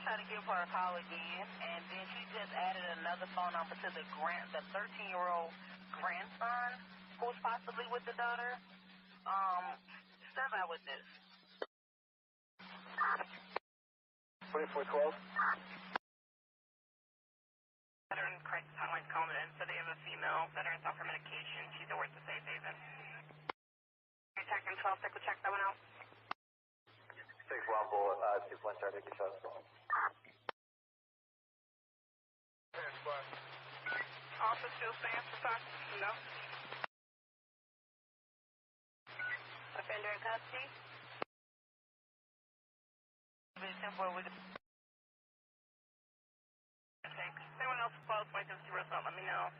try to give her a call again, and then she just added another phone number to the 13-year-old grandson who's possibly with the daughter. Step out with this. 2412. Veteran crisis hotline's calling in, so they have a female veteran's off her medication. She's at work to Safe Haven. Attacking 12, take a check that one out. 6 Rumble, 2-1 try to get shot. Officer still stands for talk? No. Offender in custody? Temporary with anyone else close, wait to see what's up, let me know.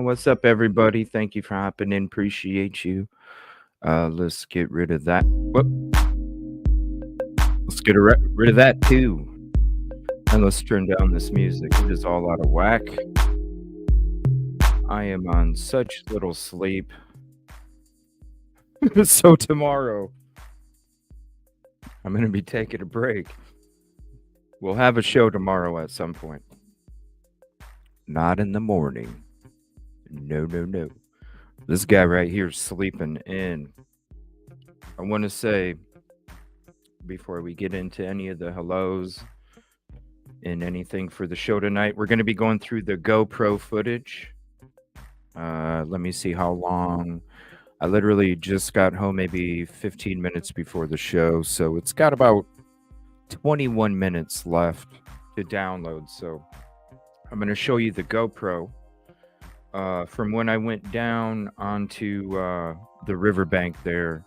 What's up, everybody? Thank you for hopping in. Appreciate you. Let's get rid of that. Whoop. Let's get rid of that too. And let's turn down this music. It is all out of whack. I am on such little sleep. So tomorrow, I'm going to be taking a break. We'll have a show tomorrow at some point. Not in the morning. No. This guy right here is sleeping in. I want to say, before we get into any of the hellos and anything for the show tonight, we're going to be going through the GoPro footage. Let me see how long. I literally just got home maybe 15 minutes before the show, so it's got about 21 minutes left to download. So I'm going to show you the GoPro from when I went down onto the riverbank there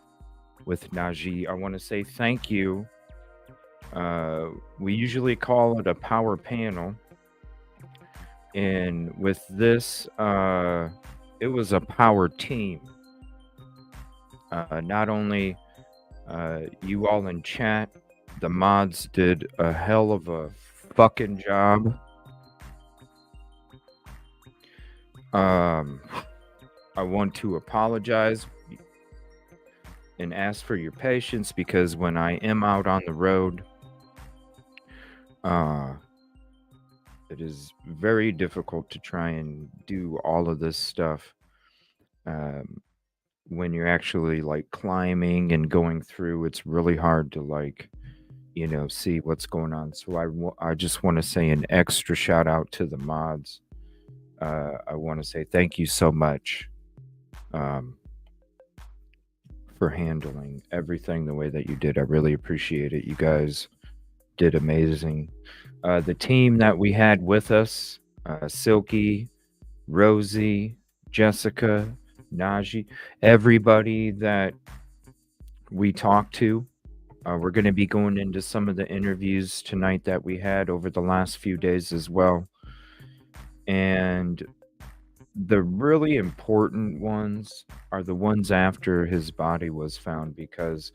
with Najee. I want to say thank you. We usually call it a power panel. And with this, it was a power team. Not only you all in chat, the mods did a hell of a fucking job. I want to apologize and ask for your patience because when I am out on the road, it is very difficult to try and do all of this stuff when you're actually like climbing and going through. It's really hard to see what's going on. So I just want to say an extra shout out to the mods. I want to say thank you so much for handling everything the way that you did. I really appreciate it. You guys did amazing. The team that we had with us, Silky, Rosie, Jessica, Najee, everybody that we talked to. We're going to be going into some of the interviews tonight that we had over the last few days as well. And the really important ones are the ones after his body was found, because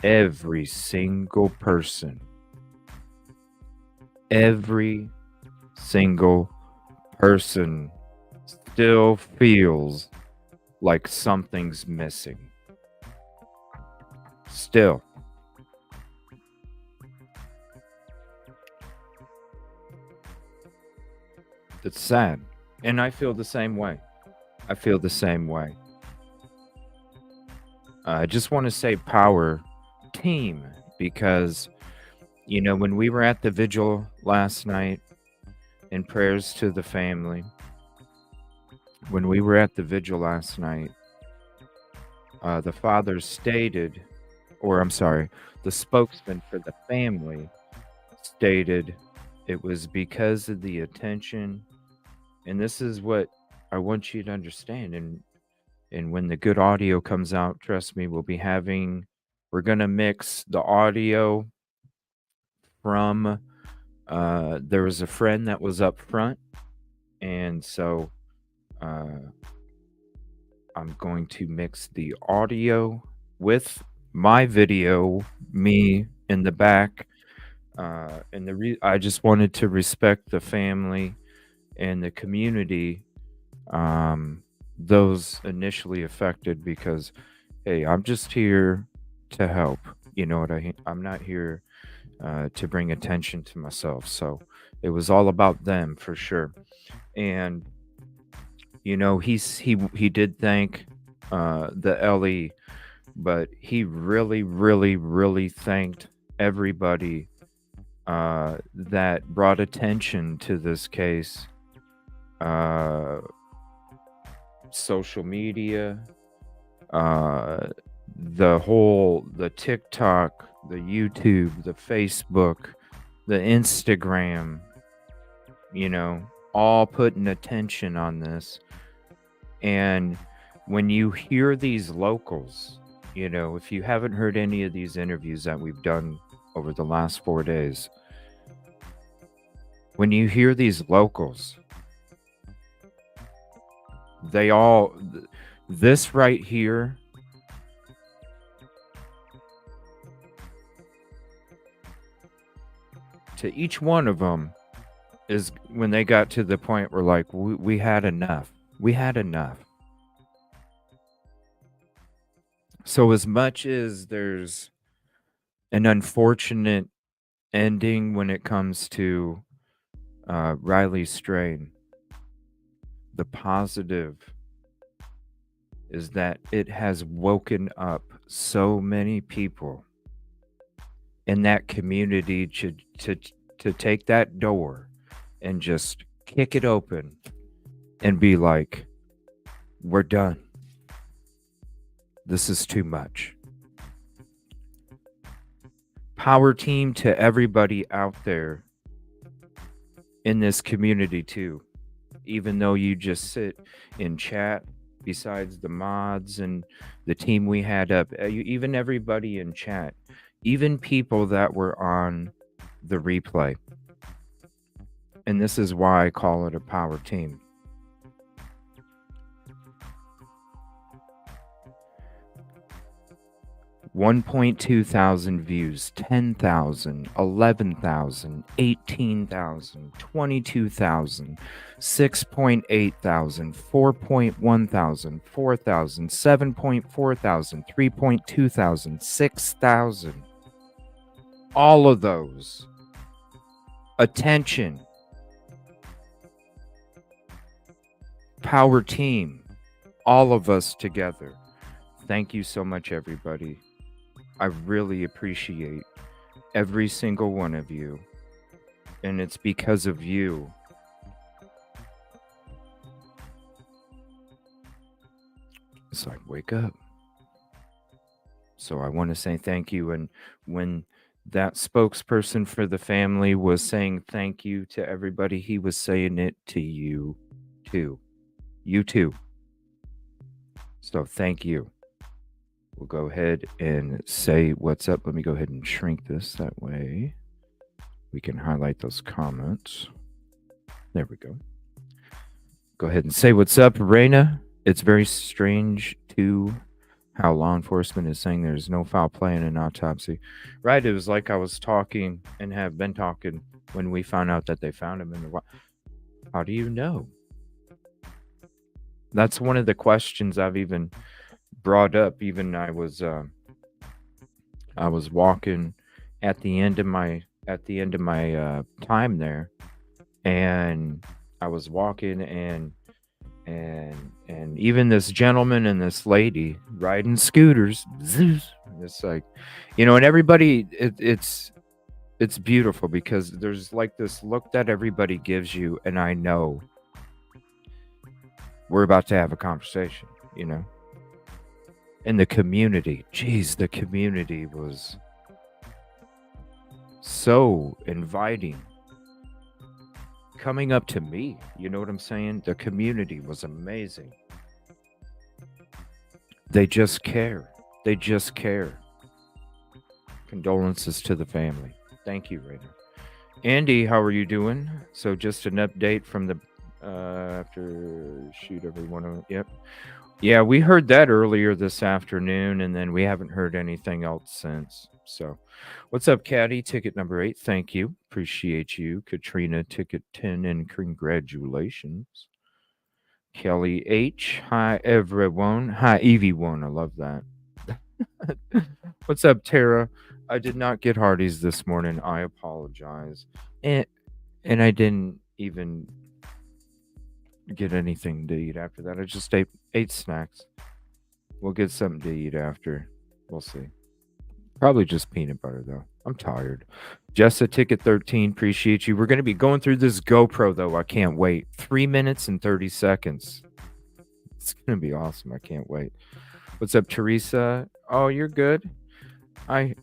every single person, still feels like something's missing. Still. It's sad. And I feel the same way. I just want to say power team, because, when we were at the vigil last night, and prayers to the family, the father stated, the spokesman for the family stated it was because of the attention. And this is what I want you to understand. And when the good audio comes out, trust me, we're going to mix the audio from, there was a friend that was up front. And so I'm going to mix the audio with my video, me in the back. And I just wanted to respect the family and the community, those initially affected, because, hey, I'm just here to help. You know what I'm not here to bring attention to myself. So it was all about them for sure. And he did thank the LE, but he really, really, really thanked everybody that brought attention to this case. Uh, Social media, the TikTok, the YouTube, the Facebook, the Instagram, all putting attention on this. And when you hear these locals, if you haven't heard any of these interviews that we've done over the last 4 days, when you hear these locals, this right here, to each one of them, is when they got to the point where, like, we had enough. We had enough. So as much as there's an unfortunate ending when it comes to Riley Strain, the positive is that it has woken up so many people in that community to take that door and just kick it open and be like, we're done. This is too much. Power team to everybody out there in this community too. Even though you just sit in chat, besides the mods and the team we had up, even everybody in chat, even people that were on the replay. And this is why I call it a power team. 1.2 thousand views, 10,000, 11,000, 18,000, 22,000, 6.8 thousand, 4.1 thousand, 4,000, 7.4 thousand, 3.2 thousand, 6,000. All of those. Attention. Power team. All of us together. Thank you so much, everybody. I really appreciate every single one of you. And it's because of you. It's like, wake up. So I want to say thank you. And when that spokesperson for the family was saying thank you to everybody, he was saying it to you too. You too. So thank you. We'll go ahead and say what's up. Let me go ahead and shrink this. That way we can highlight those comments. There we go. Go ahead and say what's up, Raina. It's very strange, too, how law enforcement is saying there's no foul play in an autopsy. Right, it was like I was talking and have been talking when we found out that they found him in the... How do you know? That's one of the questions I've even brought up. Even I was walking at the end of my time there, and I was walking and even this gentleman and this lady riding scooters. It's like, and everybody, it's beautiful because there's like this look that everybody gives you, and I know we're about to have a conversation, And the community, the community was so inviting. Coming up to me, you know what I'm saying? The community was amazing. They just care. They just care. Condolences to the family. Thank you, Rainer. Andy, how are you doing? So just an update from the after shoot everyone. Yep. Yeah, we heard that earlier this afternoon, and then we haven't heard anything else since. So, what's up, Caddy? Ticket number 8. Thank you. Appreciate you. Katrina, ticket 10, and congratulations. Kelly H. Hi, everyone. Hi, Evie1. I love that. What's up, Tara? I did not get Hardee's this morning. I apologize. And I didn't even get anything to eat after that. I just ate snacks. We'll get something to eat after. We'll see. Probably just peanut butter, though. I'm tired. Jessa, Ticket 13, appreciate you. We're going to be going through this GoPro, though. I can't wait. 3 minutes and 30 seconds. It's going to be awesome. I can't wait. What's up, Teresa? Oh, you're good. I'm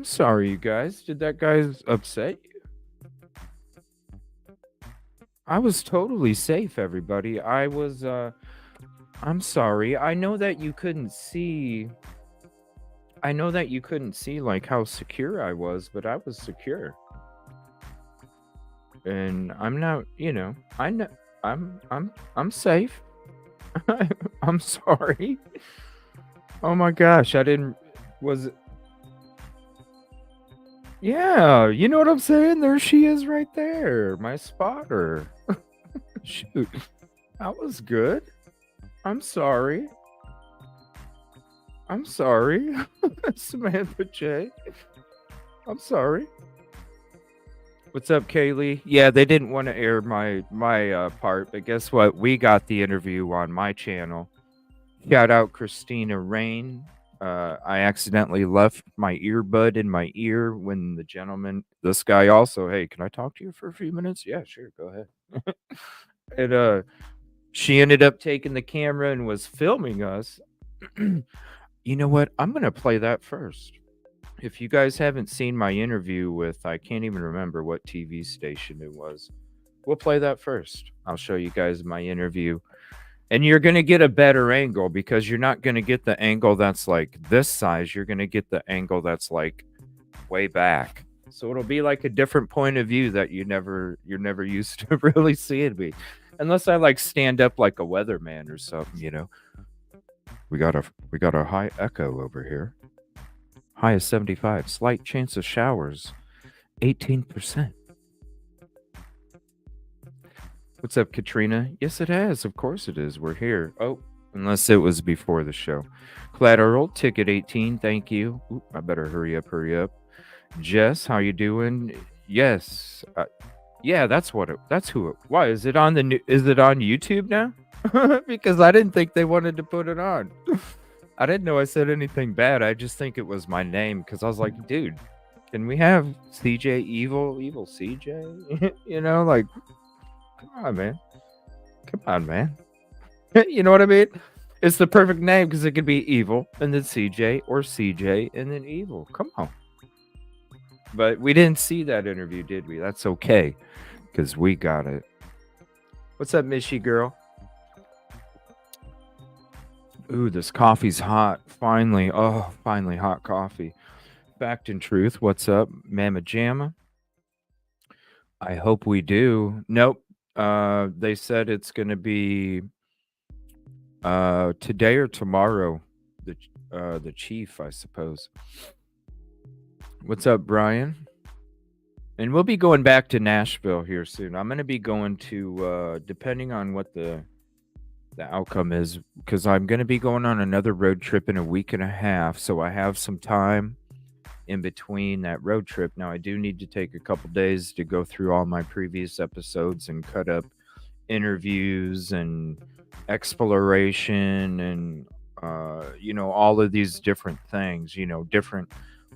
sorry, you guys. Did that guy upset you? I was totally safe, everybody. I'm sorry. I know that you couldn't see like how secure I was, but I was secure. And I'm not, I know I'm safe. I'm sorry. Oh my gosh, yeah, you know what I'm saying? There she is right there, my spotter. Shoot, that was good. I'm sorry. Samantha J. I'm sorry. What's up, Kaylee? Yeah, they didn't want to air my part, but guess what? We got the interview on my channel. Shout out Christina Rain. I accidentally left my earbud in my ear when this guy also, hey, can I talk to you for a few minutes? Yeah, sure, go ahead. And she ended up taking the camera and was filming us. You know what? I'm going to play that first. If you guys haven't seen my interview with, I can't even remember what TV station it was, we'll play that first. I'll show you guys my interview. And you're going to get a better angle because you're not going to get the angle that's like this size. You're going to get the angle that's like way back. So it'll be like a different point of view that you're never used to really seeing me. Unless I like stand up like a weatherman or something, We got a high echo over here. High is 75. Slight chance of showers. 18%. What's up, Katrina? Yes, it has. Of course it is. We're here. Oh, unless it was before the show. Collateral, ticket 18. Thank you. Oop, I better hurry up. Jess, how you doing? Yes. Yeah, that's who it. Why is it on YouTube now? Because I didn't think they wanted to put it on. I didn't know I said anything bad. I just think it was my name because I was like, dude, can we have CJ Evil CJ? Like, come on, man. You know what I mean? It's the perfect name because it could be Evil and then CJ or CJ and then Evil. Come on. But we didn't see that interview, did we? That's okay because we got it. What's up, Mishy girl? Ooh, this coffee's hot. Finally hot coffee. Fact and Truth, what's up? Mama Jamma? I hope we do. Nope. They said it's going to be today or tomorrow. The chief, I suppose. What's up, Brian? And we'll be going back to Nashville here soon. I'm going to be going to, depending on what the outcome is, because I'm going to be going on another road trip in a week and a half. So I have some time in between that road trip. Now, I do need to take a couple days to go through all my previous episodes and cut up interviews and exploration and, all of these different things, different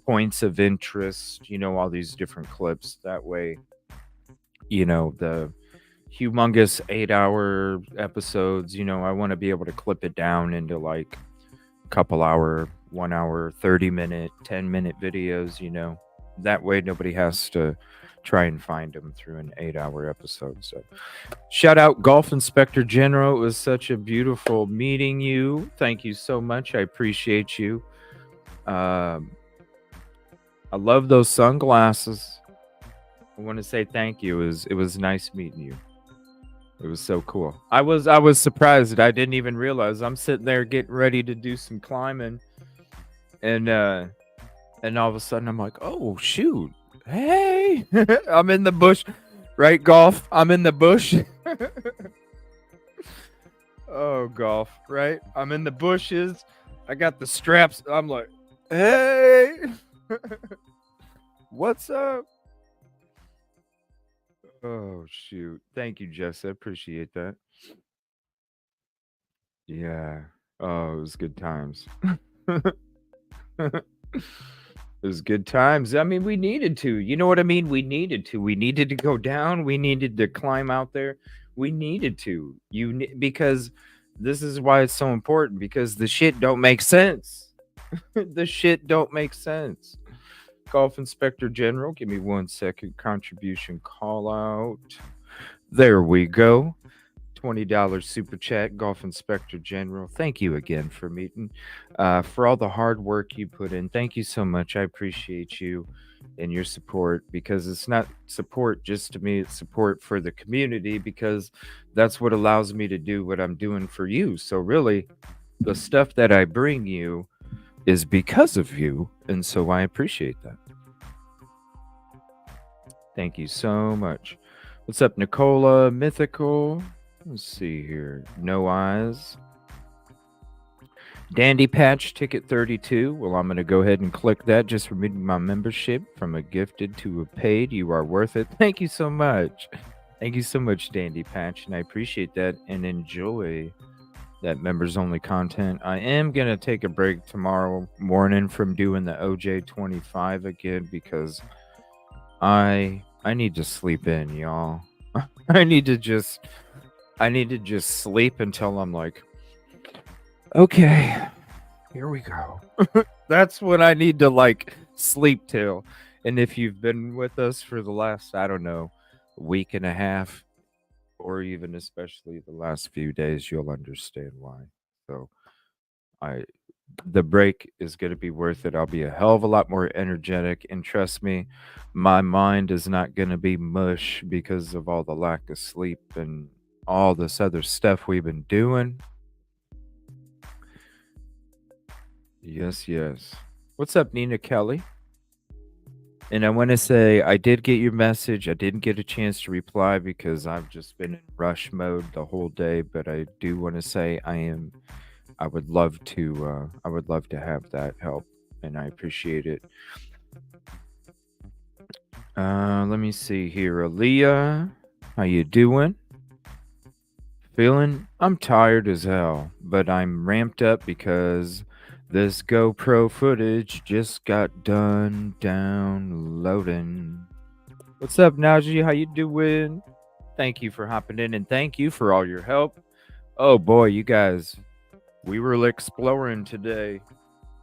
points of interest, all these different clips. That way, the humongous 8-hour episodes, I want to be able to clip it down into like a couple hour, 1 hour, 30-minute, 10-minute videos, that way nobody has to try and find them through an 8-hour episode. So shout out Golf Inspector General. It was such a beautiful meeting you. Thank you so much. I appreciate you. I love those sunglasses. I want to say thank you. It was nice meeting you. It was so cool. I was surprised. I didn't even realize. I'm sitting there getting ready to do some climbing, and all of a sudden I'm like, oh shoot, hey, I'm in the bush, right? Golf. I'm in the bush. Oh, golf, right? I'm in the bushes. I got the straps. I'm like, hey, what's up? Oh, shoot. Thank you, Jess. I appreciate that. Yeah. Oh, it was good times. It was good times. I mean, we needed to. You know what I mean? We needed to. We needed to go down. We needed to climb out there. We needed to. Because this is why it's so important because the shit don't make sense. The shit don't make sense. Golf Inspector General, give me 1 second. Contribution call out. There we go. $20 super chat, Golf Inspector General. Thank you again for meeting, for all the hard work you put in. Thank you so much. I appreciate you and your support because it's not support just to me, it's support for the community because that's what allows me to do what I'm doing for you. So, really, the stuff that I bring you is because of you. And so I appreciate that. Thank you so much. What's up, Nicola? Mythical. Let's see here. No eyes. Dandy Patch Ticket 32. Well, I'm going to go ahead and click that just for meeting my membership from a gifted to a paid. You are worth it. Thank you so much. Thank you so much, Dandy Patch. And I appreciate that and enjoy that members only content. I am going to take a break tomorrow morning from doing the OJ 25 again because I need to sleep in, y'all. I need to just sleep until I'm like, okay, here we go. That's what I need to like sleep till. And if you've been with us for the last, I don't know, week and a half, or even especially the last few days, you'll understand why. So the break is going to be worth it. I'll be a hell of a lot more energetic. And trust me, my mind is not going to be mush because of all the lack of sleep and all this other stuff we've been doing. Yes, yes. What's up, Nina Kelly? And I want to say I did get your message. I didn't get a chance to reply because I've just been in rush mode the whole day. But I do want to say I would love to have that help, and I appreciate it. Let me see here, Aaliyah. How you doing? Feeling? I'm tired as hell, but I'm ramped up because this GoPro footage just got done downloading. What's up, Najee? How you doing? Thank you for hopping in and thank you for all your help. Oh boy, you guys, we were exploring today.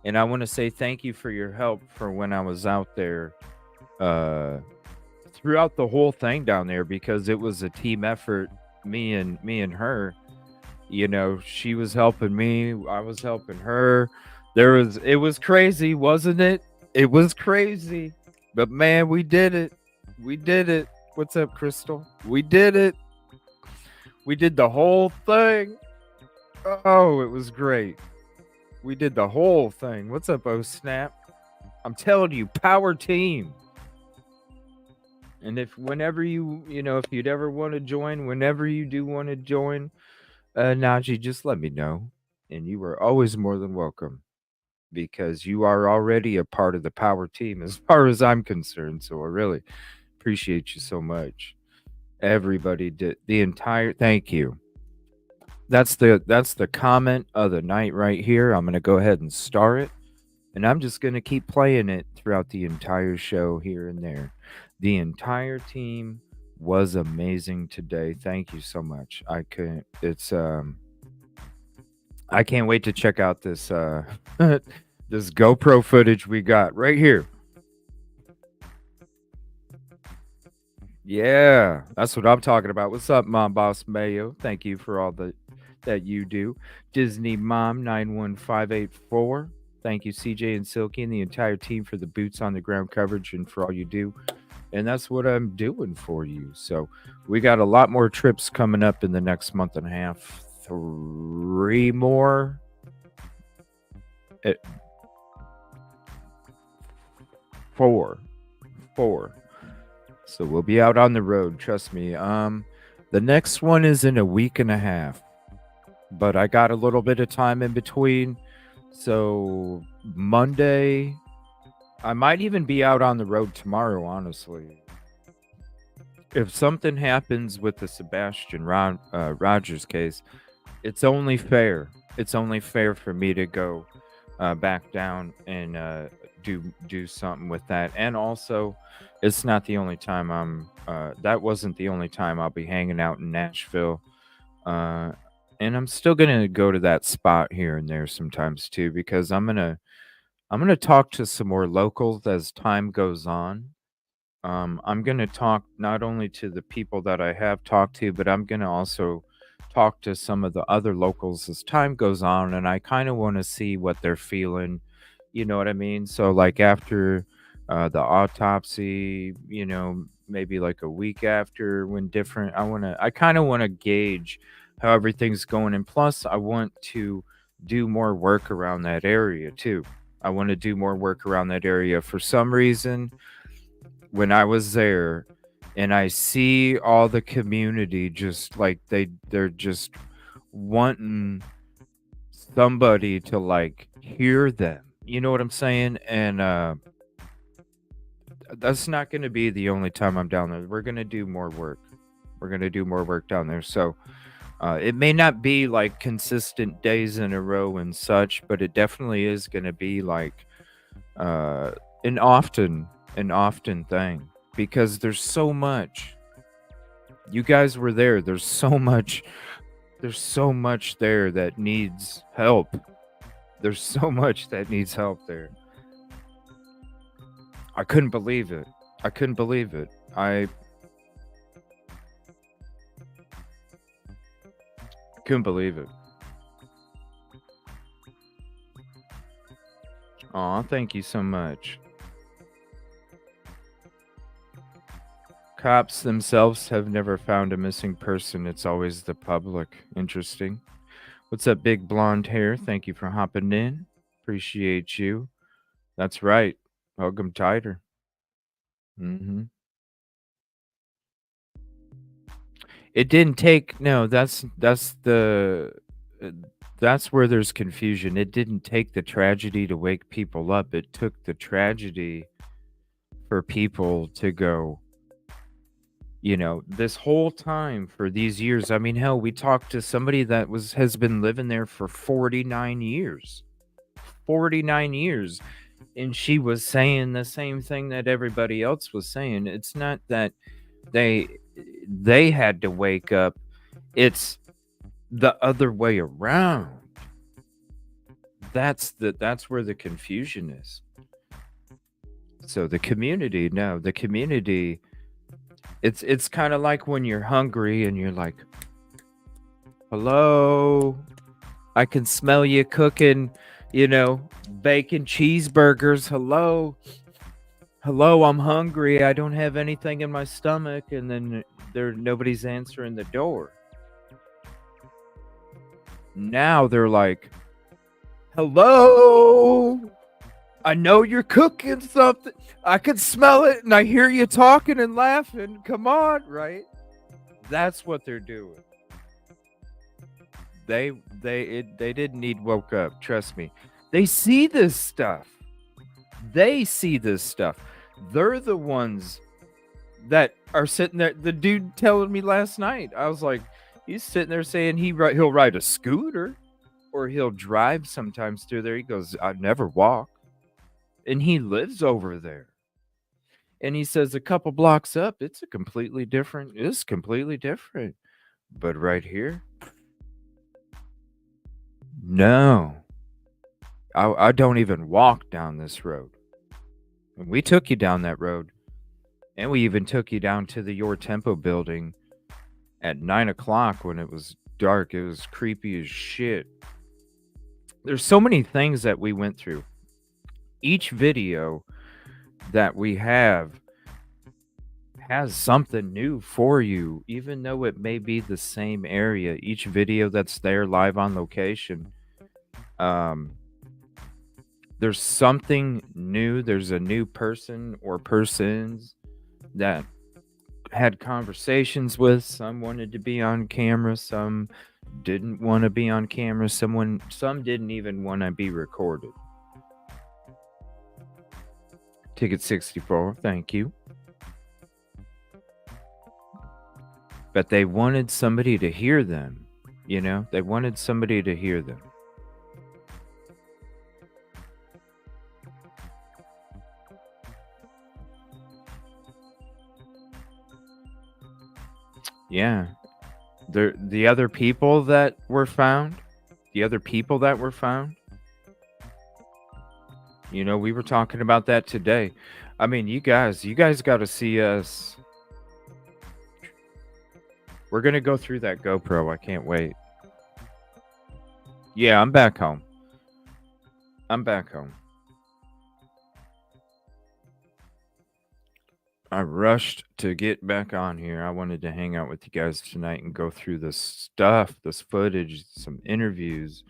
And I want to say thank you for your help for when I was out there throughout the whole thing down there because it was a team effort, me and her. You know, she was helping me, I was helping her. It was crazy, wasn't it? It was crazy. But man, we did it. We did it. What's up, Crystal? We did it. We did the whole thing. Oh, it was great. We did the whole thing. What's up, Oh Snap? I'm telling you, power team. And if whenever if you'd ever want to join, whenever you do want to join, Najee, just let me know. And you are always more than welcome because you are already a part of the power team as far as I'm concerned. So I really appreciate you so much. Everybody did thank you. That's the comment of the night right here. I'm going to go ahead and start it. And I'm just going to keep playing it throughout the entire show here and there. The entire team was amazing today. Thank you so much. I can't wait to check out this this GoPro footage we got right here. Yeah, that's what I'm talking about. What's up, Mom Boss Mayo? Thank you for all that you do. Disney Mom 91584. Thank you, CJ and Silky and the entire team for the boots on the ground coverage and for all you do. And that's what I'm doing for you. So we got a lot more trips coming up in the next month and a half. 3 more. 4. So we'll be out on the road. Trust me. The next one is in a week and a half. but I got a little bit of time in between. So Monday, I might even be out on the road tomorrow, honestly. If something happens with the Rogers case, it's only fair. It's only fair for me to go back down and do something with that. And also, it's not the only time I'm. That wasn't the only time I'll be hanging out in Nashville. Uh, and I'm still gonna go to that spot here and there sometimes too, because I'm gonna talk to some more locals as time goes on. I'm going to talk not only to the people that I have talked to, but I'm going to also talk to some of the other locals as time goes on. And I kind of want to see what they're feeling. You know what I mean? So, like, after the autopsy, maybe like a week after, when different, I kind of want to gauge how everything's going. And plus, I want to do more work around that area too. I want to do more work around that area. For some reason, when I was there and I see all the community just like they're just wanting somebody to like hear them. You know what I'm saying? And that's not going to be the only time I'm down there. We're going to do more work. We're going to do more work down there. So it may not be like consistent days in a row and such, but it definitely is going to be like uh, an often thing, because there's so much. You guys were there. There's so much. There's so much there that needs help. There's so much that needs help there. I couldn't believe it. I couldn't believe it. I couldn't believe it. Aw, thank you so much. Cops themselves have never found a missing person. It's always the public. Interesting. What's up, big blonde hair? Thank you for hopping in. Appreciate you. That's right. Hug 'em tighter. Hmm. It didn't take. No, uh, that's where there's confusion. It didn't take the tragedy to wake people up. It took the tragedy for people to go, this whole time for these years. I mean, hell, we talked to somebody that has been living there for 49 years. 49 years. And she was saying the same thing that everybody else was saying. It's not that they they had to wake up. It's the other way around. That's where the confusion is. So the community, no, the community, it's kind of like when you're hungry and you're like, "Hello, I can smell you cooking, bacon cheeseburgers. Hello. Hello, I'm hungry. I don't have anything in my stomach." And then nobody's answering the door. Now they're like, "Hello, I know you're cooking something. I can smell it and I hear you talking and laughing. Come on," right? That's what they're doing. They didn't need woke up, trust me. They see this stuff. They see this stuff. They're the ones that are sitting there. The dude telling me last night, I was like, he's sitting there saying he'll ride a scooter or he'll drive sometimes through there. He goes, "I never walk." And he lives over there. And he says a couple blocks up, it's completely different. But right here, no. I don't even walk down this road. And we took you down that road. And we even took you down to the Your Tempo building at 9 o'clock when it was dark. It was creepy as shit. There's so many things that we went through. Each video that we have has something new for you, even though it may be the same area. Each video that's there live on location, there's something new. There's a new person or persons that had conversations with. Some wanted to be on camera, some didn't want to be on camera. Some didn't even want to be recorded. Ticket 64, thank you. But they wanted somebody to hear them, you know? They wanted somebody to hear them. Yeah. The other people that were found, you know, we were talking about that today. I mean, you guys got to see us. We're going to go through that GoPro. I can't wait. Yeah, I'm back home. I rushed to get back on here. I wanted to hang out with you guys tonight and go through this stuff, this footage, some interviews.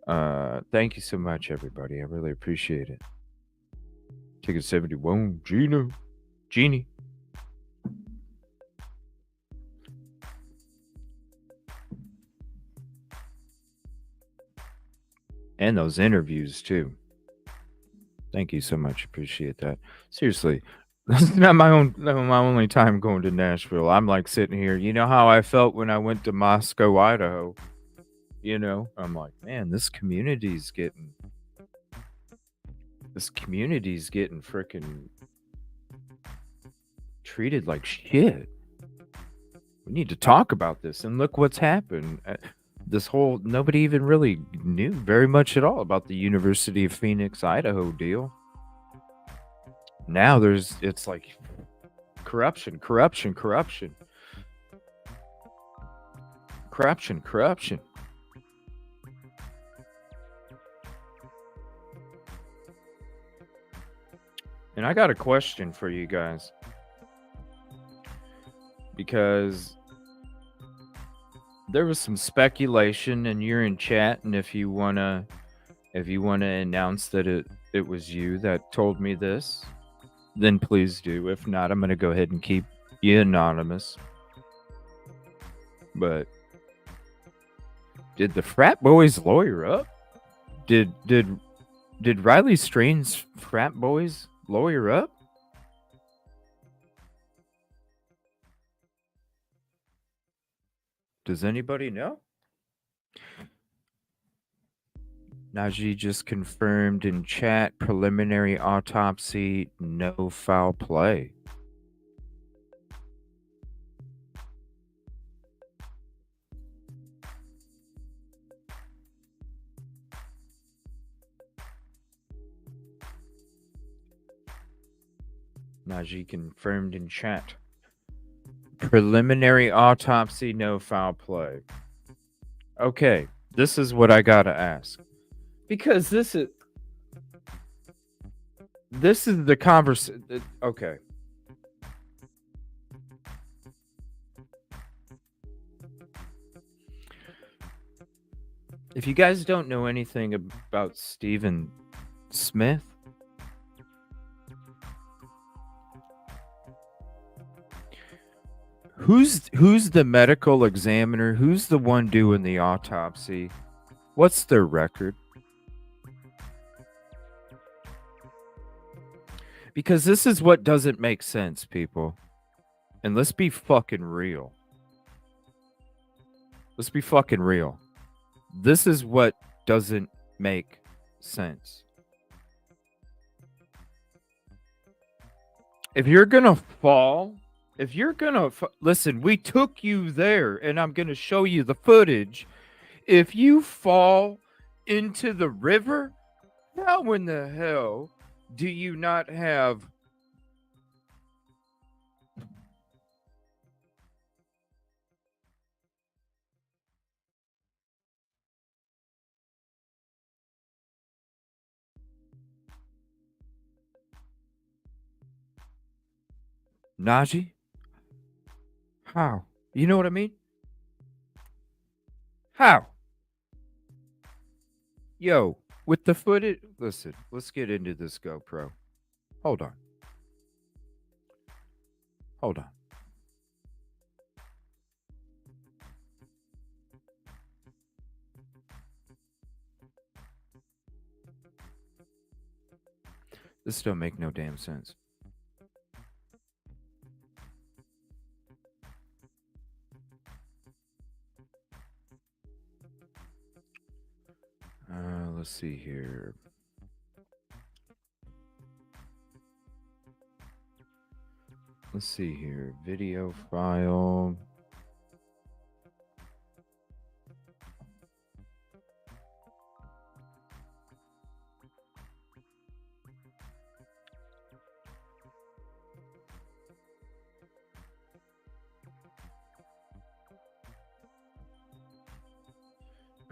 Thank you so much, everybody. I really appreciate it. Ticket 71, Genie. And those interviews too. Thank you so much. Appreciate that. Seriously, this is not my only time going to Nashville. I'm like sitting here. You know how I felt when I went to Moscow, Idaho. You know, I'm like, man, this community's getting freaking treated like shit. We need to talk about this. And look what's happened. Nobody even really knew very much at all about the University of Phoenix, Idaho deal. Now it's like corruption. And I got a question for you guys. Because there was some speculation, and you're in chat, and if you wanna announce that it was you that told me this, then please do. If not, I'm gonna go ahead and keep you anonymous. But did the frat boys lawyer up? Did Riley Strain's frat boys lawyer up? Does anybody know? Najee just confirmed in chat, preliminary autopsy, no foul play. Najee confirmed in chat. Preliminary autopsy, no foul play. Okay, this is what I gotta ask. Because this is the conversation. Okay. If you guys don't know anything about Stephen Smith, who's the medical examiner? Who's the one doing the autopsy? What's their record? Because this is what doesn't make sense, people. And let's be fucking real. This is what doesn't make sense. If you're gonna fall, listen, we took you there, and I'm gonna show you the footage. If you fall into the river, how in the hell do you not have Najee? How? You know what I mean? How? Yo, with the footage, listen, let's get into this GoPro. Hold on. This don't make no damn sense. Let's see here. Let's see here. Video file.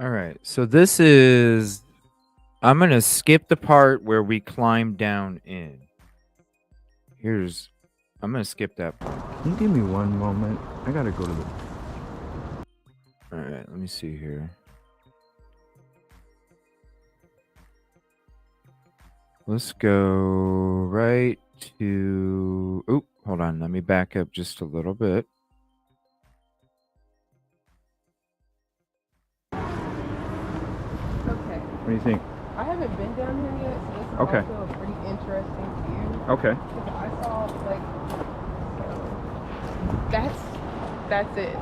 All right. So this is, I'm going to skip the part where we climb down in. I'm going to skip that part. Can you give me one moment? I got to go to the... All right. Let me see here. Let's go right to... Oh, hold on. Let me back up just a little bit. Okay. What do you think? I haven't been down here yet, so this is Okay. also a pretty interesting view. Okay. Because I saw, like, so that's it.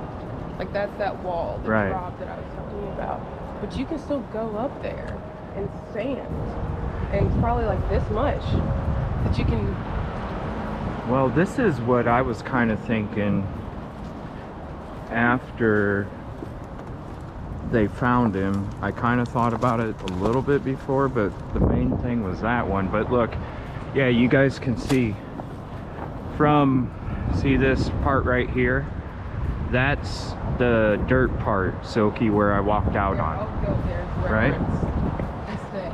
Like, that's that wall, the Right. drop that I was telling you about. But you can still go up there and stand. And it's probably like this much that you can... Well, this is what I was kind of thinking after they found him. I kind of thought about it a little bit before, but the main thing was that one. But look, yeah, you guys can see see this part right here? That's the dirt part, Silky, where I walked out on. I'll go there. Right? Stay.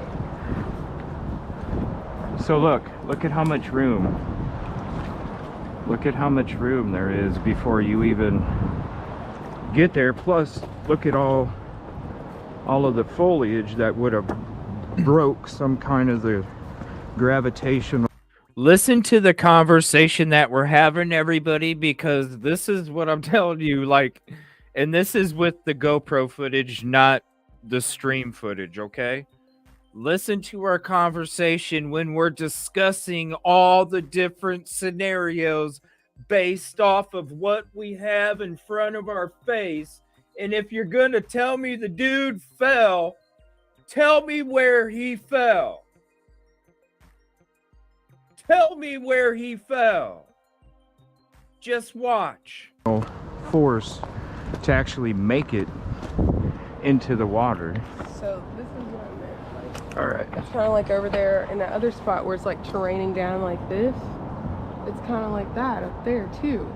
So look at how much room. Look at how much room there is before you even get there. Plus, look at all of the foliage that would have broke some kind of the gravitational. Listen to the conversation that we're having, everybody, because this is what I'm telling you, like, and this is with the GoPro footage, not the stream footage, okay? Listen to our conversation when we're discussing all the different scenarios based off of what we have in front of our face. And if you're going to tell me the dude fell, tell me where he fell. Tell me where he fell. Just watch. Force to actually make it into the water. So this is what I meant. Like, All right. it's kind of like over there in that other spot where it's like terraining down like this. It's kind of like that up there too.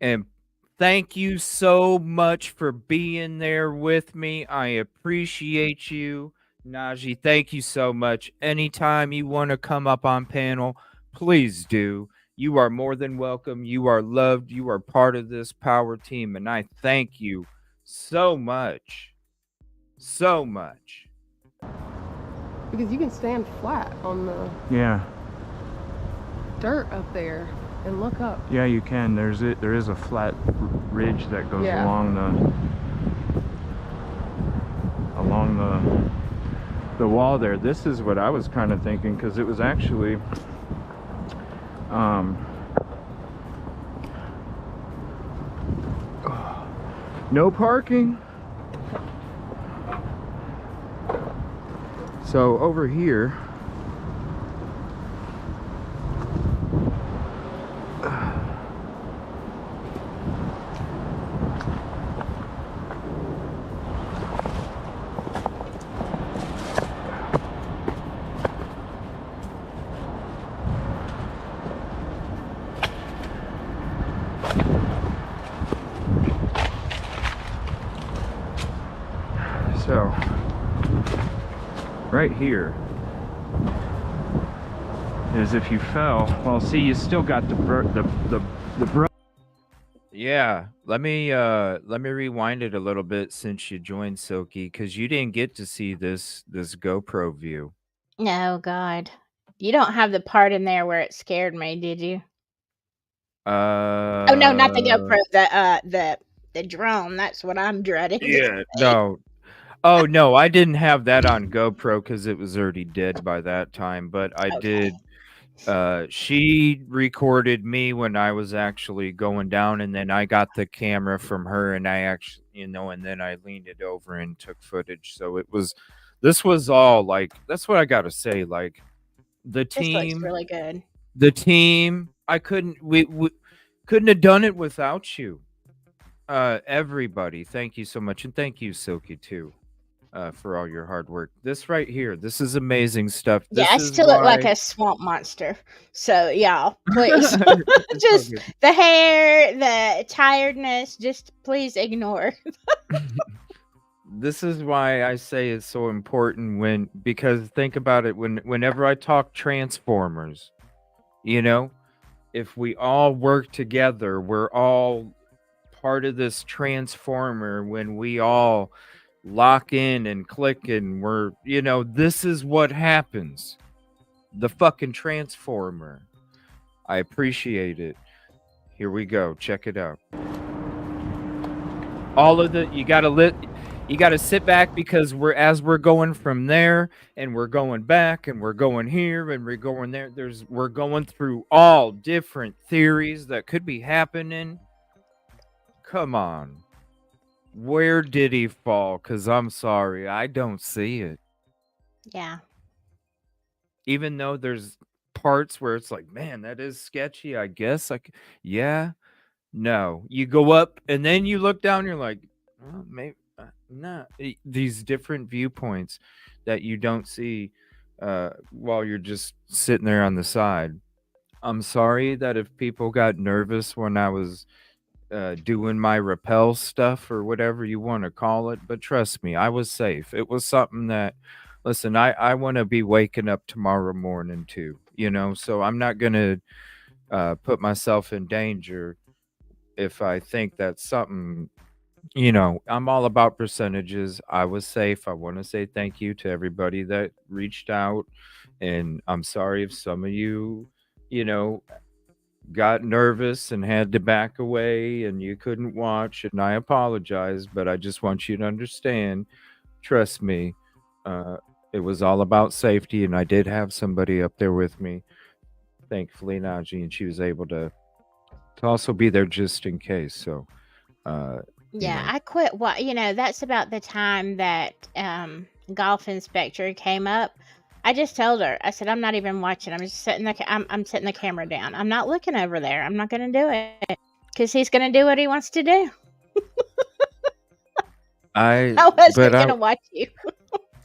And thank you so much for being there with me. I appreciate you. Najee, thank you so much. Anytime you want to come up on panel, please do. You are more than welcome. You are loved. You are part of this power team. And I thank you so much. So much. Because you can stand flat on the dirt up there and look up. Yeah, you can. There is a flat ridge that goes along the wall there. This is what I was kind of thinking, because it was actually no parking. So over here, right here is if you fell. Well, see, you still got the Yeah, let me rewind it a little bit since you joined, Silky, because you didn't get to see this GoPro view. No, God. You don't have the part in there where it scared me, did you? Oh no, not the GoPro, the drone. That's what I'm dreading. Yeah, no. Oh no, I didn't have that on GoPro because it was already dead by that time. But I Okay. did. She recorded me when I was actually going down, and then I got the camera from her, and I actually, and then I leaned it over and took footage. So this was all like, that's what I gotta say. Like the This looks team, really good. I we couldn't have done it without you. Everybody, thank you so much, and thank you, Silky, too. For all your hard work. This right here, this is amazing stuff. Yeah, This I is still look like why. a swamp monster. So, y'all, please. It's all Just good. the hair, the tiredness, just please ignore. This is why I say it's so important because think about it, whenever I talk Transformers, you know, if we all work together, we're all part of this transformer. When we all lock in and click, and this is what happens. The fucking transformer. I appreciate it. Here we go. Check it out. All of you gotta sit back, because we're going from there, and we're going back, and we're going here, and we're going there. We're going through all different theories that could be happening. Come on. Where did he fall? Because I'm sorry, I don't see it. Yeah. Even though there's parts where it's like, man, that is sketchy, I guess. Yeah. No. You go up, and then you look down, you're like, well, maybe not. These different viewpoints that you don't see while you're just sitting there on the side. I'm sorry that if people got nervous when I was doing my rappel stuff, or whatever you want to call it, but trust me, I was safe. It was something that, listen, I want to be waking up tomorrow morning too, so I'm not going to put myself in danger if I think that's something. I'm all about percentages. I was safe. I want to say thank you to everybody that reached out, and I'm sorry if some of you, you know got nervous and had to back away and you couldn't watch, and I apologize, but I just want you to understand, trust me, uh, it was all about safety, and I did have somebody up there with me, thankfully, Najee, and she was able to also be there just in case. So, Yeah, I quit. That's about the time that Golf Inspector came up. I just told her, I said, I'm not even watching. I'm just I'm setting the camera down. I'm not looking over there. I'm not going to do it because he's going to do what he wants to do. I wasn't going to watch you.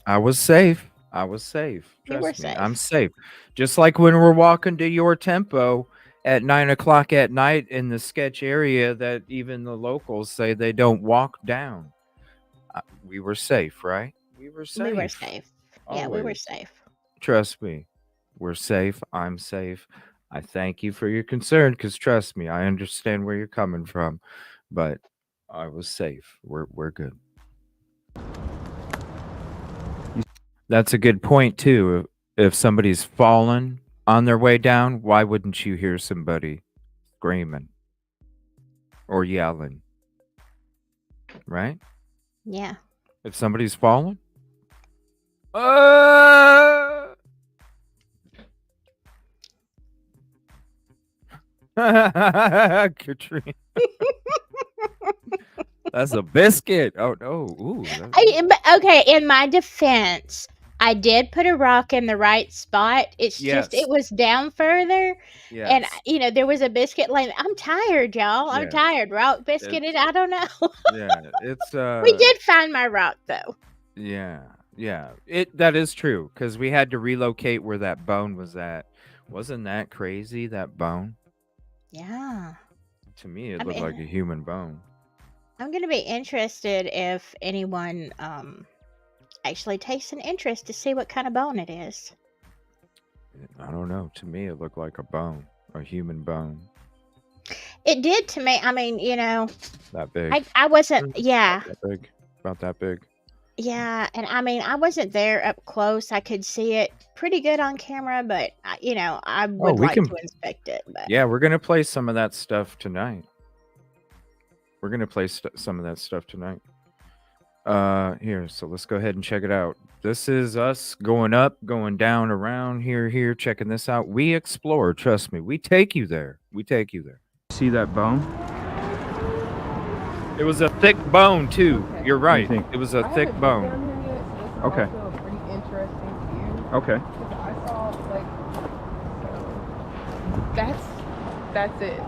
I was safe. I was safe. You were Trust me, safe. I'm safe. Just like when we're walking to your tempo at 9 o'clock at night in the sketch area that even the locals say they don't walk down. We were safe, right? We were safe. We were safe. Yeah, we were Always. safe. Trust me, we're safe. I'm safe. I thank you for your concern, because trust me, I understand where you're coming from, but I was safe. We're good. That's a good point too. If somebody's fallen on their way down, why wouldn't you hear somebody screaming or yelling? Right? Yeah. If somebody's fallen? Katrina. That's a biscuit. Oh no. Ooh. Okay, in my defense, I did put a rock in the right spot. It's just it was down further. Yes. And there was a biscuit laying. I'm tired, y'all. I'm tired. Rock biscuited. I don't know. Yeah, it's We did find my rock though. Yeah. That is true, because we had to relocate where that bone was at. Wasn't that crazy, that bone? Yeah. To me, it looked like a human bone. I'm gonna be interested if anyone actually takes an interest to see what kind of bone it is. I don't know. To me, it looked like a bone, a human bone. It did to me. I mean, that big. I wasn't. Yeah. About that big. Yeah, and I mean, I wasn't there up close. I could see it pretty good on camera, but I would like to inspect it. But yeah, we're gonna play some of that stuff tonight. We're gonna play some of that stuff tonight. Here, so let's go ahead and check it out. This is us going up, going down, around here, checking this out. We explore, trust me. We take you there. We take you there. See that bone? It was a thick bone too. Okay. You're right. think? It was a I thick haven't been bone. down here yet, so this is Okay. also a pretty interesting view. Okay. Because I saw, like, that's it.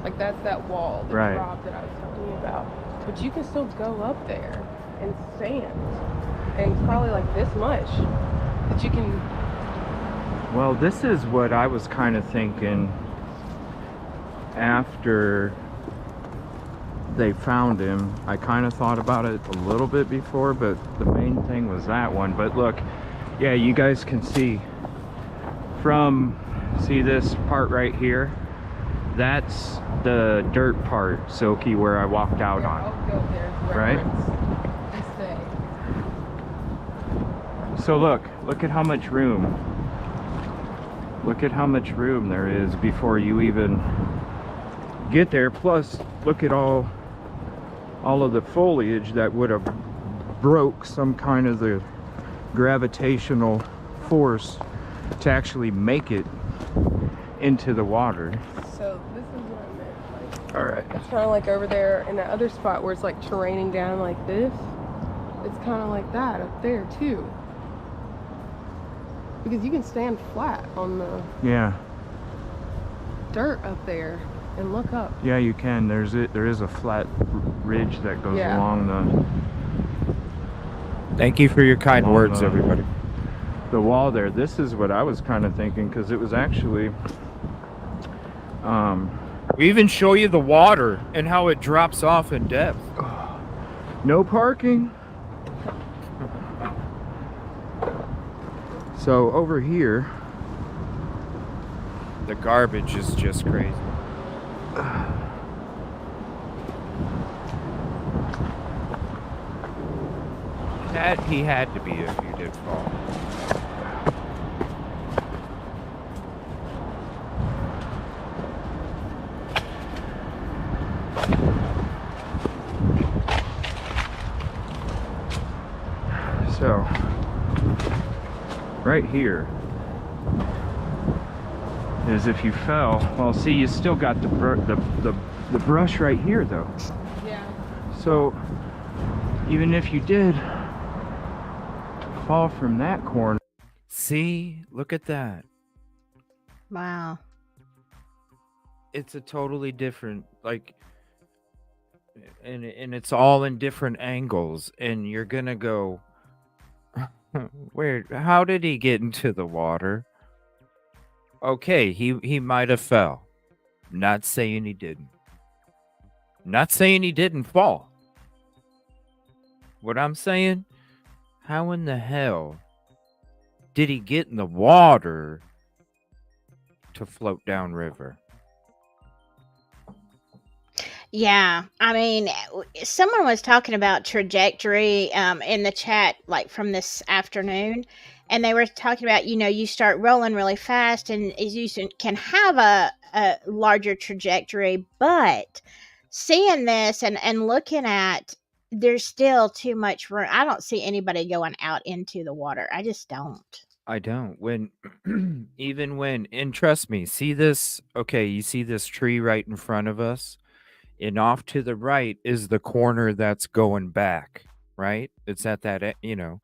Like, that's that wall, the Right. drop that I was telling you about. But you can still go up there and stand. And it's probably like this much that you can. Well, this is what I was kind of thinking after they found him. I kind of thought about it a little bit before, but the main thing was that one. But look, yeah, you guys can see see this part right here? That's the dirt part, Silky, where I walked out Yeah, on. I'll go there. Right? This day. So look at how much room. Look at how much room there is before you even get there. Plus, look at all of the foliage that would have broke some kind of the gravitational force to actually make it into the water. So this is what I meant. Like, All right. it's kind of like over there in that other spot where it's like terraining down like this. It's kind of like that up there too. Because you can stand flat on the Yeah. dirt up there and look up. Yeah, you can. There is a flat ridge that goes Yeah. along Thank you for your kind Long, words, everybody. the wall there. This is what I was kind of thinking, because it was actually We even show you the water and how it drops off in depth. no parking. So over here, The garbage is just crazy. He had to be if you did fall. so right here is if you fell. Well, see, you still got the brush right here though. Yeah. So even if you did fall from that corner, See, look at that. Wow. It's a totally different, like, and it's all in different angles, and you're gonna go, where? How did he get into the water? Okay, he might have fell. Not saying he didn't. Not saying he didn't fall. What I'm saying, how in the hell did he get in the water to float downriver? Yeah, I mean, someone was talking about trajectory in the chat, like from this afternoon, and they were talking about, you start rolling really fast, and you can have a larger trajectory, but seeing this and looking at, there's still too much room. I don't see anybody going out into the water. I just don't. I don't. When, even when, and trust me, see this? Okay, you see this tree right in front of us? And off to the right is the corner that's going back, right? It's at that, Mhm.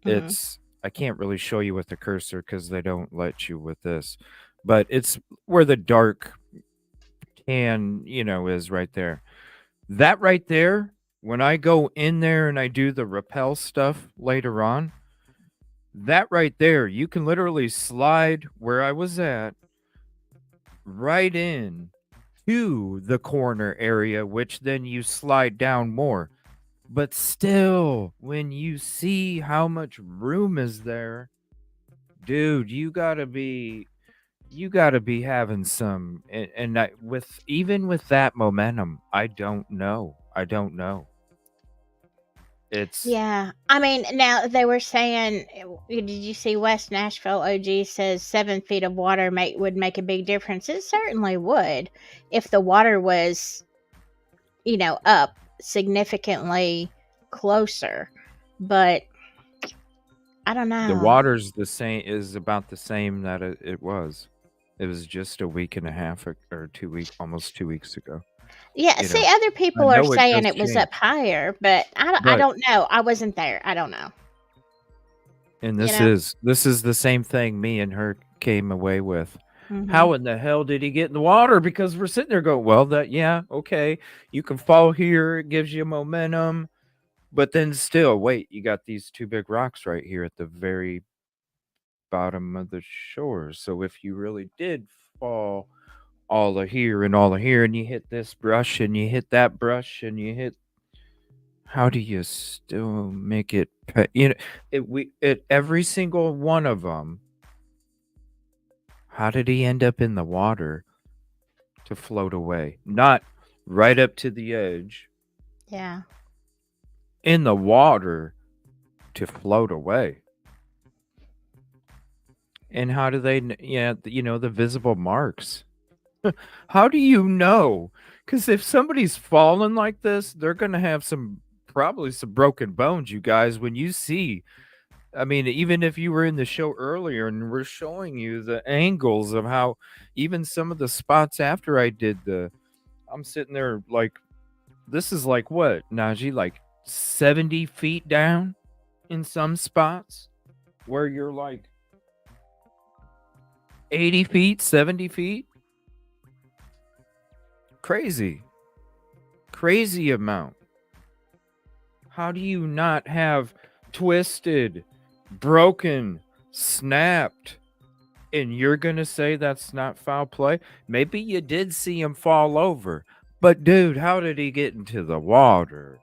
it's, I can't really show you with the cursor because they don't let you with this, but it's where the dark tan, is right there. That right there, when I go in there and I do the rappel stuff later on, that right there, you can literally slide where I was at right in to the corner area, which then you slide down more. But still, when you see how much room is there, dude, you gotta be having some, and even with that momentum, I don't know. It's Yeah, I mean, now they were saying, did you see West Nashville OG says 7 feet of water would make a big difference? It certainly would if the water was, up significantly closer, but I don't The know. water's is about the same that it was. It was just a week and a half or 2 weeks, almost 2 weeks ago. Yeah, You see, know, other I people are know it saying does it was change, up higher, but I but don't know. I wasn't there. I don't know. and You this know. is the same thing me and her came away with. Hmm. How in the hell did he get in the water? Because we're sitting there going, well, okay, you can fall here, it gives you momentum, but then still, wait, you got these two big rocks right here at the very bottom of the shore. So if you really did fall all of here and all of here, and you hit this brush and you hit that brush and you hit, how do you still make it? Every single one of them. How did he end up in the water to float away? Not right up to the edge, Yeah. in the water to float away. And how do they? Yeah, the visible marks. How do you know? Because if somebody's fallen like this, they're gonna have probably some broken bones. You guys, when you see, I mean, even if you were in the show earlier and we're showing you the angles of how, even some of the spots after I'm sitting there like, this is like what, Najee, like 70 feet down in some spots where you're like 80 feet, 70 feet. Crazy amount. How do you not have twisted, broken, snapped, and you're going to say that's not foul play? Maybe you did see him fall over, but dude, how did he get into the water?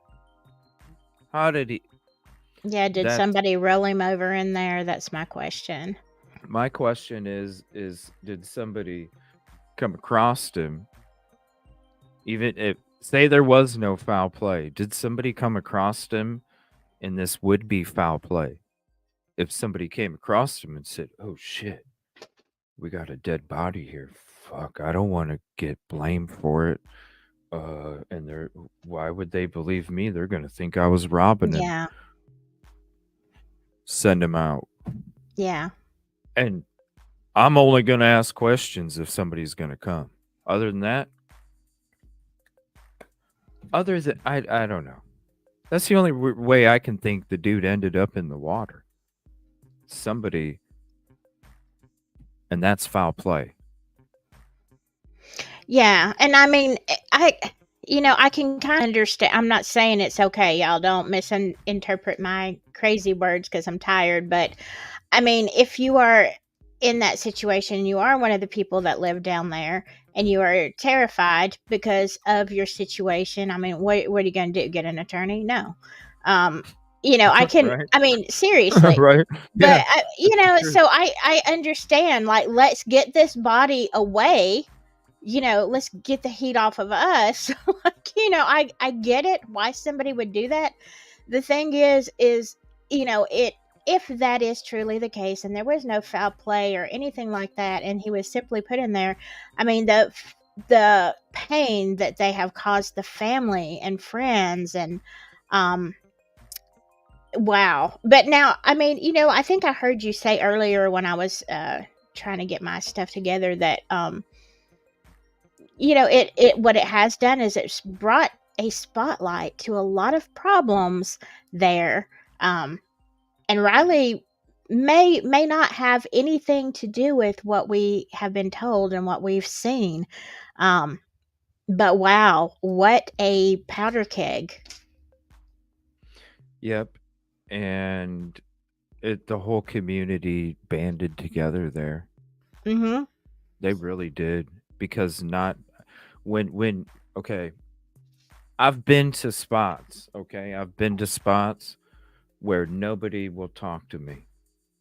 How did he? Yeah, did That's somebody roll him over in there? That's my question. my question is did somebody come across him? Even if, say there was no foul play, did somebody come across him and this would be foul play? If somebody came across him and said, "Oh shit, we got a dead body here. Fuck, I don't want to get blamed for it." And why would they believe me? They're gonna think I was robbing him. Yeah. Send him out. Yeah. And I'm only gonna ask questions if somebody's gonna come. Other than that, I don't know. That's the only way I can think the dude ended up in the water. Somebody, and that's foul play. Yeah, and I mean, I can kind of understand. I'm not saying it's okay, y'all. Don't misinterpret my crazy words because I'm tired. But I mean, if you are in that situation, you are one of the people that live down there, and you are terrified because of your situation. I mean, what are you going to do? Get an attorney? No. I can. Right. I mean, seriously. Right. But Yeah. True. so I understand. Like, let's get this body away. Let's get the heat off of us. Like, I get it why somebody would do that. The thing is it if that is truly the case and there was no foul play or anything like that and he was simply put in there, I mean, the pain that they have caused the family and friends and wow. But now, I mean, I think I heard you say earlier when I was trying to get my stuff together that it what it has done is it's brought a spotlight to a lot of problems there. And Riley may not have anything to do with what we have been told and what we've seen. But wow, what a powder keg. Yep. And the whole community banded together there. Mm-hmm. They really did. Because not when okay, I've been to spots, okay? I've been to spots where nobody will talk to me.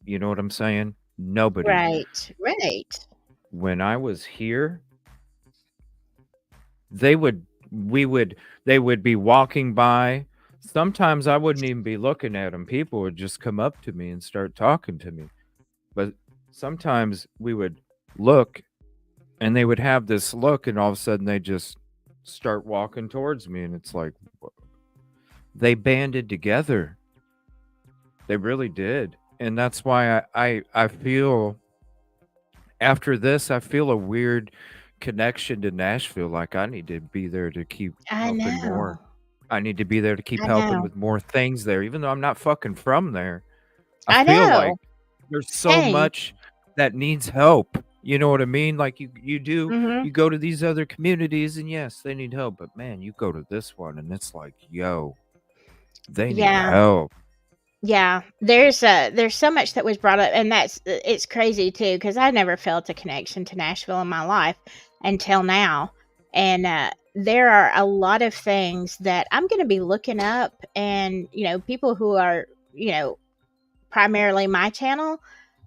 You know what I'm saying? Nobody. Right, right. When I was here, they would we would they would be walking by. Sometimes I wouldn't even be looking at them. People would just come up to me and start talking to me. But sometimes we would look and they would have this look and all of a sudden they just start walking towards me and it's like, they banded together. They really did. And that's why I feel after this, I feel a weird connection to Nashville. Like I need to be there to keep I helping know. more. I need to be there to keep I helping know. with more things there, even though I'm not fucking from there. I I feel like know. there's so Same. much that needs help. You know what I mean? Like you do, Mhm. you go to these other communities and yes, they need help, but man, you go to this one and it's like, yo, they need Yeah. help. Yeah. There's so much that was brought up, and it's crazy too, because I never felt a connection to Nashville in my life until now. And there are a lot of things that I'm going to be looking up, and people who are primarily my channel,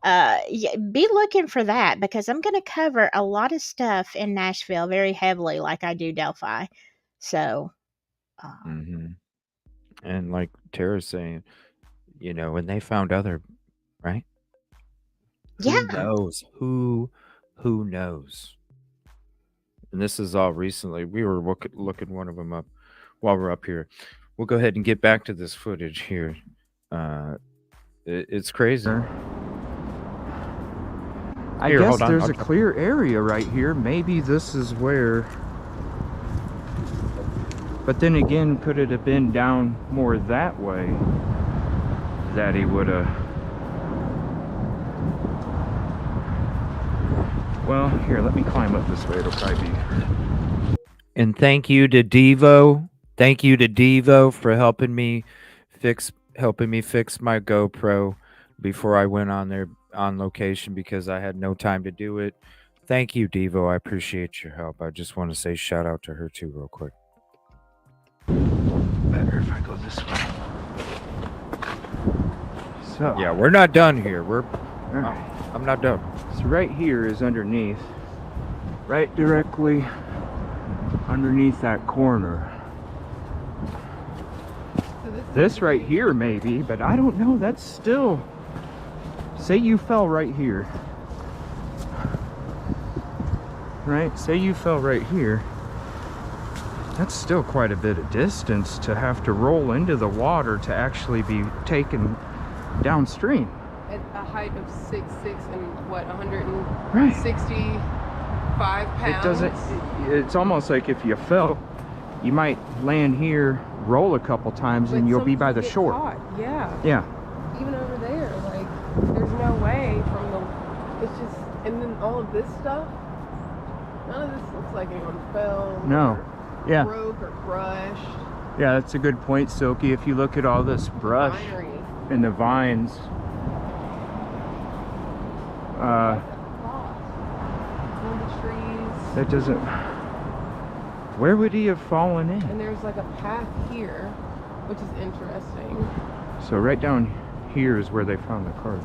be looking for that, because I'm going to cover a lot of stuff in Nashville very heavily, like I do Delphi. So, Mm-hmm. And like Tara's saying, when they found other, right? yeah. Who knows? Who knows? And this is all recently. We were looking one of them up while we're up here. We'll go ahead and get back to this footage here. It's crazy. I Here, guess hold on, there's I'll a jump. clear area right here. Maybe this is where. But then again, could it have been down more that way that he would have? Well, here, let me climb up this way. It'll probably be. And thank you to Devo. Thank you to Devo for helping me fix my GoPro before I went on there on location because I had no time to do it. Thank you, Devo. I appreciate your help. I just want to say shout out to her too real quick. Better if I go this way. So yeah, we're not done here. right. I'm not done. So right here is underneath, right directly underneath that corner. So This right here maybe, but I don't know. That's still. Say you fell right here. Right? Say you fell right here. That's still quite a bit of distance to have to roll into the water to actually be taken downstream. At a height of 6'6" and what, 165 pounds? It doesn't. It's almost like if you fell, you might land here, roll a couple times, But and you'll be some by the get shore. caught. Yeah. Yeah. Even over there, like, there's no way from the. It's just, and then all of this stuff. None of this looks like anyone fell. No. Or Yeah. broke or crushed. Yeah, that's a good point, Silky. If you look at all this brush Winery. and the vines, One of the trees. that doesn't. Where would he have fallen in? And there's like a path here, which is interesting. So right down here is where they found the car.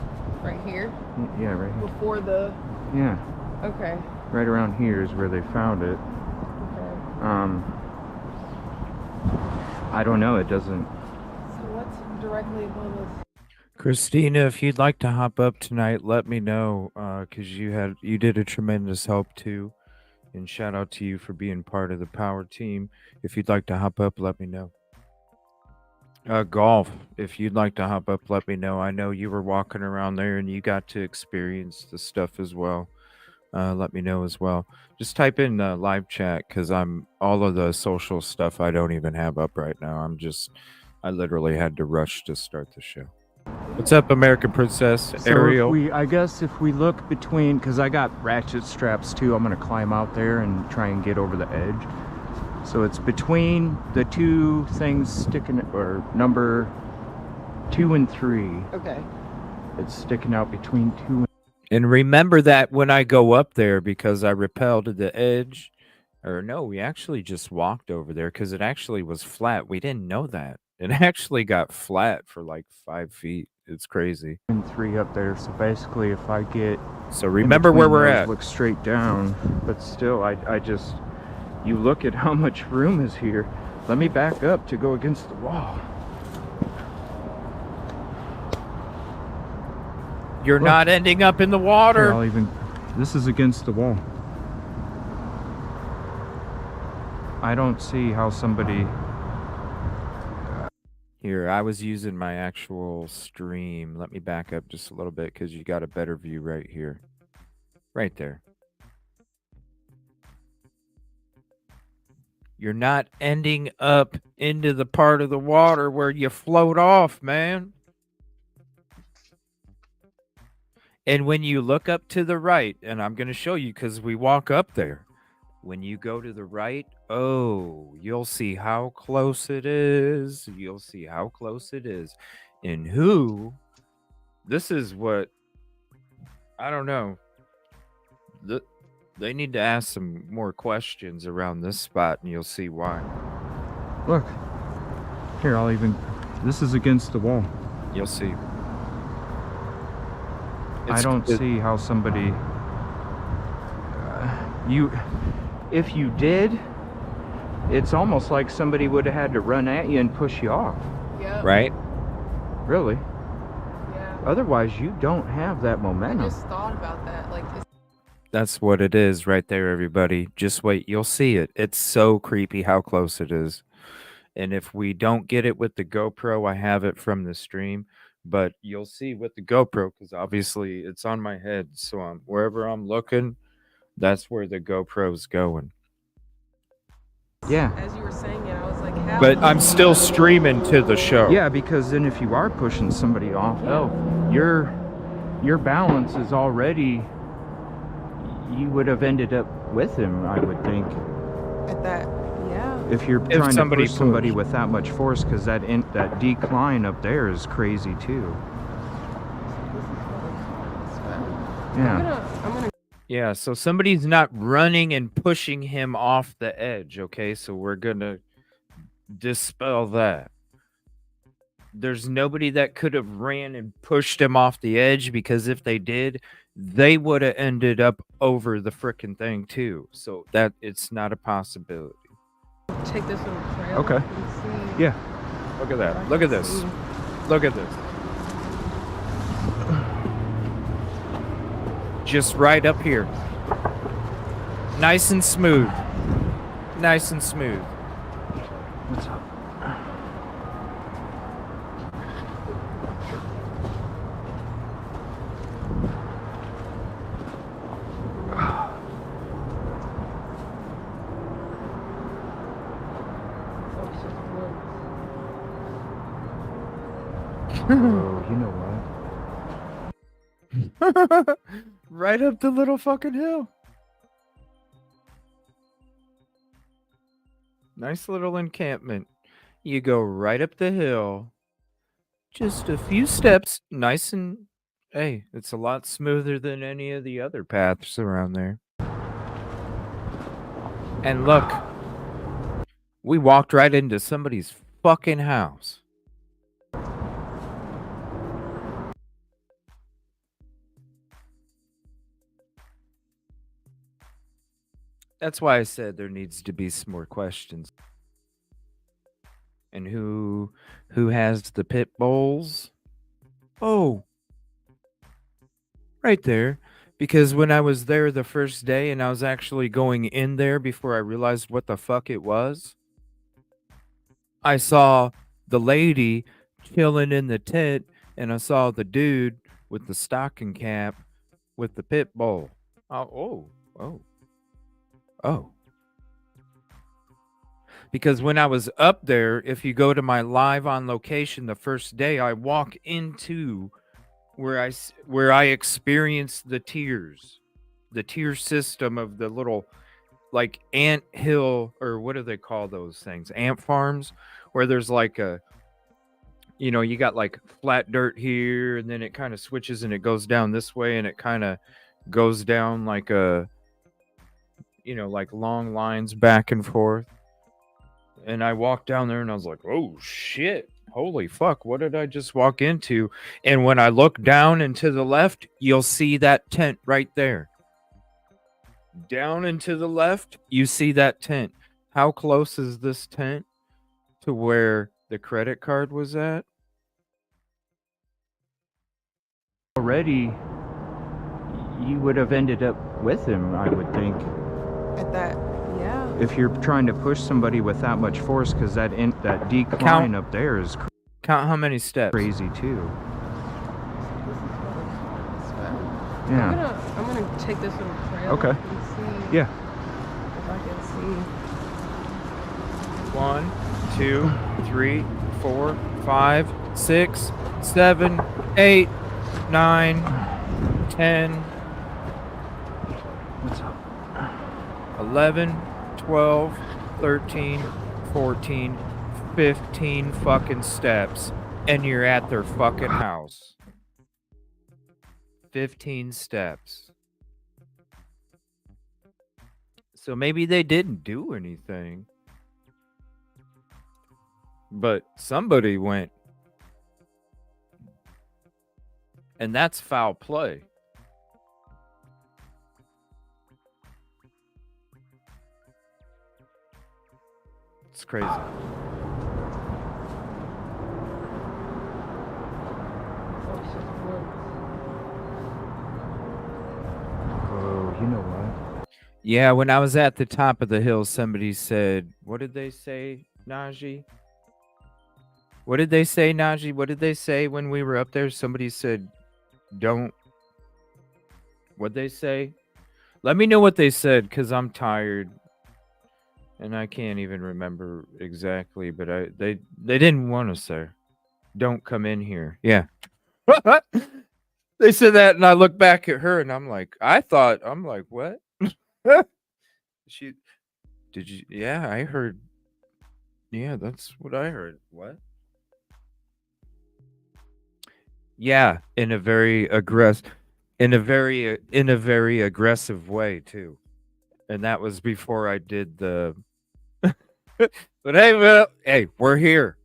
Right here, Yeah, right here. before the. Yeah, Okay. right around here is where they found it. Okay. I don't know. It doesn't. So what's directly above us? Christina, if you'd like to hop up tonight, let me know because you did a tremendous help too. And shout out to you for being part of the power team. If you'd like to hop up, let me know. Golf, if you'd like to hop up, let me know. I know you were walking around there and you got to experience the stuff as well. Let me know as well. Just type in live chat because all of the social stuff I don't even have up right now. I literally had to rush to start the show. What's up, American Princess? Ariel? So I guess if we look between, because I got ratchet straps too, I'm gonna climb out there and try and get over the edge. So it's between the two things sticking, or number 2 and 3. Okay. It's sticking out between 2 And remember that when I go up there because I rappelled to the edge. Or no, we actually just walked over there because it actually was flat. We didn't know that. It actually got flat for like 5 feet. It's crazy. and 3 up there. So basically, if I get So remember where we're at. Look straight down, but still, I just, you look at how much room is here. Let me back up to go against the wall. You're Look. not ending up in the water. Here, I'll even. This is against the wall. I don't see how somebody. Here, I was using my actual stream. Let me back up just a little bit because you got a better view right here. Right there. You're not ending up into the part of the water where you float off, man. And when you look up to the right, and I'm going to show you because we walk up there. When you go to the right, oh, you'll see how close it is. You'll see how close it is. And this is what, I don't know. They need to ask some more questions around this spot, and you'll see why. Look. Here, this is against the wall. You'll see. I don't see how somebody... If you did, it's almost like somebody would have had to run at you and push you off. Yeah. Right? Really? Yeah. Otherwise, you don't have that momentum. I just thought about that. Like, That's what it is right there, everybody. Just wait. You'll see it. It's so creepy how close it is. And if we don't get it with the GoPro, I have it from the stream. But you'll see with the GoPro, because obviously it's on my head. So wherever I'm looking, that's where the GoPro's going. Yeah. as you were saying it, I was like, how? But I'm still streaming to the show. Yeah, because then if you are pushing somebody off, your balance is already... You would have ended up with him, I would think. At that, yeah. If you're trying to push somebody with that much force, because that decline up there is crazy too. Yeah. I'm gonna. Yeah, so somebody's not running and pushing him off the edge, okay? So we're going to dispel that. There's nobody that could have ran and pushed him off the edge, because if they did, they would have ended up over the frickin' thing too. So that it's not a possibility. Take this little trail. Okay. And see. Yeah. Look at that. Look at this. Look at this. Just right up here. Nice and smooth. Nice and smooth. What's up? Oh, you know what? Right up the little fucking hill. Nice little encampment. You go right up the hill. Just a few steps. Nice and... Hey, it's a lot smoother than any of the other paths around there. And look. We walked right into somebody's fucking house. That's why I said there needs to be some more questions. And who has the pit bulls? Oh, right there. Because when I was there the first day and I was actually going in there before I realized what the fuck it was, I saw the lady chilling in the tent, and I saw the dude with the stocking cap with the pit bull. Oh. Because when I was up there, if you go to my live on location the first day, I walk into where I experienced the tier system of the little like ant hill, or what do they call those things? Ant farms, where there's like a, you got like flat dirt here, and then it kind of switches and it goes down this way, and it kind of goes down like a, like long lines back and forth. And I walked down there and I was like, oh shit, holy fuck, what did I just walk into? And when I look down and to the left, you'll see that tent right there. Down and to the left, you see that tent. How close is this tent to where the credit card was at? Already, you would have ended up with him, I would think. At that, yeah. If you're trying to push somebody with that much force, because that decline up there is... Count how many steps. Crazy too. This is what it's Yeah. I'm gonna take this little trail. Okay. And see Yeah. if I can see. 1, 2, 3, 4, 5, 6, 7, 8, 9, 10, What's up? 11, 12, 13, 14, 15 fucking steps, and you're at their fucking house. 15 steps. So maybe they didn't do anything. But somebody went. And that's foul play. It's crazy. Oh, you know what? Yeah, when I was at the top of the hill, somebody said, what did they say, Najee? What did they say, Najee? What did they say when we were up there? Somebody said, don't. What'd they say? Let me know what they said, because I'm tired. And I can't even remember exactly, but they didn't want us there. Don't come in here. Yeah. They said that, and I look back at her, and I'm like, what? Did you? Yeah, I heard. Yeah, that's what I heard. What? Yeah, in a very aggressive way too. And that was before I did the But hey, we're here.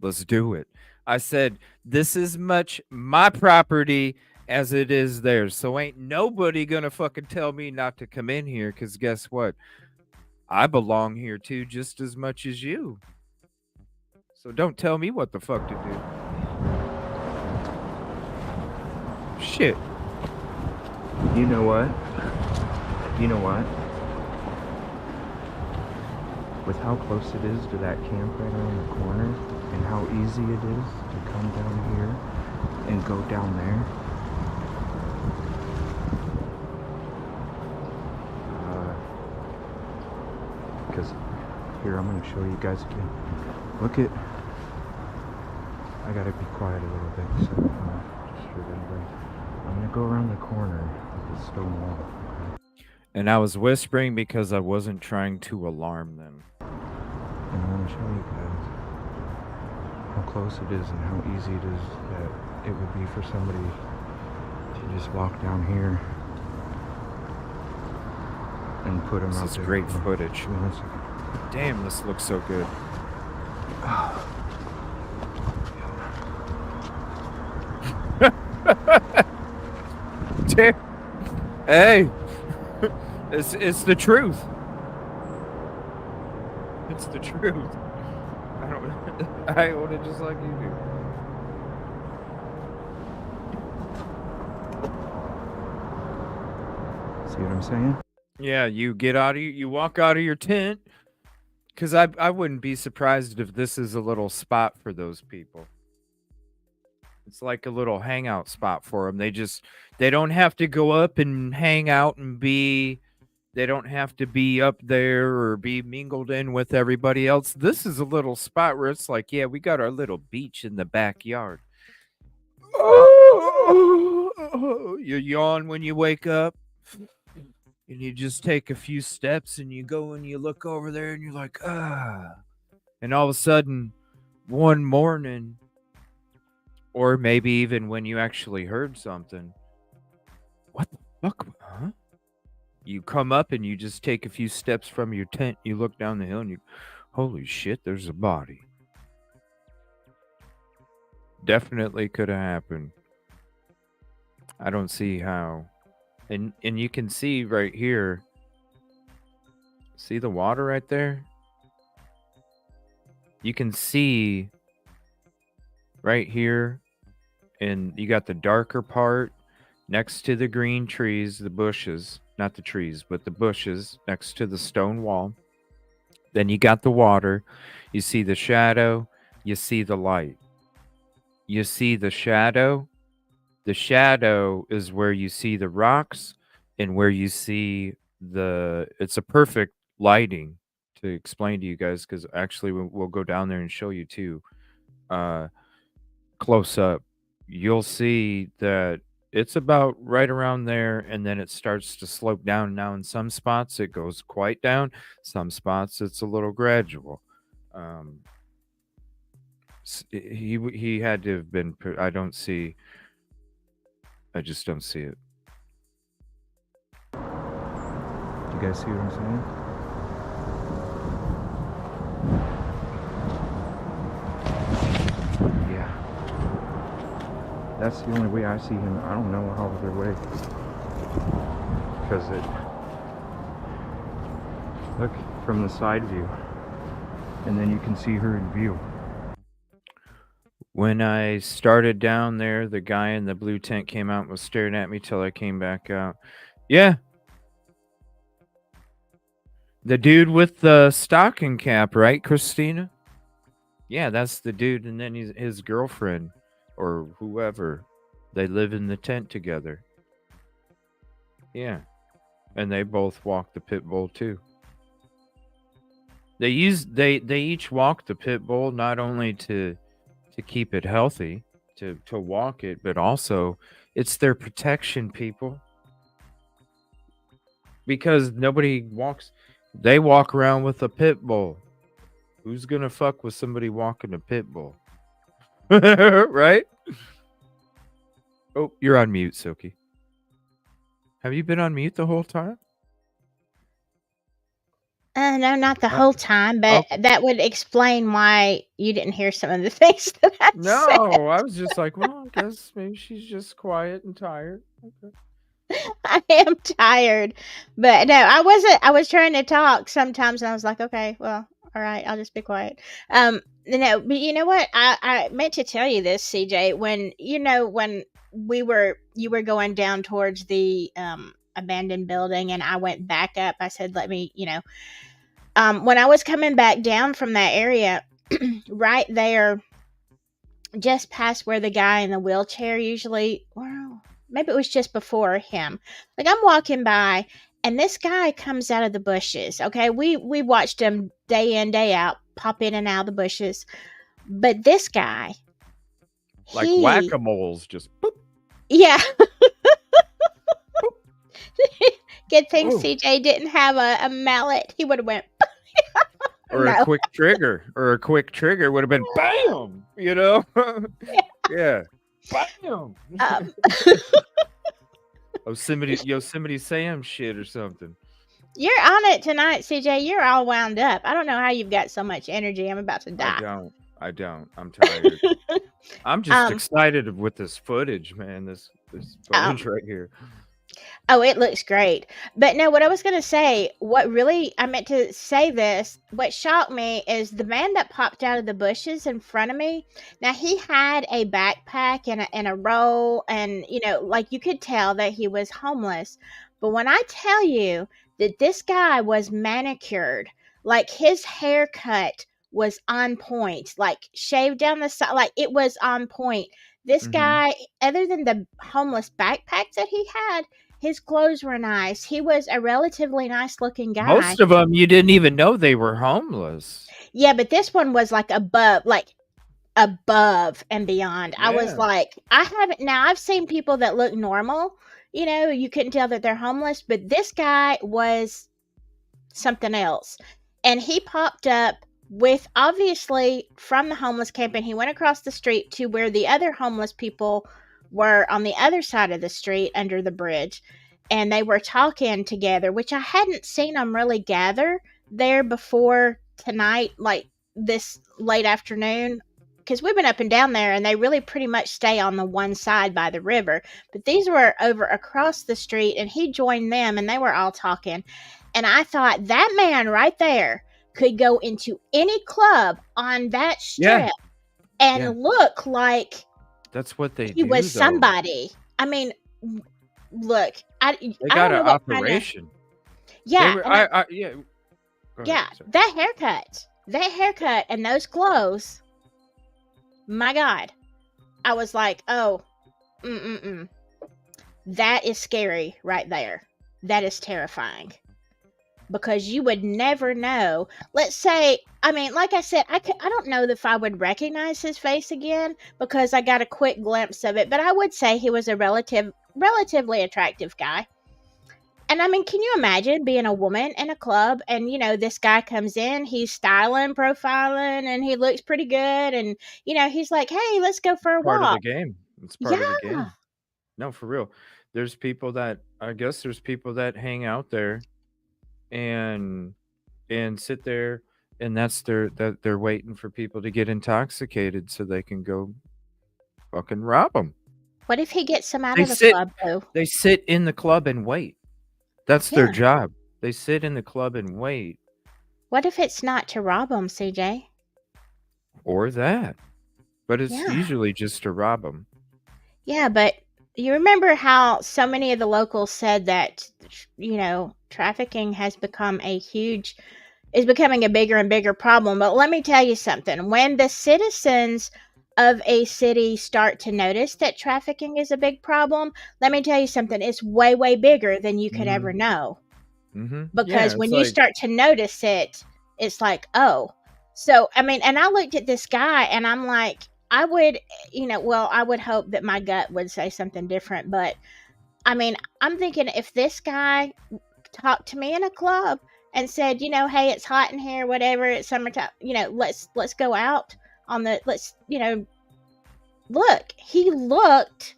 Let's do it. I said, this is much my property as it is theirs. So ain't nobody gonna fucking tell me not to come in here, because guess what? I belong here too, just as much as you. So don't tell me what the fuck to do. Shit. You know what? You know what? With how close it is to that camp right around the corner, and how easy it is to come down here and go down there. Because here, I'm going to show you guys again. Look at. I gotta be quiet a little bit, so just for everybody. I'm going to go around the corner of the stone wall. Okay? And I was whispering because I wasn't trying to alarm them. And I want to show you guys how close it is and how easy it is that it would be for somebody to just walk down here and put them out there. This is great footage. Give me 1 second. Damn, this looks so good. Damn. Hey, it's the truth. It's the truth. I own it just like you do. See what I'm saying? Yeah, you walk out of your tent, because I wouldn't be surprised if this is a little spot for those people. It's like a little hangout spot for them. They don't have to go up and hang out and they don't have to be up there or be mingled in with everybody else. This is a little spot where it's like, yeah, we got our little beach in the backyard. Oh, you yawn when you wake up, and you just take a few steps, and you go and you look over there, and you're like, ah. And all of a sudden, one morning, or maybe even when you actually heard something, what the fuck, huh? You come up and you just take a few steps from your tent, you look down the hill, and holy shit, there's a body. Definitely could have happened. I don't see how. And you can see right here, see the water right there? You can see right here, and you got the darker part next to the green trees, the bushes, not the trees, but the bushes next to the stone wall. Then you got the water, you see the shadow, you see the light. you see the shadow. The shadow is where you see the rocks and where you see it's a perfect lighting to explain to you guys, because actually we'll go down there and show you too. Uh, close up, you'll see that it's about right around there, and then it starts to slope down. Now, in some spots, it goes quite down. Some spots, it's a little gradual. Um, he had to have been. I don't see. I just don't see it. You guys see what I'm saying? Yeah. That's the only way I see him. I don't know how other way. Because look from the side view. And then you can see her in view. When I started down there, the guy in the blue tent came out and was staring at me till I came back out. Yeah. The dude with the stocking cap, right, Christina? Yeah, that's the dude, and then his girlfriend or whoever. They live in the tent together. Yeah. And they both walk the pit bull too. They each walk the pit bull not only to keep it healthy, to walk it, but also it's their protection, people. Because nobody walks, they walk around with a pit bull. Who's gonna fuck with somebody walking a pit bull? Right? Oh, you're on mute, Silky. Have you been on mute the whole time? No, not the whole time, but that would explain why you didn't hear some of the things that I said. No, I was just like, well, I guess maybe she's just quiet and tired. Okay. I am tired, but no, I wasn't. I was trying to talk sometimes, and I was like, okay, well, all right, I'll just be quiet. No, but you know what? I meant to tell you this, CJ. When you were going down towards the abandoned building, and I went back up. I said, let me, when I was coming back down from that area, right there, just past where the guy in the wheelchair usually, well, maybe it was just before him. Like, I'm walking by, and this guy comes out of the bushes. Okay, we watched him day in, day out, pop in and out of the bushes. But this guy, like whack-a-moles, just boop. Yeah. Good thing CJ didn't have a mallet. He would have went. Or a quick trigger. Or a quick trigger would have been bam. Yeah. Bam. Yosemite Sam shit or something. You're on it tonight, CJ. You're all wound up. I don't know how you've got so much energy. I'm about to die. I don't. I'm tired. I'm just excited with this footage, man. This footage right here. Oh, it looks great. But no, what I was going to say, I meant to say this, what shocked me is the man that popped out of the bushes in front of me. Now, he had a backpack and a roll, and, like, you could tell that he was homeless. But when I tell you that this guy was manicured, like, his haircut was on point, like, shaved down the side, like, it was on point. This guy, other than the homeless backpack that he had, his clothes were nice. He was a relatively nice looking guy. Most of them, you didn't even know they were homeless. Yeah, but this one was like above and beyond. Yeah. I was like, I've seen people that look normal. You couldn't tell that they're homeless, but this guy was something else. And he popped up with, obviously, from the homeless camp, and he went across the street to where the other homeless people were on the other side of the street under the bridge, and they were talking together, which I hadn't seen them really gather there before tonight, like this late afternoon, because we've been up and down there, and they really pretty much stay on the one side by the river. But these were over across the street, and he joined them, and they were all talking. And I thought, that man right there could go into any club on that strip and look like that's what he was somebody. I mean, look, they got an operation. That haircut, and those clothes. My God, I was like, oh, that is scary right there. That is terrifying. Because you would never know. Let's say, I mean, like I said, I don't know if I would recognize his face again because I got a quick glimpse of it, but I would say he was a relatively attractive guy. And I mean, can you imagine being a woman in a club and, you know, this guy comes in, he's styling, profiling, and he looks pretty good. And, you know, he's like, hey, let's go for a Part of the walk. game. It's part of the Yeah. game. No, for real. There's people that I guess there's people that hang out there and sit there, and that's that they're waiting for people to get intoxicated so they can go fucking rob them. What if he gets some out They of the sit club, though? they sit in the club and wait. That's their Yeah. job. They sit in the club and wait. What if it's not to rob them, CJ? Or that. But it's Yeah. usually just to rob them. Yeah, but you remember how so many of the locals said that, you know, trafficking has become is becoming a bigger and bigger problem. But let me tell you something. When the citizens of a city start to notice that trafficking is a big problem, let me tell you something. It's way, way bigger than you could ever know. Mm-hmm. Because when you start to notice it, it's like, oh. So, I mean, and I looked at this guy and I'm like, I would, you know, well, I would hope that my gut would say something different. But, I mean, I'm thinking if this guy talked to me in a club and said, you know, hey, it's hot in here, whatever, it's summertime, you know, let's go out on the, let's, you know, look, he looked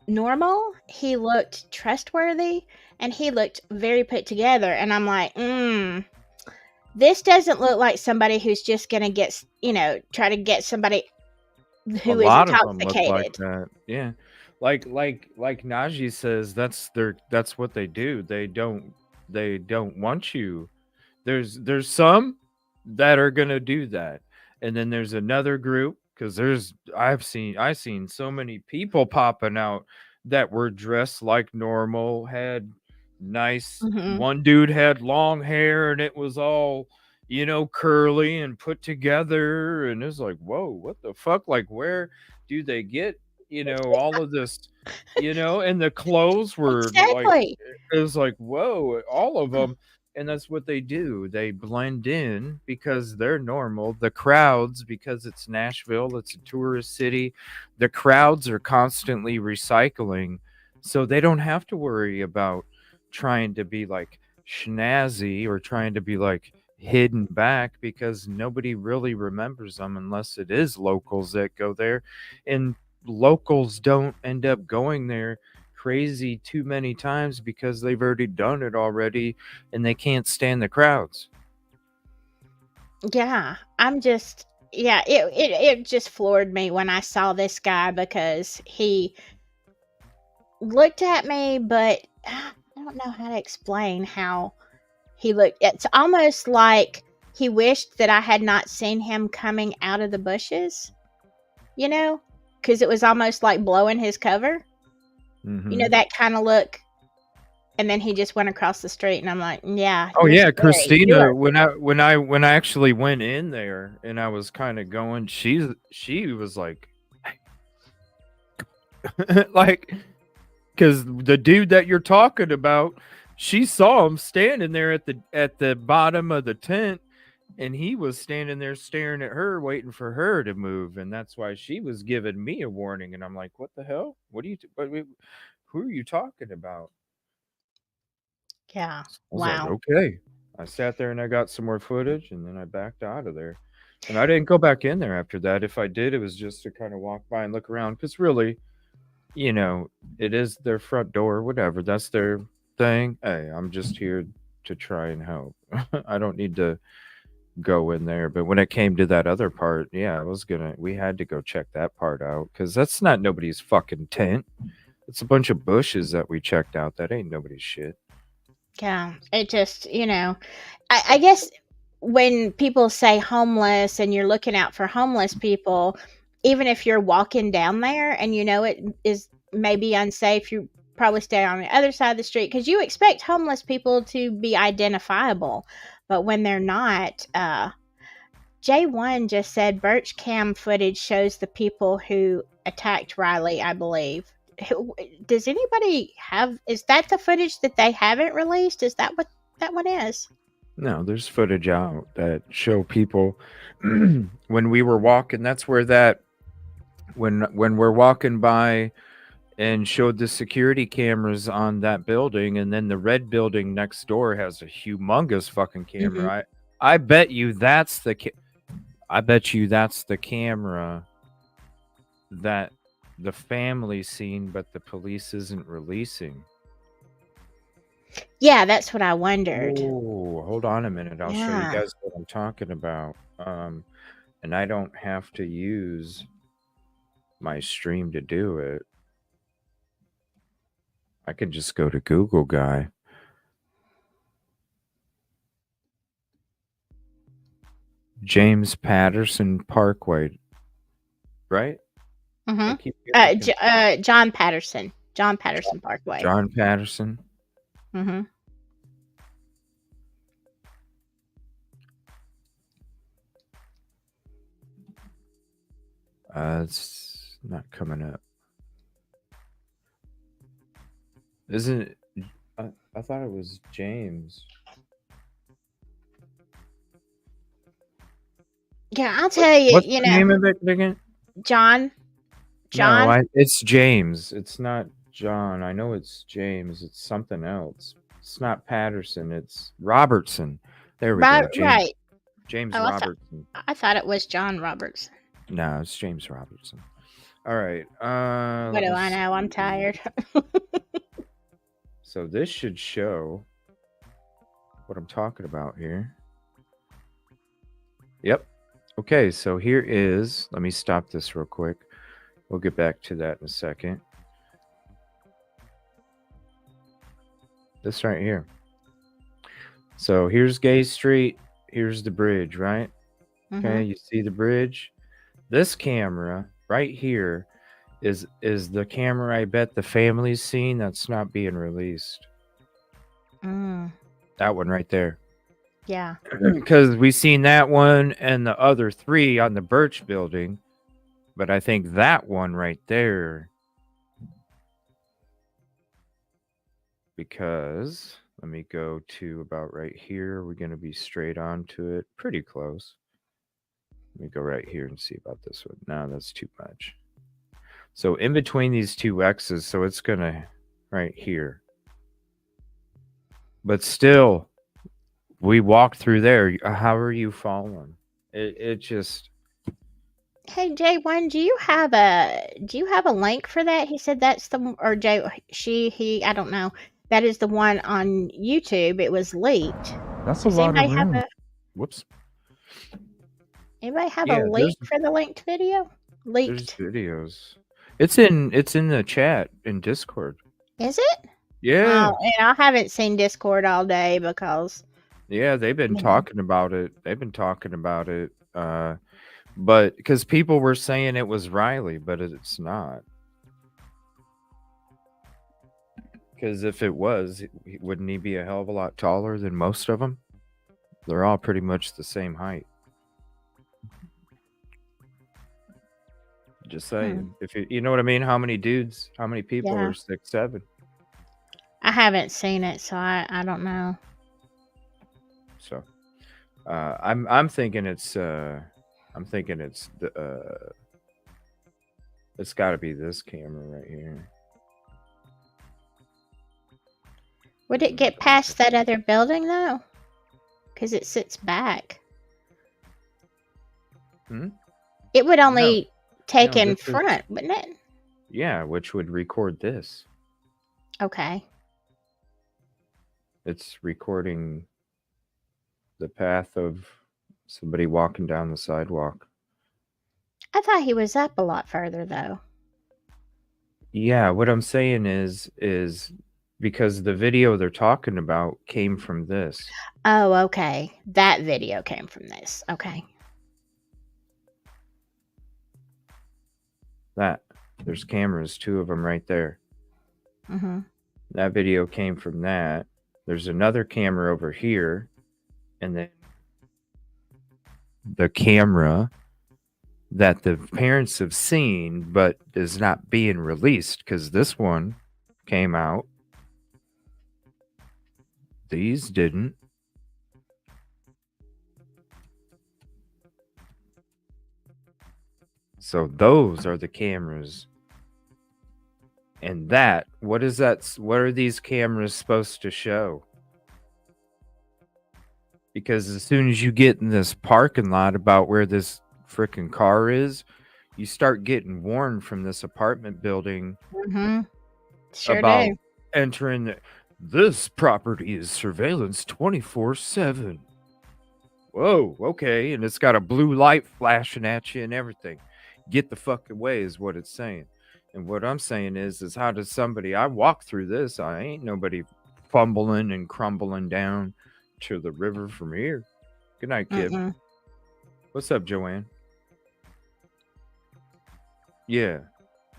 normal, he looked trustworthy, and he looked very put together. And I'm like, this doesn't look like somebody who's just gonna get, you know, try to get somebody who a is lot of them intoxicated. look like that. Yeah. Like Najee says, that's what they do. They don't want you. There's some that are gonna do that, and then there's another group because I've seen so many people popping out that were dressed like normal, had nice. One dude had long hair and it was all, you know, curly and put together, and it's like, whoa, what the fuck? Like, where do they get, you know, all of this, you know? And the clothes were like, Exactly. it was like, whoa, all of them. And that's what they do. They blend in because they're normal. The crowds, because it's Nashville, it's a tourist city, the crowds are constantly recycling. So they don't have to worry about trying to be like schnazzy or trying to be like hidden back, because nobody really remembers them unless it is locals that go there. And locals don't end up going there crazy too many times because they've already done it already and they can't stand the crowds. Yeah, I'm just, yeah, it just floored me when I saw this guy because he looked at me, but I don't know how to explain how he looked. It's almost like he wished that I had not seen him coming out of the bushes, you know, because it was almost like blowing his cover. You know, that kind of look. And then he just went across the street, and I'm like, yeah. Oh yeah, scary. Christina. When I actually went in there and I was kind of going, she was like, like, because the dude that you're talking about, she saw him standing there at the bottom of the tent, and he was standing there staring at her, waiting for her to move, and that's why she was giving me a warning. And I'm like, what the hell? What are you? Who are you talking about? Yeah. I was Wow. like, okay. I sat there and I got some more footage, and then I backed out of there. And I didn't go back in there after that. If I did, it was just to kind of walk by and look around, because really, you know, it is their front door, whatever. That's their thing. Hey, I'm just here to try and help. I don't need to go in there. But when it came to that other part, yeah, we had to go check that part out, because that's not nobody's fucking tent. It's a bunch of bushes that we checked out. That ain't nobody's shit. Yeah. It just, you know, I guess when people say homeless and you're looking out for homeless people, even if you're walking down there and you know it is maybe unsafe, you probably stay on the other side of the street because you expect homeless people to be identifiable. But when they're not, J1 just said Birch cam footage shows the people who attacked Riley, I believe. Does anybody have, is that the footage that they haven't released? Is that what that one is? No, there's footage out that show people when we were walking. That's where that when we're walking by and showed the security cameras on that building, and then the red building next door has a humongous fucking camera. I bet you that's the camera that the family's seen, but the police isn't releasing. Yeah, that's what I wondered. Oh, hold on a minute. I'll show you guys what I'm talking about. And I don't have to use my stream to do it. I could just go to Google, guy. James Patterson Parkway, right? John Patterson. John Patterson Parkway. John Patterson. It's not coming up. Isn't it? I thought it was James. Yeah, I'll tell you. What's the name of it again? John. No, it's James. It's not John. I know it's James. It's something else. It's not Patterson. It's Robertson. There we go. James, right. James Robertson. I thought it was John Robertson. No, it's James Robertson. All right. What do I know? I'm tired. So this should show what I'm talking about here. Yep. Okay, so here is, let me stop this real quick. We'll get back to that in a second. This right here. So here's Gay Street. Here's the bridge, right? Okay, you see the bridge? This camera right here is the camera I bet the family's seen that's not being released. That one right there. Yeah. Because we seen that one and the other three on the Birch building. But I think that one right there. Because let me go to about right here. We're going to be straight on to it. Pretty close. Let me go right here and see about this one. No, that's too much. So in between these two X's, so it's going to right here. But still, we walked through there. How are you following? It just. Hey J1, do you have a link for that? He said that's the, or he, I don't know. That is the one on YouTube. It was leaked. That's a lot of room. Whoops. Anybody have a link for the linked video? There's videos. It's in the chat in Discord. Is it? Yeah. Oh, and I haven't seen Discord all day because. Yeah, they've been talking about it. But because people were saying it was Riley, but it's not. Because if it was, wouldn't he be a hell of a lot taller than most of them? They're all pretty much the same height. Just saying. If you know what I mean? How many people are 6'7"? I haven't seen it, so I don't know. So, I'm thinking it's it's got to be this camera right here. Would it get past that other building though? Because it sits back. It would only take in front, wouldn't it? Yeah, which would record this. Okay. It's recording the path of somebody walking down the sidewalk. I thought he was up a lot further though. Yeah, what I'm saying is because the video they're talking about came from this. Oh, okay. That video came from this. Okay. There's cameras, 2 of them right there. That video came from that. There's another camera over here, and then the camera that the parents have seen but is not being released because this one came out. These didn't. So those are the cameras. And that, what is that? What are these cameras supposed to show? Because as soon as you get in this parking lot about where this freaking car is, you start getting warned from this apartment building Sure about do. entering. This property is surveillance 24/7. Whoa, okay. And it's got a blue light flashing at you and everything. Get the fuck away is what it's saying. And what I'm saying is how does somebody, I walk through this, I ain't nobody fumbling and crumbling down to the river from here. Good night, kid. What's up, Joanne? Yeah.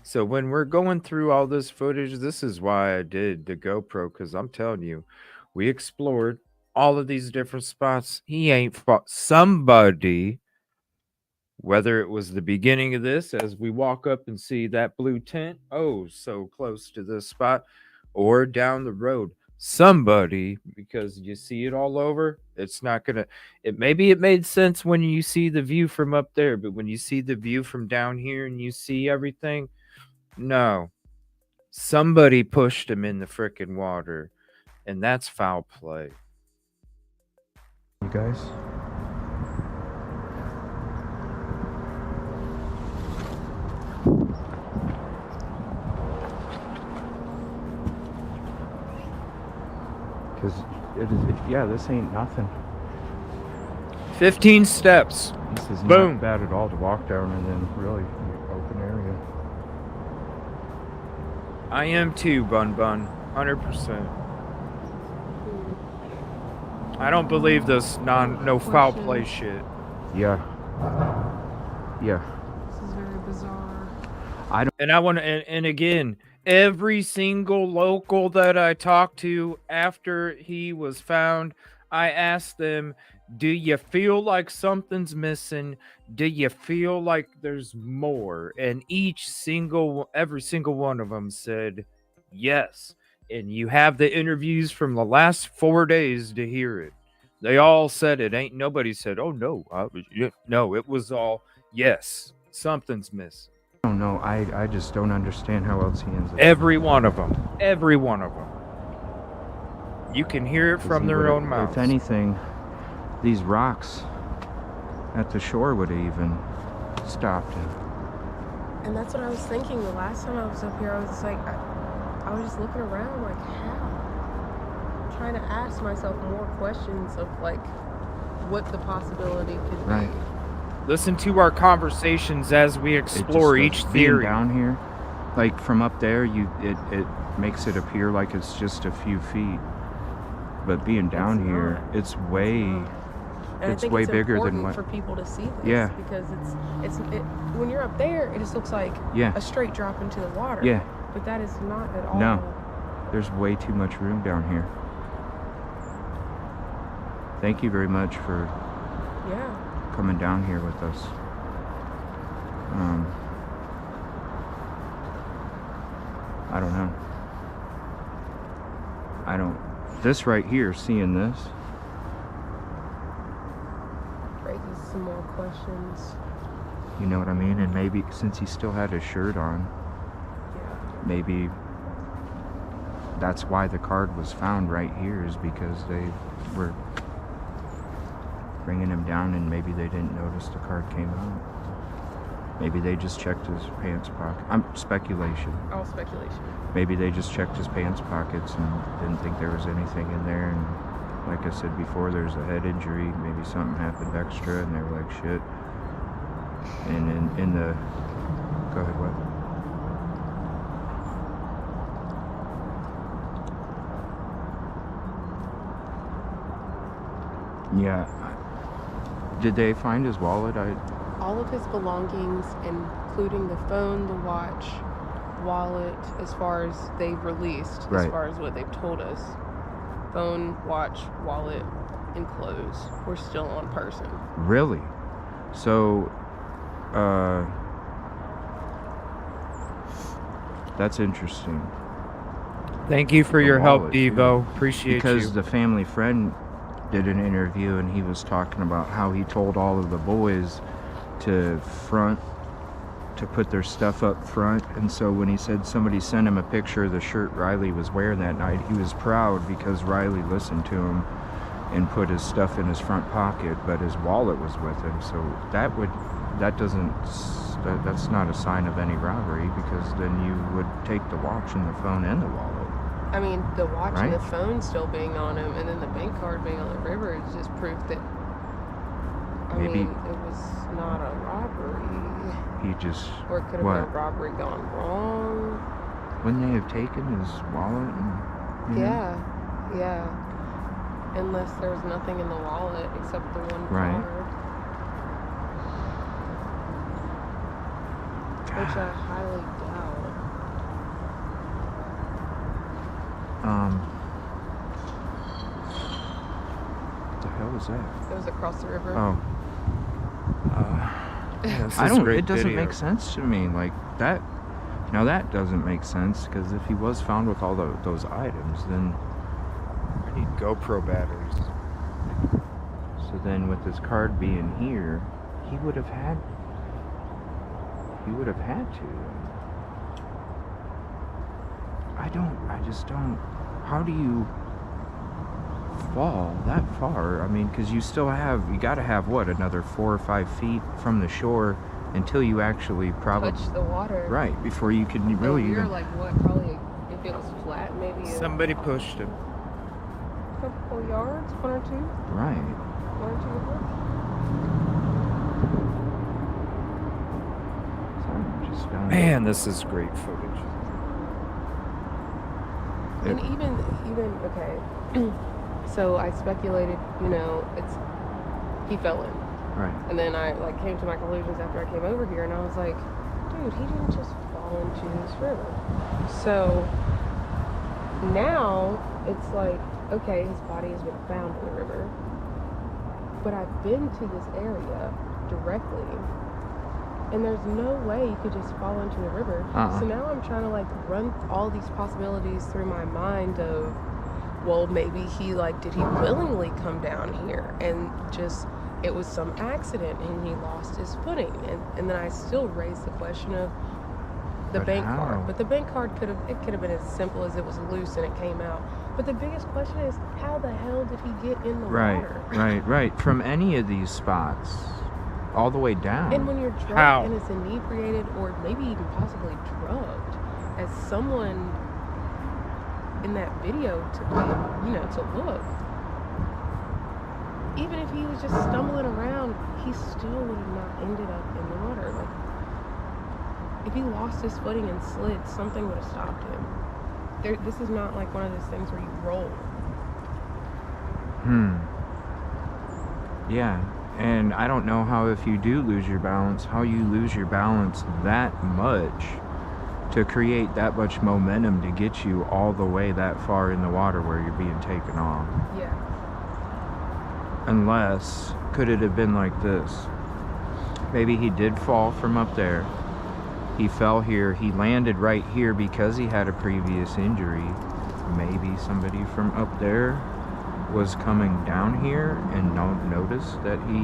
So when we're going through all this footage, this is why I did the GoPro, because I'm telling you, we explored all of these different spots. He ain't fought somebody, whether it was the beginning of this, as we walk up and see that blue tent, oh, so close to this spot, or down the road. Somebody, because you see it all over, it's not gonna, maybe it made sense when you see the view from up there, but when you see the view from down here and you see everything, no. Somebody pushed him in the frickin' water, and that's foul play. You guys? Because yeah, this ain't nothing. 15 steps. This is Boom. Not bad at all to walk down and then really open area. I am too, Bun Bun. 100%. I don't believe this no foul play shit. Yeah. Yeah. This is very bizarre. And I want to, and again, every single local that I talked to after he was found, I asked them, do you feel like something's missing? Do you feel like there's more? And every single one of them said yes. And you have the interviews from the last 4 days to hear it. They all said it. Ain't nobody said, oh no, no, it was all yes, something's missing. I don't know. I just don't understand how else he ends up. Every one of them. Every one of them. You can hear it from their own mouths. If anything, these rocks at the shore would have even stopped him. And that's what I was thinking the last time I was up here. I was like, I was just looking around like, how? Trying to ask myself more questions of like what the possibility could be. Right. Listen to our conversations as we explore each theory. Down here, like from up there, it makes it appear like it's just a few feet, but being down here, it's way, and it's way bigger than what. For people to see this, yeah, because it's when you're up there, it just looks like a straight drop into the water. Yeah, but that is not at all. No, there's way too much room down here. Thank you very much for coming down here with us. I don't know. This right here, seeing this raises some more questions. You know what I mean? And maybe since he still had his shirt on, maybe that's why the card was found right here, is because they were bringing him down and maybe they didn't notice the card came out. Maybe they just checked his pants pocket. Speculation. All speculation. Maybe they just checked his pants pockets and didn't think there was anything in there. And like I said before, there's a head injury. Maybe something happened extra and they were like, shit. And in the... Go ahead, what? Yeah. Did they find his wallet? All of his belongings, including the phone, the watch, wallet, as far as they've released, as far as what they've told us. Phone, watch, wallet, and clothes were still on person. Really? So, that's interesting. Thank you for The your help, wallet, too. Devo. Appreciate Because you. the family friend did an interview and he was talking about how he told all of the boys to put their stuff up front, and so when he said somebody sent him a picture of the shirt Riley was wearing that night, he was proud because Riley listened to him and put his stuff in his front pocket, but his wallet was with him. So that's not a sign of any robbery, because then you would take the watch and the phone and the wallet. I mean, the watch and the Right. phone still being on him, and then the bank card being on the river is just proof that, I Maybe- mean, it was not a robbery. He just, Or it could have what? been a robbery gone wrong. Wouldn't they have taken his wallet? And, you know? Yeah. Unless there was nothing in the wallet except the one Right. card. Which I highly doubt. What the hell was that? It was across the river. Oh, Yeah, this I is a don't. great It doesn't video. make sense to me. Like that. Now that doesn't make sense, because if he was found with all those items, then I need GoPro batteries. so then with his card being here, he would have had to. I just don't. How do you fall that far? I mean, because you got to have what, another 4 or 5 feet from the shore until you actually probably Touch the water. right before you can really We were even. like, what, probably, if it was flat, maybe Somebody pushed him. a couple yards, 1 or 2? Right. 1 or 2 yards? So I'm just don't. Man, this is great footage. And even okay. So I speculated, he fell in. Right. And then I came to my conclusions after I came over here, and I was like, dude, he didn't just fall into this river. So now it's like, okay, his body has been found in the river, but I've been to this area directly, and there's no way you could just fall into the river. So now I'm trying to run all these possibilities through my mind of, well, maybe he did he willingly come down here and just it was some accident and he lost his footing, and then I still raise the question of the But bank how? card. But the bank card could have been as simple as it was loose and it came out. But the biggest question is, how the hell did he get in the water? Right. From any of these spots, all the way down. And when you're drunk How? and it's inebriated or maybe even possibly drugged, as someone in that video to look, even if he was just stumbling around, he still would have not ended up in the water. If he lost his footing and slid, something would have stopped him. This is not like one of those things where you roll. Yeah. And I don't know how, if you do lose your balance, how you lose your balance that much to create that much momentum to get you all the way that far in the water where you're being taken off. Yeah. Unless, could it have been like this? Maybe he did fall from up there. He fell here. He landed right here because he had a previous injury. Maybe somebody from up there was coming down here and noticed that he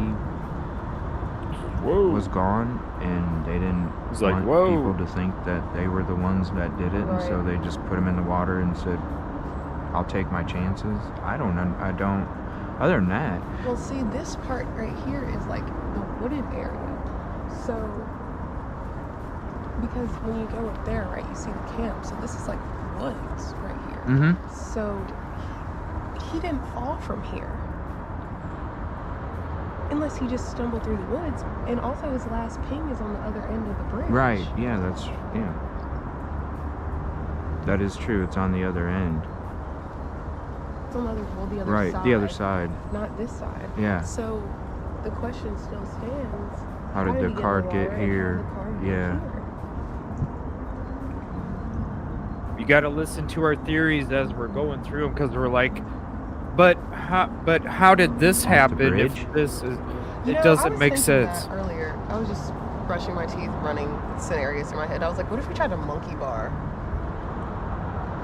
was gone, and they didn't It's like, want whoa. people to think that they were the ones that did it, and so Right. they just put him in the water and said, I'll take my chances. I don't. Other than that, Well, see, this part right here is the wooded area. So, because when you go up there, right, you see the camp. So this is woods right here. So he didn't fall from here. Unless he just stumbled through the woods. And also his last ping is on the other end of the bridge. right? Yeah, that is true. It's on the other end. It's on the other side. Right, the other side. Not this side. Yeah. So the question still stands. How did he the get in card water get and how here? did the card get Yeah. here? You got to listen to our theories as we're going through them, because we're like, but how did this Off the happen? bridge? If this is You It know, I doesn't was make thinking that sense. earlier. I was just brushing my teeth, running scenarios in my head. I was like, what if we tried a monkey bar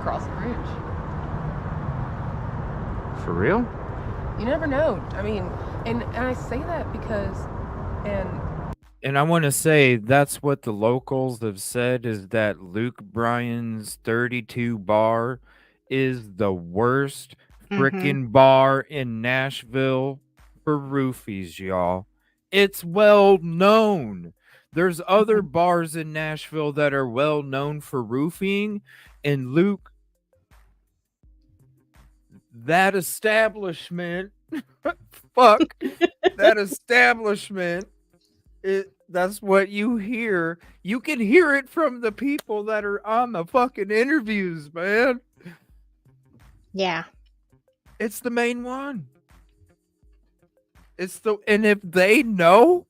across the bridge? For real? You never know. I mean, and I say that because, and And I want to say that's what the locals have said is that Luke Bryan's 32 bar is the worst Mm-hmm. freaking bar in Nashville for roofies, y'all. It's well known. There's other bars in Nashville that are well known for roofing, and Luke, that establishment, fuck, that establishment, that's what you hear. You can hear it from the people that are on the fucking interviews, man. Yeah. It's the main one. And if they know,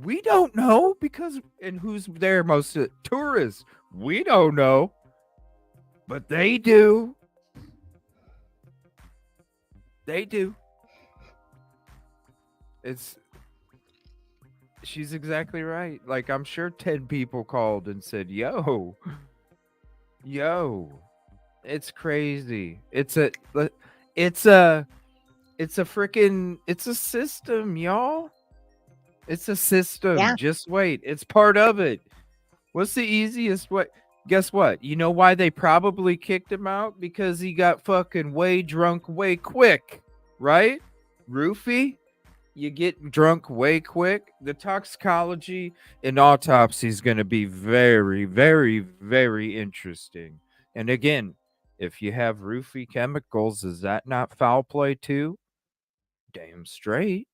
we don't know because and who's there most of tourists? We don't know. But they do. They do. She's exactly right. Like I'm sure 10 people called and said, "Yo, it's crazy. It's a freaking it's a system, y'all. It's a system. Yeah. Just wait. It's part of it. What's the easiest way? Guess what? You know why they probably kicked him out? Because he got fucking way drunk way quick, right? Roofie? You get drunk way quick. The toxicology and autopsy is going to be very, very, very interesting. And again, if you have roofie chemicals, is that not foul play too? Damn straight.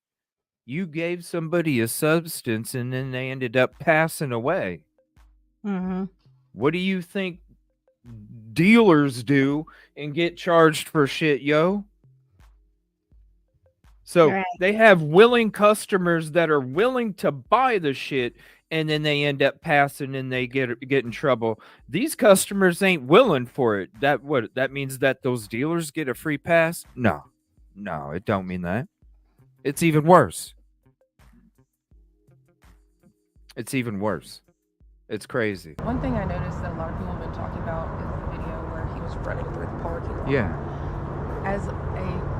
You gave somebody a substance and then they ended up passing away. Mm-hmm. What do you think dealers do and get charged for shit, yo? So Right. they have willing customers that are willing to buy the shit, and then they end up passing and they get in trouble. These customers ain't willing for it. That means that those dealers get a free pass? No, it don't mean that. It's even worse. It's even worse. It's crazy. one thing I noticed that a lot of people have been talking about is the video where he was running through the parking lot. Yeah. As a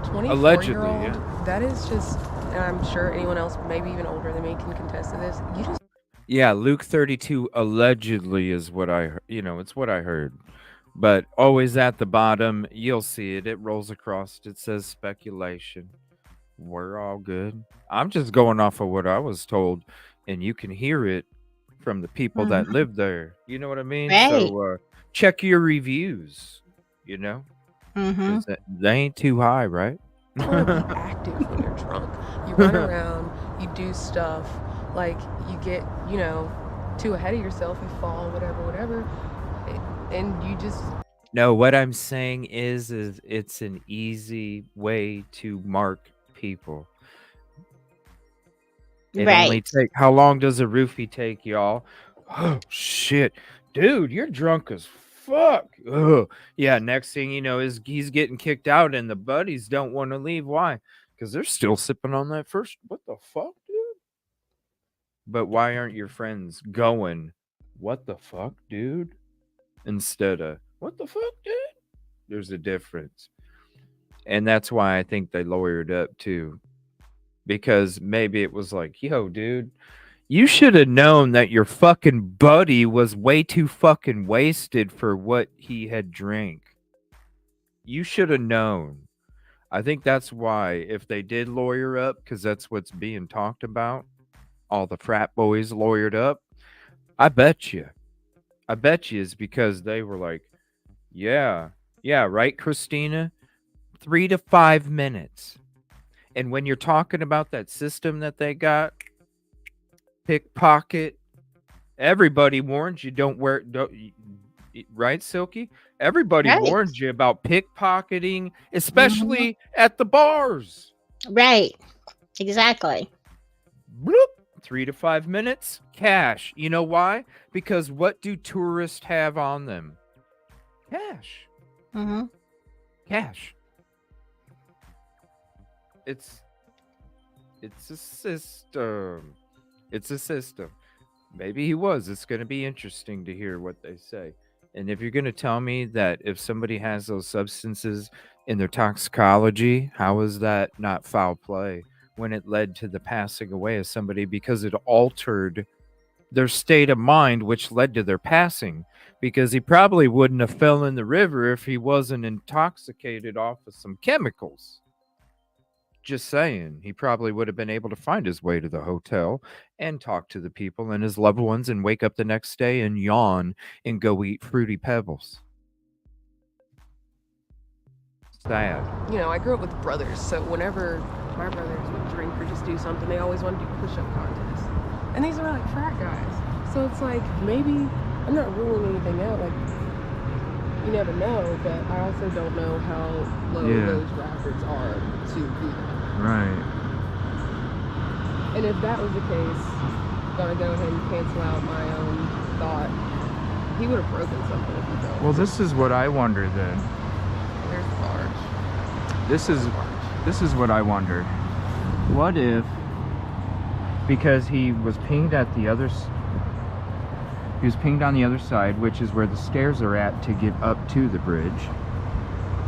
24-year-old, Allegedly, yeah. that is just, and I'm sure anyone else, maybe even older than me, can contest to this. You just Yeah, Luke 32 allegedly is what it's what I heard. But always at the bottom, you'll see it. It rolls across. It says speculation. We're all good. I'm just going off of what I was told, and you can hear it from the people that live there. You know what I mean? Right. So check your reviews, Mm-hmm. 'cause they ain't too high, right? want to be active when you're drunk. You run around, you do stuff, like you get, too ahead of yourself, you fall, whatever, and you just No, what I'm saying is it's an easy way to mark people. It only Right. take how long does a roofie take, y'all? Oh shit. Dude, you're drunk as fuck. Ugh. Yeah, next thing you know is he's getting kicked out and the buddies don't want to leave. Why? Because they're still sipping on that first. What the fuck, dude? But why aren't your friends going, what the fuck, dude? Instead of what the fuck, dude? There's a difference. And that's why I think they lawyered up too. Because maybe it was like, yo, dude, you should have known that your fucking buddy was way too fucking wasted for what he had drank. You should have known. I think that's why, if they did lawyer up, because that's what's being talked about, all the frat boys lawyered up. I bet you is because they were like, yeah, right, Christina? 3 to 5 minutes. And when you're talking about that system that they got, pickpocket, everybody warns you don't, right, Silky? Everybody Right. warns you about pickpocketing, especially at the bars. Right. Exactly. Bloop, 3 to 5 minutes, cash. You know why? Because what do tourists have on them? Cash. Cash. It's a system. It's a system. Maybe he was. It's going to be interesting to hear what they say. And if you're going to tell me that if somebody has those substances in their toxicology, how is that not foul play when it led to the passing away of somebody because it altered their state of mind, which led to their passing? Because he probably wouldn't have fell in the river if he wasn't intoxicated off of some chemicals. Just saying, he probably would have been able to find his way to the hotel and talk to the people and his loved ones and wake up the next day and yawn and go eat Fruity Pebbles. Sad. You know, I grew up with brothers, so whenever my brothers would drink or just do something, they always wanted to do push-up contests. And these are like frat guys. So it's like, maybe, I'm not ruling anything out, like, you never know, but I also don't know how low those rappers are to be. Right. And if that was the case, I'm gonna go ahead and cancel out my own thought. He would have broken something if he fell. Well, this is what I wonder then. There's the barge. This is what I wondered. What if, because he was pinged at the other he was pinged on the other side, which is where the stairs are at to get up to the bridge.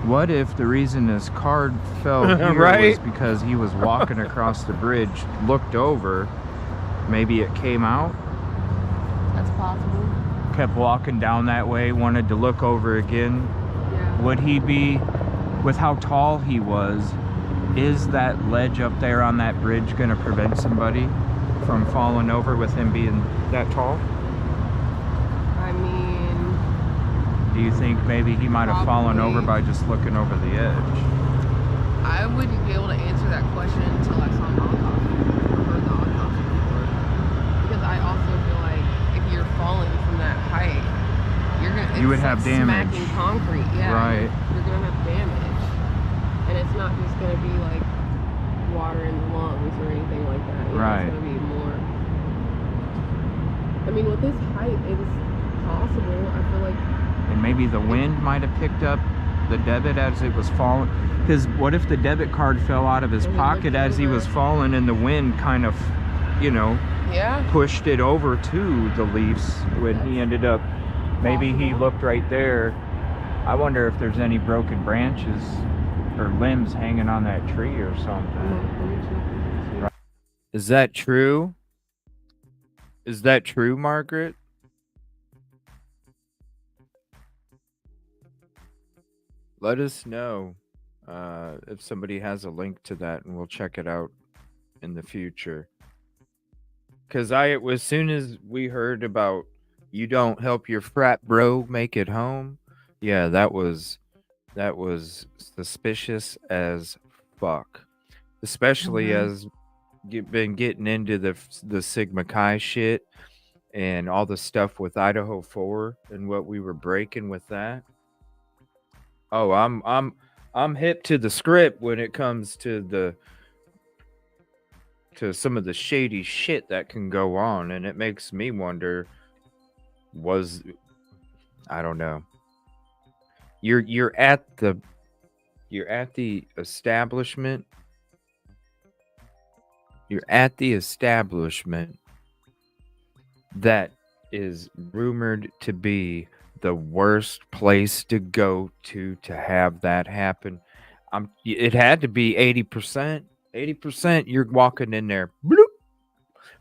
What if the reason his card fell here Right? was because he was walking across the bridge, looked over, maybe it came out, That's possible. kept walking down that way, wanted to look over again. Yeah. Would he be, with how tall he was, is that ledge up there on that bridge going to prevent somebody from falling over with him being that tall? I mean, Do you think maybe he might have fallen over by just looking over the edge? I wouldn't be able to answer that question until I saw an autopsy or heard the autopsy report. Because I also feel like if you're falling from that height, You would have damage. Smacking concrete, yeah. Right. You're gonna have damage, and it's not just gonna be like water in the lungs or anything like that. You know, Right. It's gonna be more. I mean, with this height, it is possible. I feel like. And maybe the wind might have picked up the debit as it was falling. Because what if the debit card fell out of his And it pocket looked as he over. was falling and the wind kind of, Yeah. pushed it over to the leaves when he ended up, maybe he Possible. looked right there. I wonder if there's any broken branches or limbs hanging on that tree or something. Is that true? Is that true, Margaret? Let us know if somebody has a link to that, and we'll check it out in the future. Because as soon as we heard about you don't help your frat bro make it home, yeah, that was suspicious as fuck. Especially as you've been getting into the Sigma Chi shit and all the stuff with Idaho 4 and what we were breaking with that. Oh, I'm hip to the script when it comes to some of the shady shit that can go on, and it makes me wonder, I don't know. You're at the establishment. You're at the establishment that is rumored to be the worst place to go to have that happen. It had to be 80%. 80%, you're walking in there. Bloop.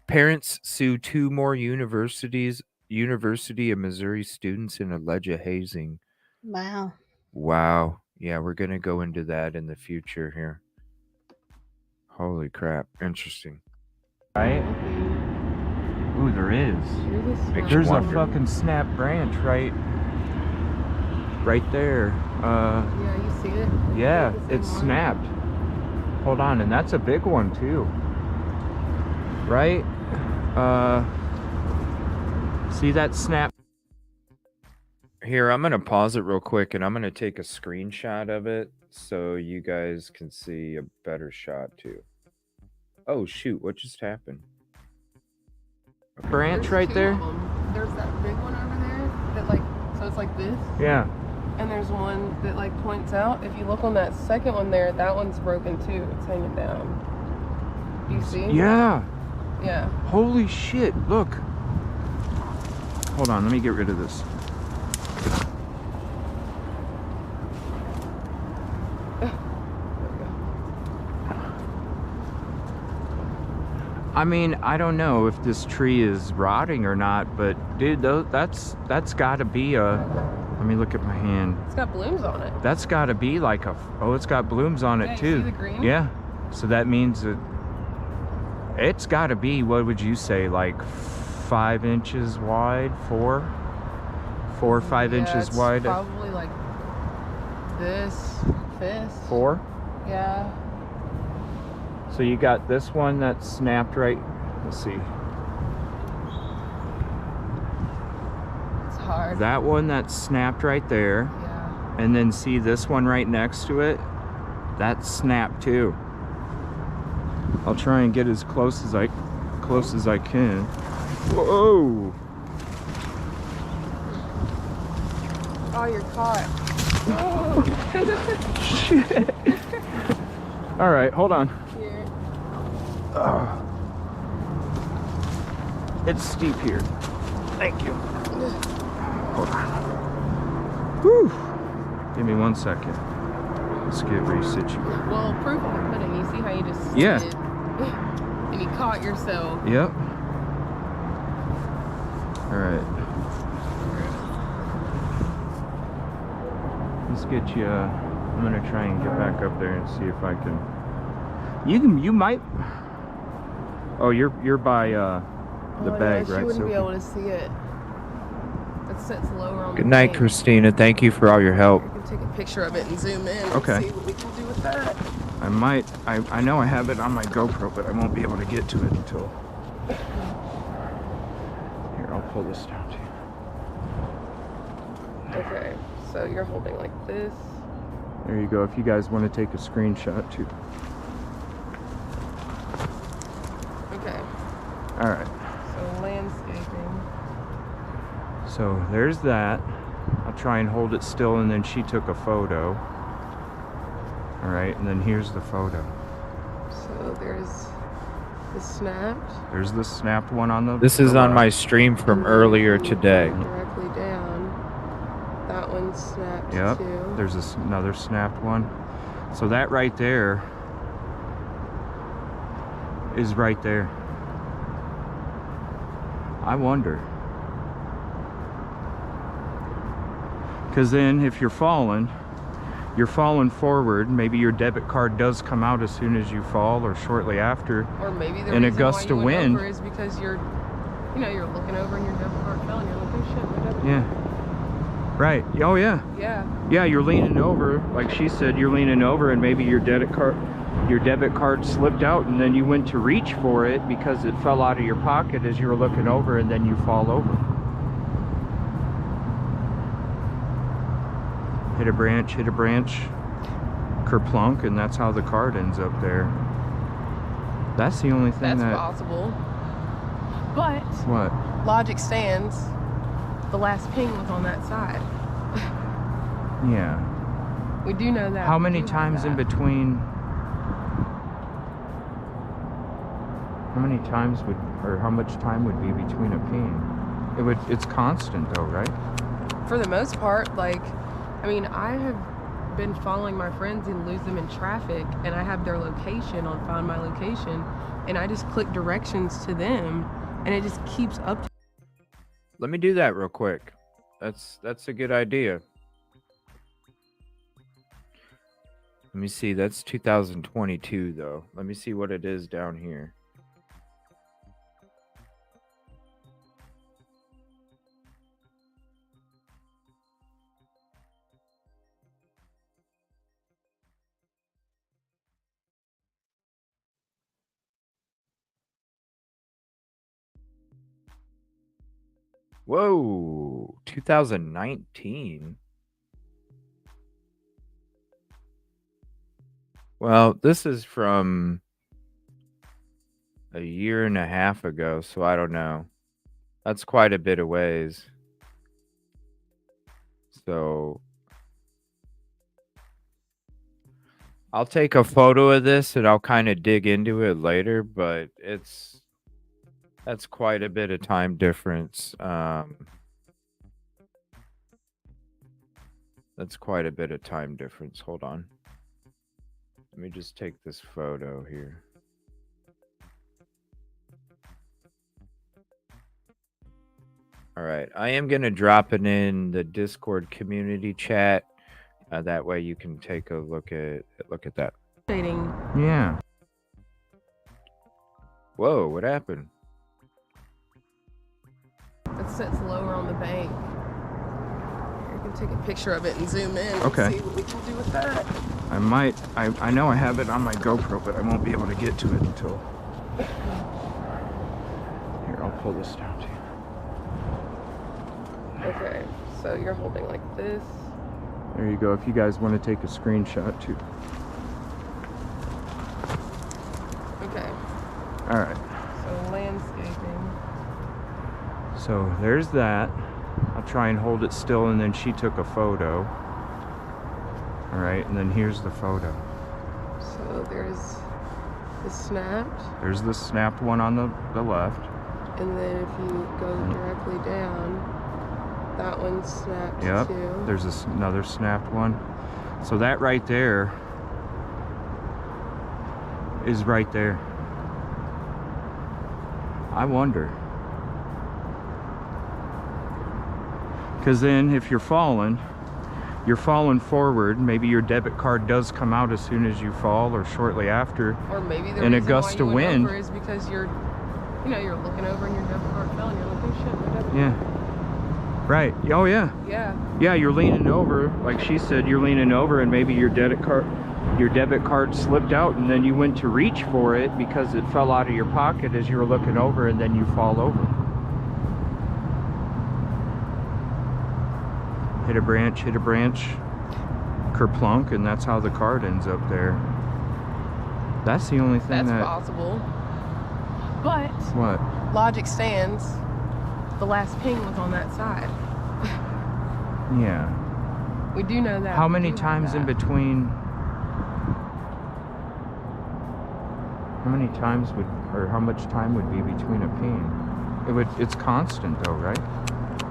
Parents sue 2 more University of Missouri students in alleged hazing. Wow. Yeah, we're going to go into that in the future here. Holy crap. Interesting. Right? Ooh, there is. There's a fucking snap branch right there. Yeah, you see it? Yeah, it's snapped. Hold on, and that's a big one too. Right? See that snap? Here, I'm going to pause it real quick, and I'm going to take a screenshot of it so you guys can see a better shot too. Oh, shoot. What just happened? Branch There's right 2 there? of 'em. There's that big one over there that so it's like this. Yeah. And there's one that points out. If you look on that second one there, that one's broken too. It's hanging down. Do you see? Yeah. Yeah. Holy shit, look. Hold on, let me get rid of this. I mean, I don't know if this tree is rotting or not, but dude, that's got to be a. Let me look at my hand. It's got blooms on it. That's got to be like a. Oh, it's got blooms on it Yeah, too. you see the green? Yeah. So that means that it's got to be. What would you say? Like 5 inches wide? 4 or 5 inches it's wide? Probably like this fist. 4. Yeah. So you got this one that's snapped right. Let's see. It's hard. That one that's snapped right there. Yeah. And then see this one right next to it? That's snapped too. I'll try and get as close as I can. Whoa! Oh, you're caught. Shit. All right, hold on. Here. It's steep here. Thank you. Hold on. Whew. Give me 1 second. Let's get resituated. Well, proof of the pudding. You see how you just Yeah. slid and you caught yourself. Yep. All right. Let's get you. I'm gonna try and get back up there and see if I can. You might. Oh, you're by the bag, yeah, right? She wouldn't be Sophie? able to see it. It sits lower on Good the night, thing. Christina. Thank you for all your help. You can take a picture of it and zoom in Okay. and see what we can do with that. I might. I know I have it on my GoPro, but I won't be able to get to it until. Here, I'll pull this down to you. Okay, so you're holding like this. There you go. If you guys want to take a screenshot too. Okay, All right. so landscaping. So there's that. I'll try and hold it still, and then she took a photo. All right, and then here's the photo. So there's the snapped. There's the snapped one on the. This is the on my left. stream from and then earlier if you today. look directly down. That one's snapped Yep. too. There's another snapped one. So that right there is right there. I wonder. Because then if you're falling forward, maybe your debit card does come out as soon as you fall or shortly after. Or maybe the in a reason gust why of you went wind. over is because you're looking over and your debit card fell and you're like, oh shit, my debit card. Yeah. Right. Oh yeah. Yeah. Yeah, you're leaning over, like she said, you're leaning over and maybe your debit card slipped out and then you went to reach for it because it fell out of your pocket as you were looking over and then you fall over. Hit a branch, kerplunk, and that's how the card ends up there. That's the only thing That's that... possible. But What? logic stands. The last ping was on that side. Yeah. We do know that. How We many do know times in that. between... How many times how much time would be between a ping? It's constant though, right? For the most part, like, I mean, I have been following my friends and lose them in traffic, and I have their location on Find My Location, and I just click directions to them, and it just keeps up. Let me do that real quick. That's a good idea. Let me see. That's 2022 though. Let me see what it is down here. Whoa, 2019. Well, this is from a year and a half ago, so I don't know. That's quite a bit of ways. So I'll take a photo of this and I'll kind of dig into it later, but that's quite a bit of time difference. That's quite a bit of time difference. Hold on. Let me just take this photo here. All right. I am going to drop it in the Discord community chat. That way you can take a look at that. Yeah. Whoa, what happened? It sits lower on the bank. You can take a picture of it and zoom in and Okay. see what we can do with that. I know I have it on my GoPro, but I won't be able to get to it until... Here, I'll pull this down to you. Okay, so you're holding like this. There you go, if you guys want to take a screenshot too. Okay, Alright, so landscaping. so there's that. I'll try and hold it still, and then she took a photo. Alright, and then here's the photo. So there's the snapped, There's the snapped one on the left. and then if you go directly down, that one's snapped Yep, too. there's another snapped one. So that right there is right there. I wonder. Because then if you're falling forward, maybe your debit card does come out as soon as you fall or shortly after. Or maybe the in a reason gust why of you went wind. over is because you're looking over and your debit card fell and you're like, oh shit, my debit card. Yeah. Right. Oh yeah. Yeah. Yeah, you're leaning over, like she said, you're leaning over and maybe your debit card slipped out, and then you went to reach for it because it fell out of your pocket as you were looking over, and then you fall over. Hit a branch, kerplunk, and that's how the card ends up there. That's the only thing That's possible. But What? logic stands. The last ping was on that side. Yeah. We do know that. How We many do know times in that. between? How many times how much time would be between a ping? It's constant though, right?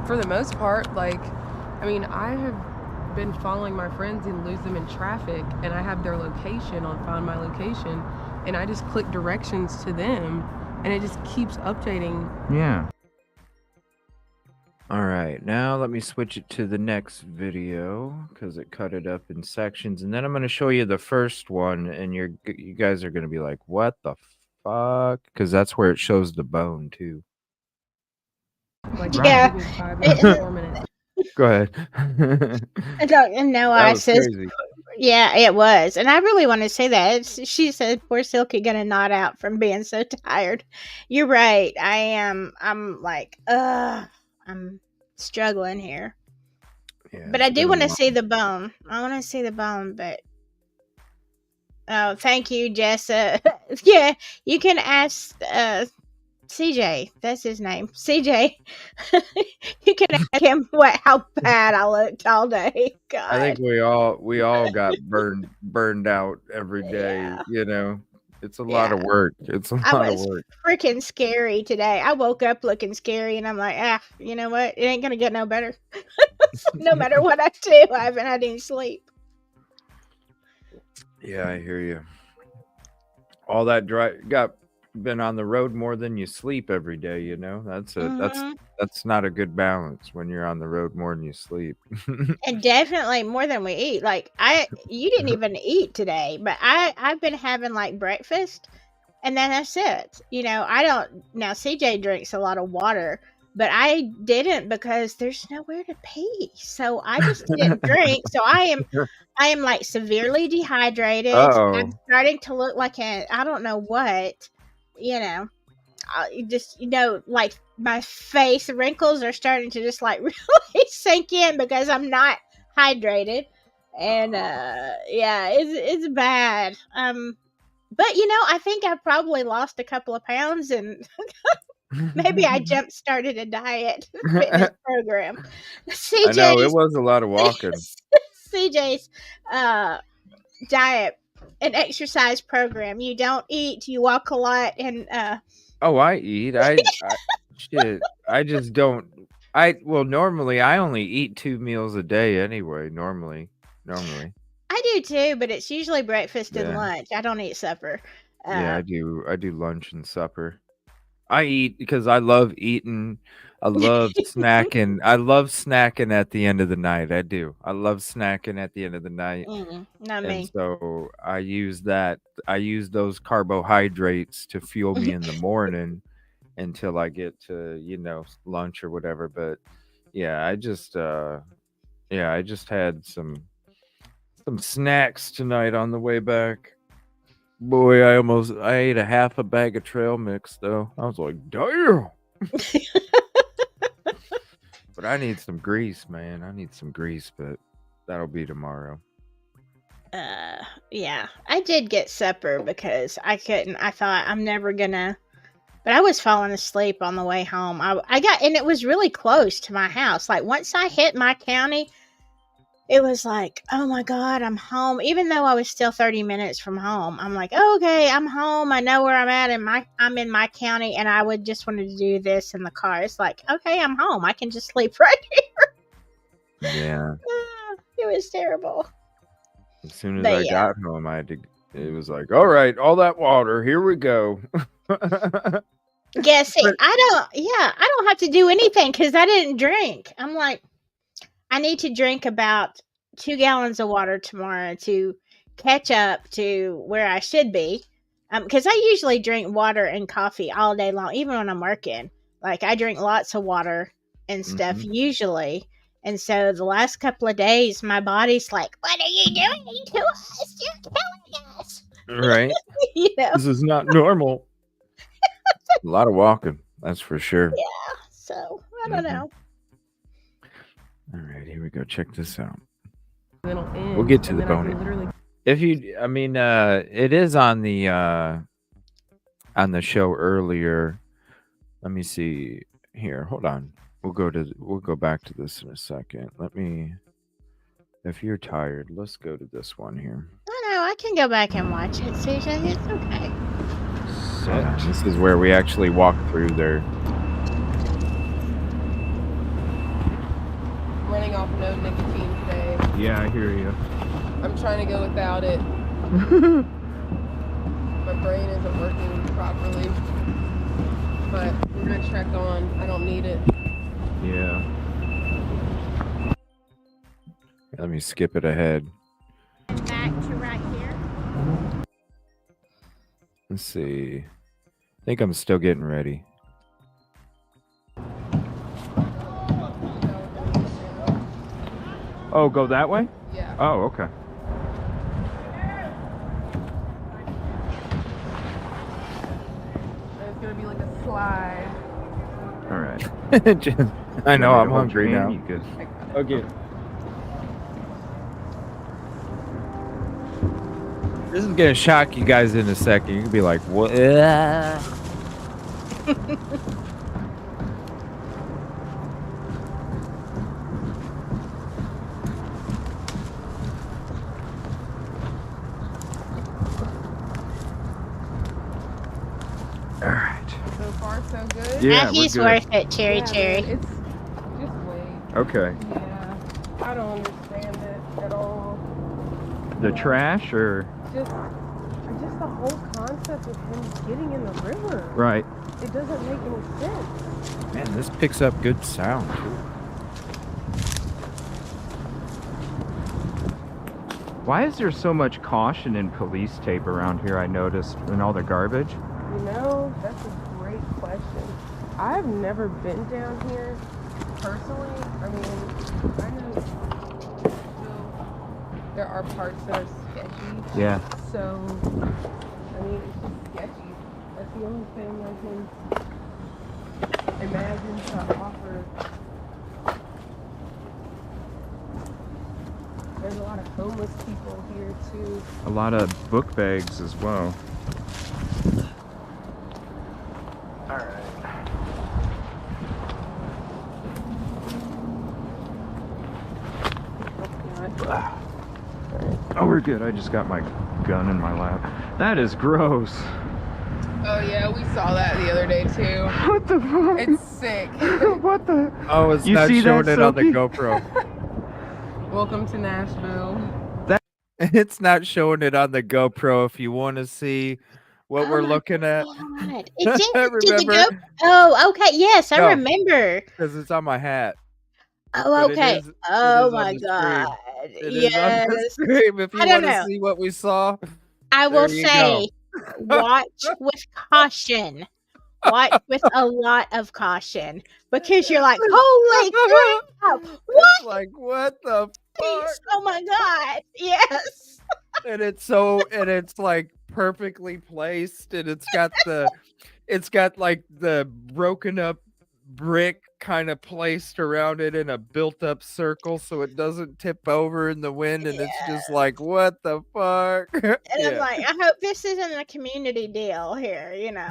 For the most part, I have been following my friends and lose them in traffic, and I have their location on Find My Location, and I just click directions to them, and it just keeps updating. Yeah. All right, now let me switch it to the next video because it cut it up in sections, and then I'm going to show you the first one, and you guys are going to be like, "What the fuck?" Because that's where it shows the bone too. Yeah. Give me 5 minutes, 4 minutes. Go ahead. I don't know. That I was says, crazy. yeah, it was, and I really want to say that. She said, "Poor Silky gonna nod out from being so tired." You're right. I am. I'm like, I'm struggling here. Yeah, But I it's do been want to long. see the bone. I want to see the bone, but oh, thank you, Jessa. Yeah, you can ask CJ. That's his name, CJ. You can ask him how bad I looked all day. God. I think we all got burned out every day. Yeah. You know, it's a lot of Yeah. work. It's a I lot of was work. freaking scary today. I woke up looking scary, and I'm like, you know what? It ain't gonna get no better. No matter what I do, I haven't had any sleep. Yeah, I hear you. All that been on the road more than you sleep every day. You know, that's not a good balance when you're on the road more than you sleep. And definitely more than we eat. Like you didn't even eat today, but I've been having like breakfast, and then that's it. You know, I don't. Now CJ drinks a lot of water, but I didn't because there's nowhere to pee. So I just didn't drink. So I am like severely dehydrated. Uh-oh. I'm starting to look like I don't know what. You know, like my face wrinkles are starting to just like really sink in because I'm not hydrated, and yeah, it's bad. But I think I probably lost a couple of pounds, and maybe I jump started a diet fitness program. I know it was a lot of walking. CJ's diet an exercise program. You don't eat, you walk a lot, and Oh, I eat. Shit. I just don't. Normally I only eat 2 meals a day anyway. Normally. I do too, but it's usually breakfast and Yeah. lunch. I don't eat supper. Yeah, I do. I do lunch and supper. I eat because I love eating. I love snacking. I love snacking at the end of the night. I do. I love snacking at the end of the night. Not And me. so I use that. I use those carbohydrates to fuel me in the morning until I get to, lunch or whatever. But yeah, I just had some snacks tonight on the way back. Boy, I ate a half a bag of trail mix though. I was like, damn. But I need some grease, man. I need some grease, but that'll be tomorrow. Yeah, I did get supper because I couldn't. I thought I'm never gonna. But I was falling asleep on the way home. And it was really close to my house. Like once I hit my county, it was like, oh my God, I'm home. Even though I was still 30 minutes from home, I'm like, okay, I'm home. I know where I'm at, and I'm in my county, and I would just wanted to do this in the car. It's like, okay, I'm home. I can just sleep right here. Yeah. It was terrible. As soon as I got home, it was like, all right, all that water, here we go. Yeah, see, I don't have to do anything because I didn't drink. I'm like, I need to drink about 2 gallons of water tomorrow to catch up to where I should be. Because I usually drink water and coffee all day long, even when I'm working. Like I drink lots of water and stuff usually. And so the last couple of days, my body's like, what are you doing to us? You're killing us. Right. This is not normal. A lot of walking, that's for sure. Yeah, so I don't know. All right, here we go. Check this out. We'll get to the bone. It is on the show earlier. Let me see here. Hold on. We'll go back to this in a second. If you're tired, let's go to this one here. No, I can go back and watch it, CJ. It's okay. This is where we actually walk through there. Running off no nicotine today. Yeah, I hear you. I'm trying to go without it. My brain isn't working properly. But we're gonna trek on. I don't need it. Yeah. Let me skip it ahead. Back to right here. Let's see. I think I'm still getting ready. Oh, go that way? Yeah. Oh, okay. There's gonna be like a slide. All right. I know, I'm hungry now. You good? Okay. This is gonna shock you guys in a second. You can be like, what? All right. So far, so good. Yeah, He's we're good. worth it, Cherry. It's just wait. Okay. Yeah. I don't understand it at all. The trash or? Just the whole concept of him getting in the river. Right. It doesn't make any sense. Man, this picks up good sound. Why is there so much caution and police tape around here, I noticed, in all the garbage? You know, that's a great question. I've never been down here personally. I mean, I know there are parts that are sketchy. Yeah. So, I mean, it's just sketchy. That's the only thing I can imagine to offer. There's a lot of homeless people here too. A lot of book bags as well. All right. Oh, we're we're good. I just got my gun in my lap. That is gross. Oh yeah, we saw that the other day too. What the fuck? It's sick. What the? Oh, it's You not see showing that, it on the Sophie? GoPro. Welcome to Nashville. It's not showing it on the GoPro. If you want to see what we're looking at, God. It's in to the remember? GoPro. Oh, okay. Yes, I No. remember. Because it's on my hat. Oh, But okay. it is Oh on my the screen. God. It is on the Yes. screen. If you I don't want to know. see what we saw, I will there you say, go. watch with caution. Watch with a lot of caution. Because you're like, holy crap. It's What? like, what the fuck? Oh my God. Yes. And it's like perfectly placed, and it's got like the broken up brick kind of placed around it in a built up circle so it doesn't tip over in the wind, and it's just like, what the fuck? And I'm Yeah. like, I hope this isn't a community deal here. You know,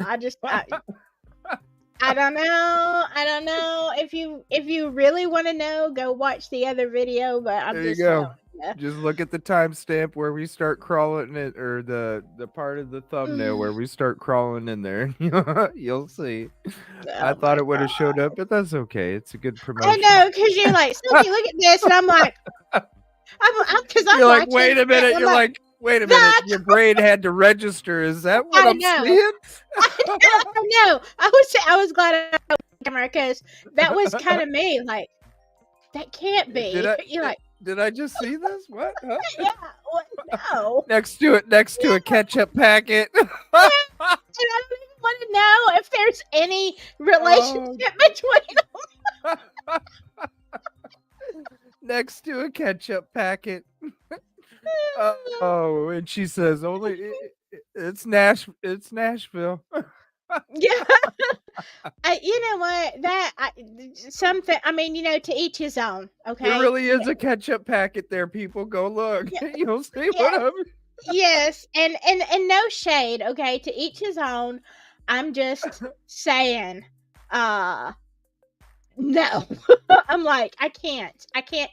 I don't know. I don't know. If you really want to know, go watch the other video. But I'm There you just go. telling you. Just look at the timestamp where we start crawling it, or the part of the thumbnail where we start crawling in there. You'll see. I thought it would have showed up, but that's okay. It's a good promotion. I know, because you're like, Sophie, look at this, and I'm like, because I'm You're like, watching wait a it, minute. I'm You're like, wait a minute. Your brain had to register. Is that what I I'm know. seeing? I know. I was glad I had the camera because that was kind of me. Like, that can't be. You're like, Did I just see this? What? Huh? yeah, what? No. Next to a ketchup packet. And I don't even want to know if there's any relationship between them. Next to a ketchup packet. Oh, and she says, it's Nashville. Yeah. You know what? Something. I mean, you know, to each his own. Okay. There really is a ketchup packet there. People, go look. Yeah. You'll see what I'm. Yes, and no shade. Okay, to each his own. I'm just saying. No. I'm like, I can't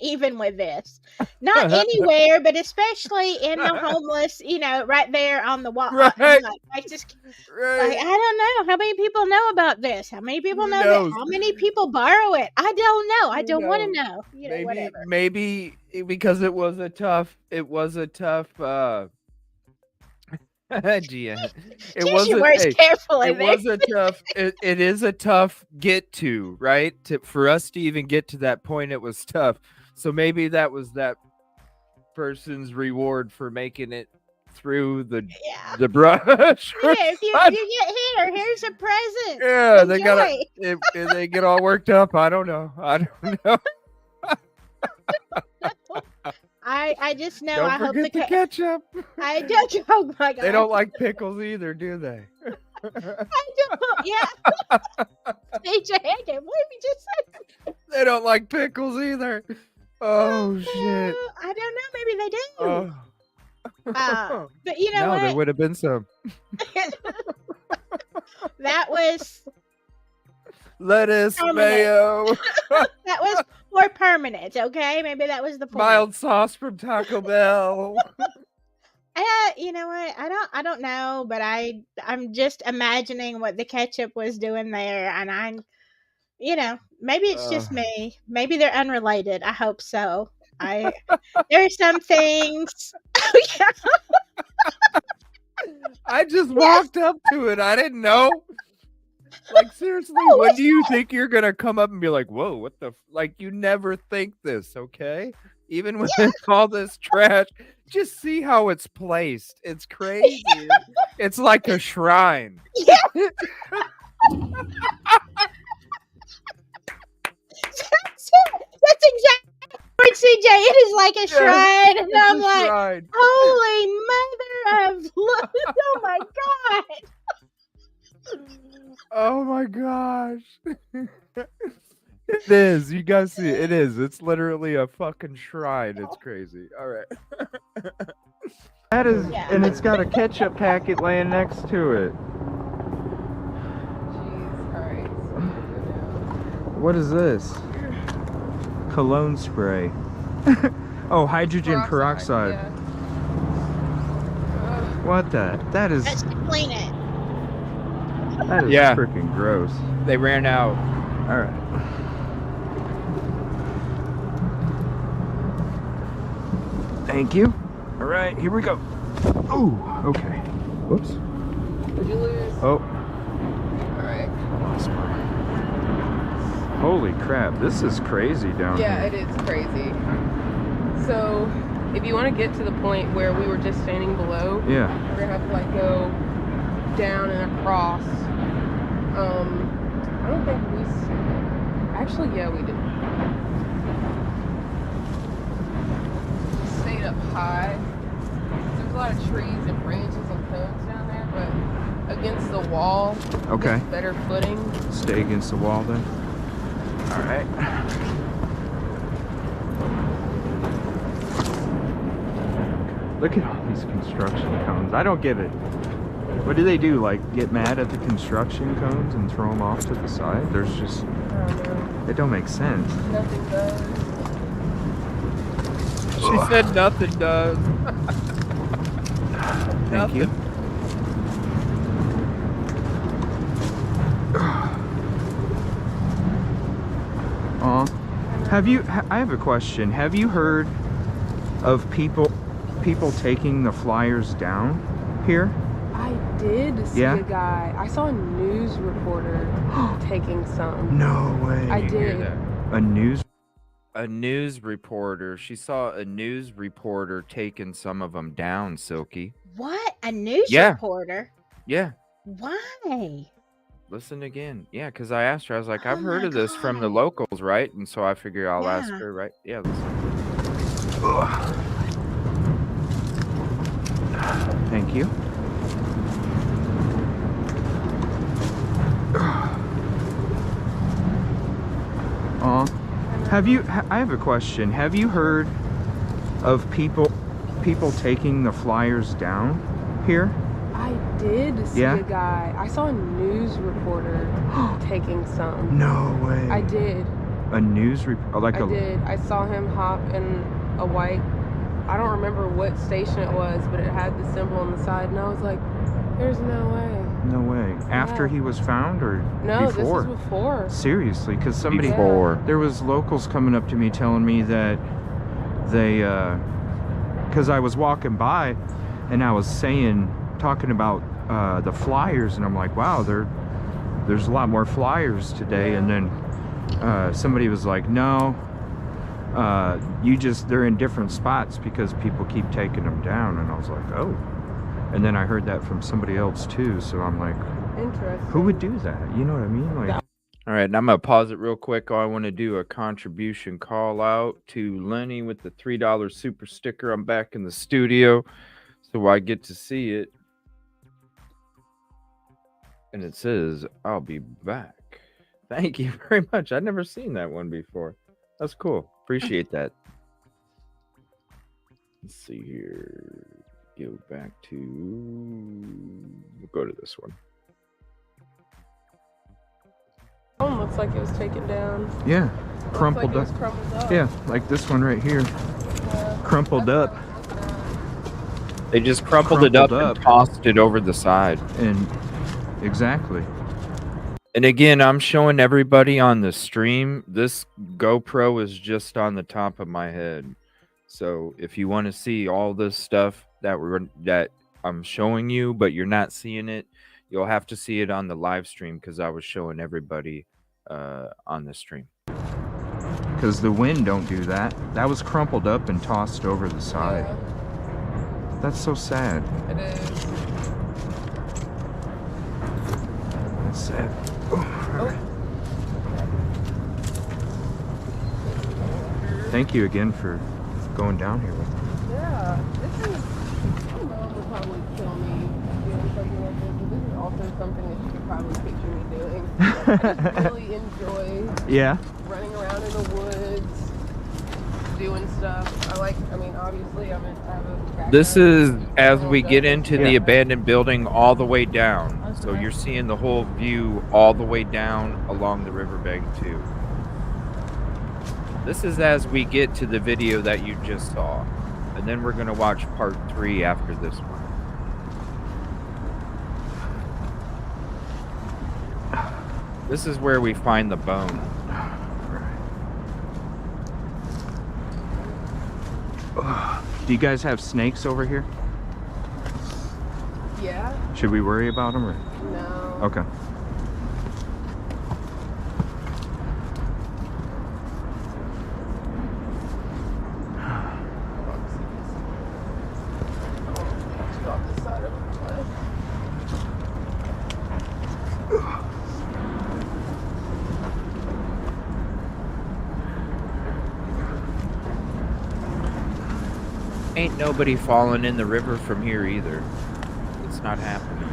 even with this. Not anywhere, but especially in the homeless, you know, right there on the wall. Right. Like, I just, Right. like, I don't know how many people know about this. How many people know knows? that? How many people borrow it? I don't know. I Who don't want to knows? know. You know, whatever. Maybe because it was a tough. Gee, it Choose your wasn't. words Hey, carefully. it there. was a tough. It is a tough get to, right? For us to even get to that point, it was tough. So maybe that was that person's reward for making it through the brush. Yeah, if you get here, here's a present. Yeah, they Enjoy. got it. They get all worked up. I don't know. I just know. Don't I hope forget the the ketchup. I don't. Oh my God. They don't like pickles either, do they? I don't. Yeah. DJ, I can't believe you just said that. They don't like pickles either. Oh shit. I don't know. Maybe they do. Oh. But you know No, what? there would have been some. That was Lettuce, permanent. mayo, That was more permanent. Okay, maybe that was the point. mild sauce from Taco Bell. You know what? I don't know, but I'm just imagining what the ketchup was doing there, and you know, maybe it's just me. Maybe they're unrelated. I hope so. There are some things. I just walked up to it. I didn't know. Like, seriously, when do you think you're gonna come up and be like, "Whoa, what the?" Like, you never think this, okay? Even when it's all this trash, just see how it's placed. It's crazy. It's like a shrine. Yeah. That's exactly right, CJ. It is like a shrine, and I'm like, shrine. holy mother of love! Oh my God! Oh my gosh. It is. You guys see it. It is. It's literally a fucking shrine. It's crazy. All right. That is, and it's got a ketchup packet laying next to it. Jeez Christ. What is this? Cologne spray. Oh, hydrogen peroxide. Yeah. What the? That is Let's clean it. Yeah. freaking gross. They ran out. All right. Thank you. All right, here we go. Oh, okay. Whoops. Did you lose? Oh, Alright. lost my. Holy crap! This is crazy down Yeah, here. it is crazy. So, if you want to get to the point where we were just standing below, Yeah. we're gonna have to like go down and across. I don't think we. Actually, yeah, we did. Stayed up high. There's a lot of trees and branches and cones down there, but against the wall, Okay. gets better footing. Stay against the wall then. All right. Look at all these construction cones. I don't get it. What do they do? Like get mad at the construction cones and throw them off to the side? There's just, I don't know. it don't make sense. Nothing does. She said nothing does. Thank you. I have a question. Have you heard of people taking the flyers down here? I did see Yeah? a guy. I saw a news reporter taking some. No way. I You hear did. that? A news. A news reporter. She saw a news reporter taking some of them down, Silky. What? A news Yeah. reporter? Yeah. Why? Listen again. Yeah, because I asked her, I was like, I've Oh heard my of this from the God. locals, right? And so I figure I'll ask Yeah. her, right? Yeah, listen. Thank you. I have a question. Have you heard of people taking the flyers down here? I did see Yeah? a guy. I saw a news reporter taking some. No way. I did. A news like I a did. I saw him hop in a white. I don't remember what station it was, but it had the symbol on the side, and I was like, "There's no way." no way. After Yeah. he was found or No, before? this is before. Seriously, because somebody Before. there was locals coming up to me telling me that they because I was walking by and I was talking about the flyers, and I'm like, wow, there's a lot more flyers today. And then somebody was like, no, they're in different spots because people keep taking them down. And I was like, oh. And then I heard that from somebody else too, so I'm like, Interesting. who would do that? You know what I mean? Like, All right, and I'm going to pause it real quick. I want to do a contribution call out to Lenny with the $3 super sticker. I'm back in the studio, so I get to see it. And it says, I'll be back. Thank you very much. I've never seen that one before. That's cool. Appreciate that. Let's see here. Go back to... We'll go to this one. Phone looks like it was taken down. yeah, Looks crumpled like it up. was crumpled up. Yeah, like this one right here, Yeah. crumpled That's up. what I'm looking at. They just crumpled it up, Crumpled and up. tossed it over the side. And exactly. And again, I'm showing everybody on the stream. This GoPro is just on the top of my head. So if you want to see all this stuff that I'm showing you, but you're not seeing it, you'll have to see it on the live stream because I was showing everybody on the stream. Because the wind don't do that. That was crumpled up and tossed over the side. Yeah, That's so sad. it is. That's sad. Thank you again for going down here with me. Yeah, this is. My mom would probably kill me doing something like this, but this is also something that she could probably picture me doing. I just really enjoy Yeah. running around in the woods, doing stuff. Obviously, I have a background. This is as we get into the Yeah. abandoned building all the way down. So you're seeing the whole view all the way down along the riverbank too. This is as we get to the video that you just saw. And then we're going to watch part 3 after this one. This is where we find the bone. Do you guys have snakes over here? Yeah. Should we worry about them or? No. Okay. Ain't nobody falling in the river from here either. It's not happening.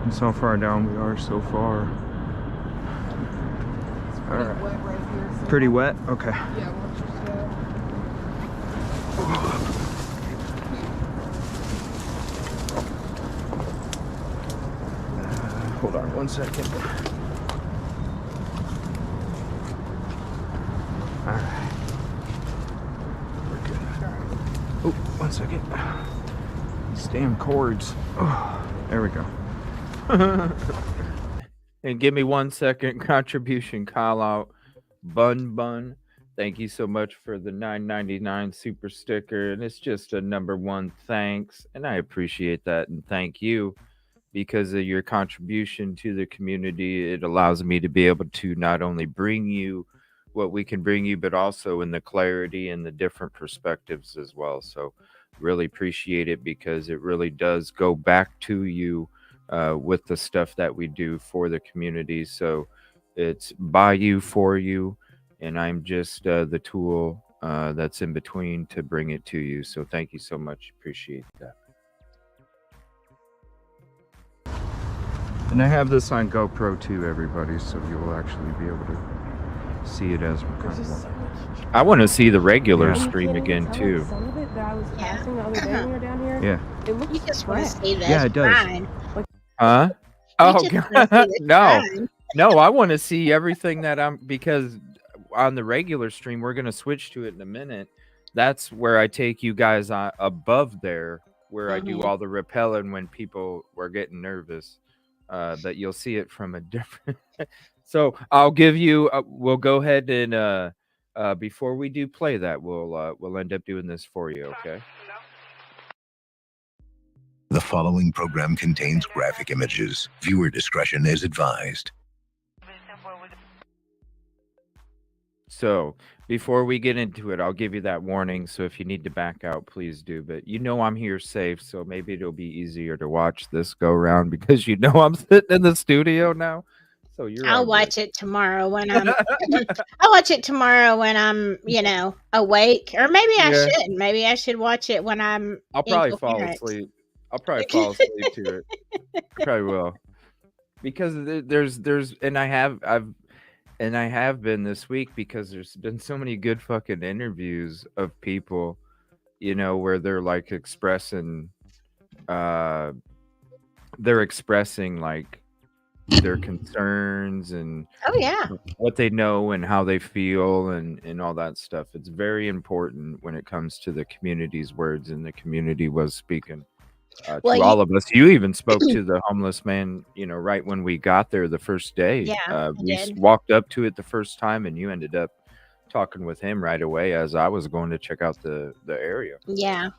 And so far down we are so far. It's pretty wet right here. So Pretty wet? Okay. Yeah, watch yourself. Hold on 1 second. All right. We're good. Oh, 1 second. These damn cords. Oh, there we go. And give me 1 second contribution call out. Bun. Thank you so much for the $9.99 super sticker. And it's just a number one thanks. And I appreciate that. And thank you. Because of your contribution to the community, it allows me to be able to not only bring you what we can bring you, but also in the clarity and the different perspectives as well. So really appreciate it because it really does go back to you with the stuff that we do for the community. So it's by you, for you, and I'm just the tool that's in between to bring it to you. So thank you so much. Appreciate that. And I have this on GoPro too, everybody, so you will actually be able to see it as we're There's kind just so of. much. I want to see the regular Yeah. stream again too. Some of it that I was Yeah. passing the other day when we were down here. Yeah. It looks You just want to wet. see this Yeah, it does. brine. Huh? You Oh just want to see God, this no, brine. no! I want to see everything that I'm because on the regular stream we're gonna switch to it in a minute. That's where I take you guys above there, where I do all the rappelling when people were getting nervous. But you'll see it from a different. So I'll give you. We'll go ahead and before we do play that, we'll end up doing this for you. Okay. The following program contains graphic images. Viewer discretion is advised. So before we get into it, I'll give you that warning. So if you need to back out, please do. But you know I'm here safe, so maybe it'll be easier to watch this go round because you know I'm sitting in the studio now. So you're. I'll watch it tomorrow when I'm. I'll watch it tomorrow when I'm, awake, or maybe I Yeah. shouldn't. Maybe I should watch it when I'm. I'll probably fall incoherent. asleep. I'll probably fall asleep to it. I probably will. Because there's and I have been this week because there's been so many good fucking interviews of people, where they're like expressing like their concerns and Oh yeah. what they know and how they feel and all that stuff. It's very important when it comes to the community's words, and the community was speaking Well, to all of us. You even spoke to the homeless man, right when we got there the first day. Yeah, I We did. walked up to it the first time, and you ended up talking with him right away as I was going to check out the area. Yeah.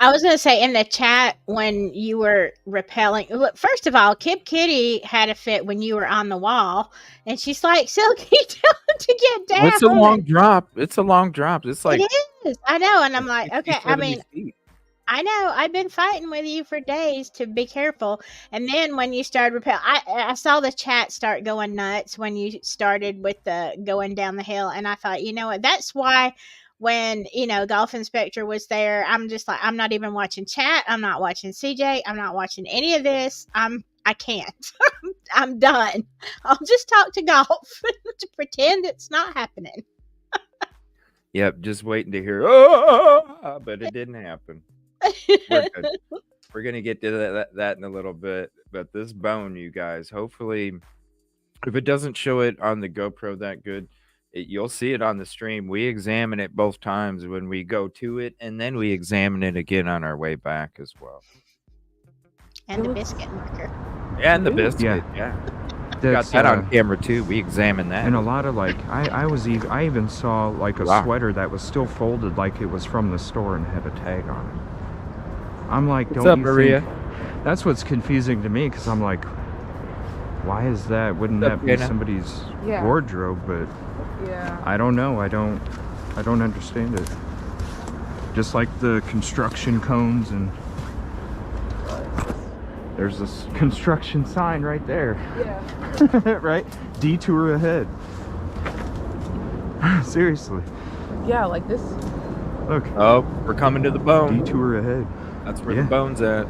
I was gonna say in the chat when you were rappelling. Look, first of all, Kip Kitty had a fit when you were on the wall, and she's like, "Silky, tell him to get down." Well, it's a long drop. It's a long drop. It's like it is. I know, and I'm like, 60, okay. I 70 mean, feet. I know I've been fighting with you for days to be careful, and then when you started rappel, I saw the chat start going nuts when you started with the going down the hill, and I thought, you know what? That's why when Golf Inspector was there, I'm just like, I'm not even watching chat. I'm not watching CJ. I'm not watching any of this. I can't. I'm done. I'll just talk to Golf to pretend it's not happening. Yep, just waiting to hear. Oh, but it didn't happen. We're good. We're gonna get to that in a little bit. But this bone, you guys, hopefully, if it doesn't show it on the GoPro that good, you'll see it on the stream. We examine it both times when we go to it, and then we examine it again on our way back as well. And It the looks- biscuit marker. And the Ooh. biscuit. Yeah. Got That's, that on camera too. We examined that. and a lot of like, I even saw like a Wow. sweater that was still folded like it was from the store and had a tag on it. I'm like, What's don't up, you Maria? think? That's what's confusing to me because I'm like, why is that? Wouldn't What's up, that be Dana? somebody's Yeah. wardrobe? But Yeah. I don't know. I don't understand it. Just like the construction cones, and there's this construction sign right there. Yeah. Right? Detour ahead. Seriously. Yeah, like this. Look. Oh, we're coming to the bone. Detour ahead. That's where Yeah. the bone's at.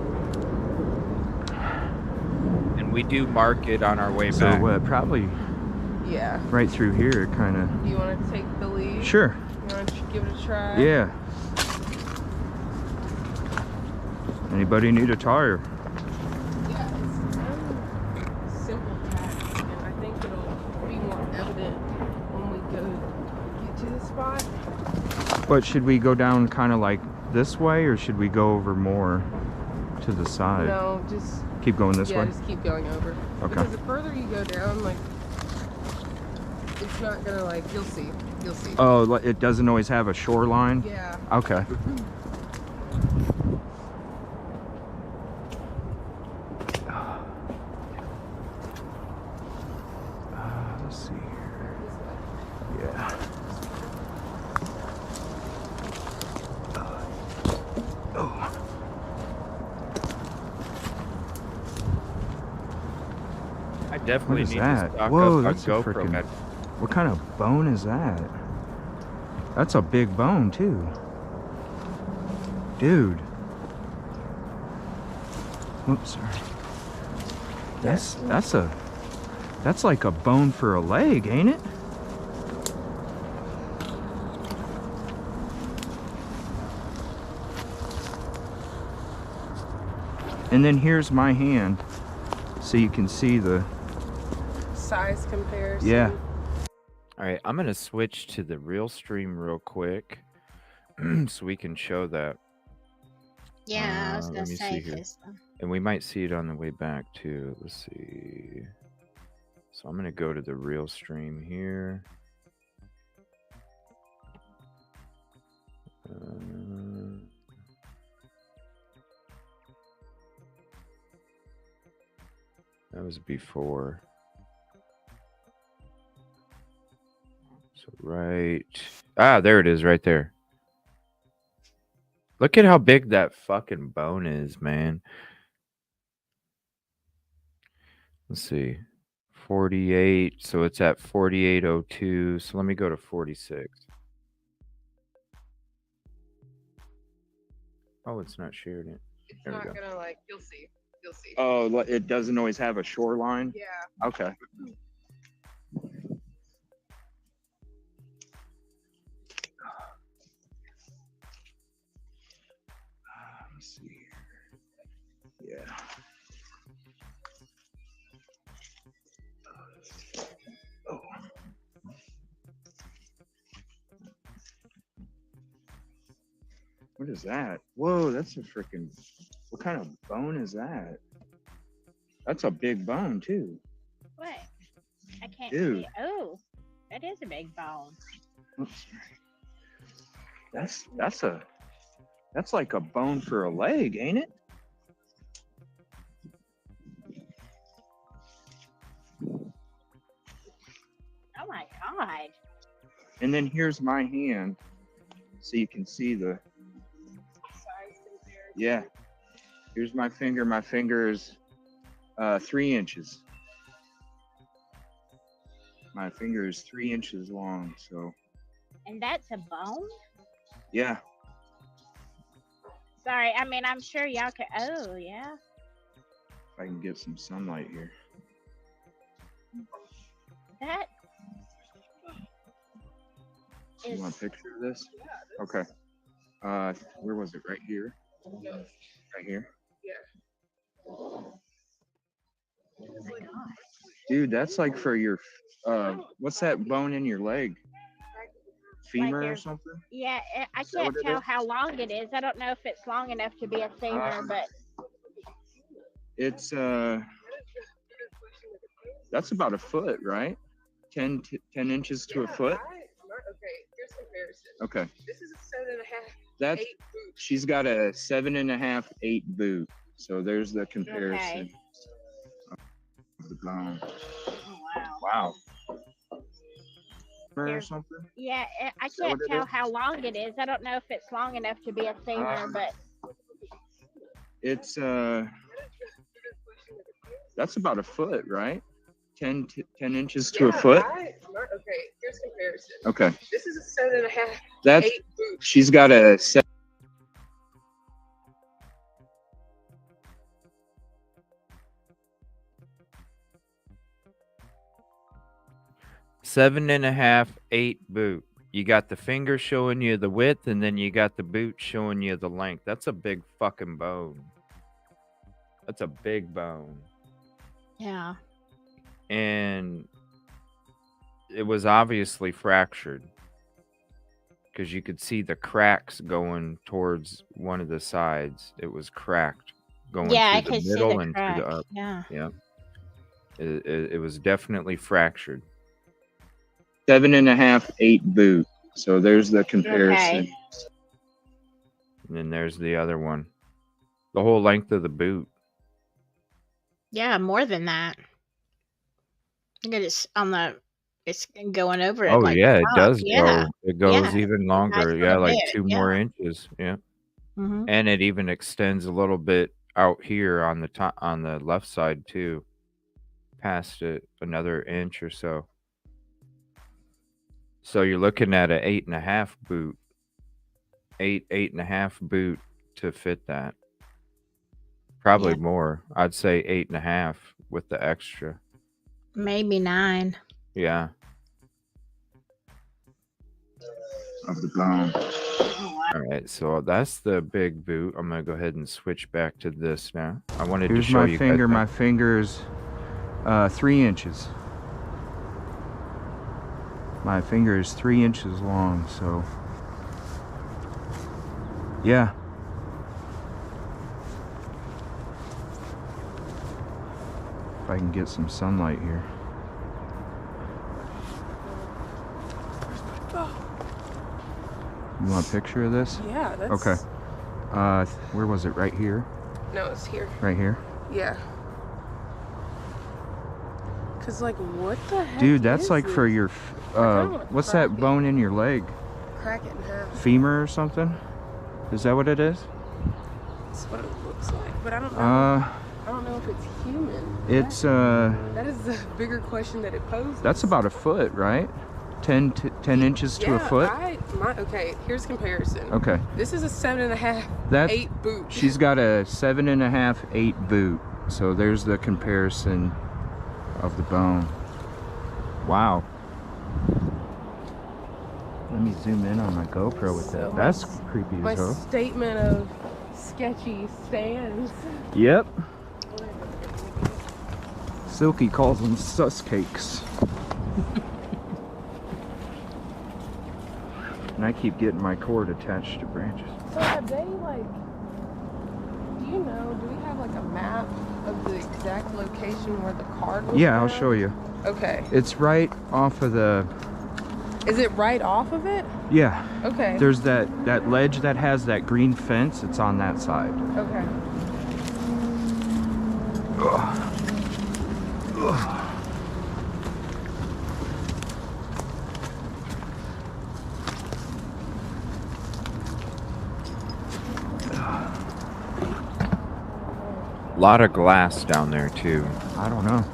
And we do mark it on our way So back. probably Yeah. right through here, kind of. Do you want to take the lead? Sure. You want to give it a try? Yeah. Anybody need a tire? Yeah, it's a simple task, and I think it'll be more evident when we get to the spot. But should we go down kind of like this way, or should we go over more to the side? No, just Keep going this way? just keep going over. Okay. Because the further you go down, like, it's not gonna, like, you'll see. Oh, it doesn't always have a shoreline? Yeah. Okay. Let's see here. Yeah. Oh. I definitely What is need that? to stock Whoa, up that's a on GoPro. frickin'- man. What kind of bone is that? That's a big bone too. Dude. Whoops, sorry. That's like a bone for a leg, ain't it? And then here's my hand, so you can see the, Size comparison. yeah. All right, I'm gonna switch to the real stream real quick, so we can show that, Yeah, I was let gonna me say see here. 'cause, and we might see it on the way back too. Let's see. So I'm gonna go to the real stream here. That was before. So right. Ah, there it is right there. Look at how big that fucking bone is, man. Let's see. 48. So it's at 4802. So let me go to 46. Oh, it's not shared it. It's There we not go. gonna, like, you'll see. Oh, it doesn't always have a shoreline? Yeah. Okay. Let's see here. Yeah. Oh. What is that? Whoa, that's a freaking. What kind of bone is that? That's a big bone too. what? I can't Dude. see. Oh, that is a big bone. Oops. That's like a bone for a leg, ain't it? Oh my god. And then here's my hand, so you can see the. Size comparison. Yeah. Here's my finger. My finger is 3 inches. My finger is 3 inches long, so And that's a bone? yeah. Sorry, I mean, I'm sure y'all can. Oh, yeah. If I can get some sunlight here. That You is. want a picture of this? Okay. Where was it? Right here? Right here? Oh my god. Dude, that's like for your, what's that bone in your leg? Femur or your- something? Yeah, I Is that can't what it tell is? how long it is. I don't know if it's long enough to be a femur, but It's that's about a foot, right? 10 inches to a foot. Okay, here's comparison. Okay. This is a 7.5. That's 8 boot. she's got a 7.5, 8 boot. So there's the comparison. Okay. Of the bone. Oh, Wow. Or Here's- something. Yeah, I that what can't it tell is? how long it is. I don't know if it's long enough to be a femur, but It's that's about a foot, right? 10 inches to a foot. Okay, here's comparison. Okay. This is a 7.5. That's 8 boot. she's got a 7.5, 8 boot. You got the finger showing you the width, and then you got the boot showing you the length. That's a big fucking bone. That's a big bone. yeah. And it was obviously fractured because you could see the cracks going towards one of the sides. It was cracked going Yeah, I through the could see middle the and crack. through the up. Yeah. Yeah. It was definitely fractured. 7.5, 8 boot. So there's the comparison. Okay. And then there's the other one. The whole length of the boot. Yeah, more than that. Look at it's on the. It's going over it. Oh like yeah, the it top. does Yeah. go. It goes Yeah. even Nice longer. Yeah, little like bit. 2 more inches. Yeah. Mm-hmm. And it even extends a little bit out here on the top, on the left side too, past it another inch or so. So you're looking at an 8.5 boot, 8.5 boot to fit that. Probably Yeah. more. I'd say 8.5 with the extra. Maybe 9. Yeah. Of the bone. All right. So that's the big boot. I'm gonna go ahead and switch back to this now. I wanted Here's to show my you finger. guys My finger's 3 inches. My finger is 3 inches long, so yeah. If I can get some sunlight here. You want a picture of this? Yeah, that's. Okay. Where was it? Right here? No, it's here. Right here? Yeah. Cause like, what the heck? Dude, that's is like for this? your, kinda wanna what's crack that it. bone in your leg? Crack it in half. Femur or something? Is that what it is? That's what it looks like, but I don't know. Uh, I don't know if it's human. it's, That is the bigger question that it poses. that's about a foot, right? 10 inches to a foot? Okay, here's comparison. Okay. This is a 7.5, That's, 8 boot. she's got a 7.5, 8 boot. So there's the comparison of the bone. Wow. Let me zoom in on my GoPro with that. So That's creepy my as hell. statement of sketchy stands. Yep. Silky calls them sus cakes. And I keep getting my cord attached to branches. So have they like, do you know, do we have like a map of the exact location where the card was Yeah, I'll found? show you. Okay. It's right off of the, Is it right off of it? yeah. Okay. There's that ledge that has that green fence. It's on that side. Okay. A lot of glass down there too. I don't know.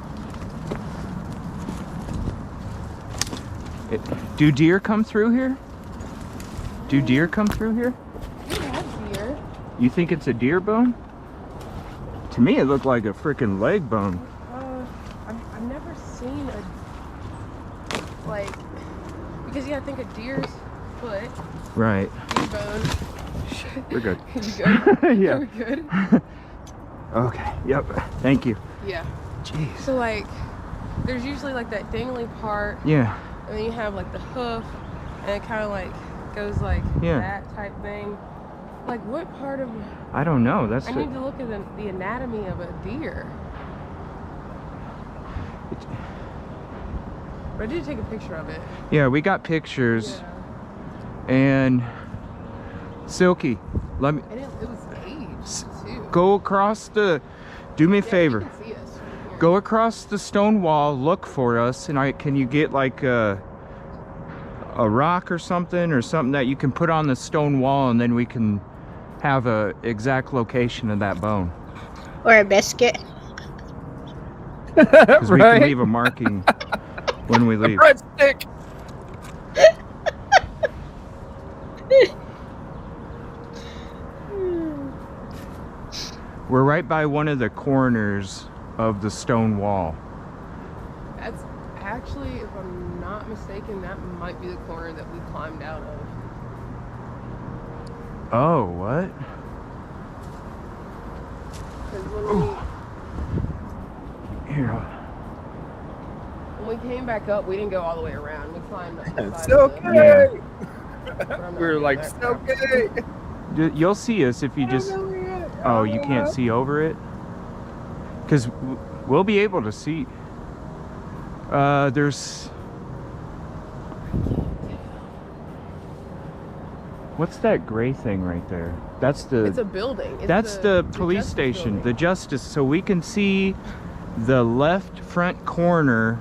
Do deer come through here? Do deer come through here? We have deer. You think it's a deer bone? To me, it looked like a freaking leg bone. I've never seen a, like, because you gotta think of deer's foot, Right. deer bone. We're good. You good? Yeah. We're good? Okay. Yep. Thank you. Yeah. Jeez. So like, there's usually like that dangly part, Yeah. and then you have like the hoof, and it kind of like goes like Yeah. that type thing. Like, what part of... I don't know. That's I need to look at the anatomy of a deer. But I did take a picture of it. Yeah, we got pictures. Yeah. And Silky, let me... And it was aged, too. Go across the... Do me a favor. You can see us from here. Go across the stone wall, look for us, and can you get like a rock or something that you can put on the stone wall, and then we can have a exact location of that bone. Or a biscuit. Because we can leave a marking when we leave. Breadstick. We're right by one of the corners of the stone wall. That's actually, if I'm not mistaken, that might be the corner that we climbed out of. Oh, what? Because when we came back up, we didn't go all the way around. We climbed up the It's side of okay. Yeah. We were like, it's okay. You'll see us if you just... Oh, you can't see over it? Because we'll be able to see. There's... What's that gray thing right there? That's the... It's a building. It's That's the police Justice station, building. the Justice. So we can see the left front corner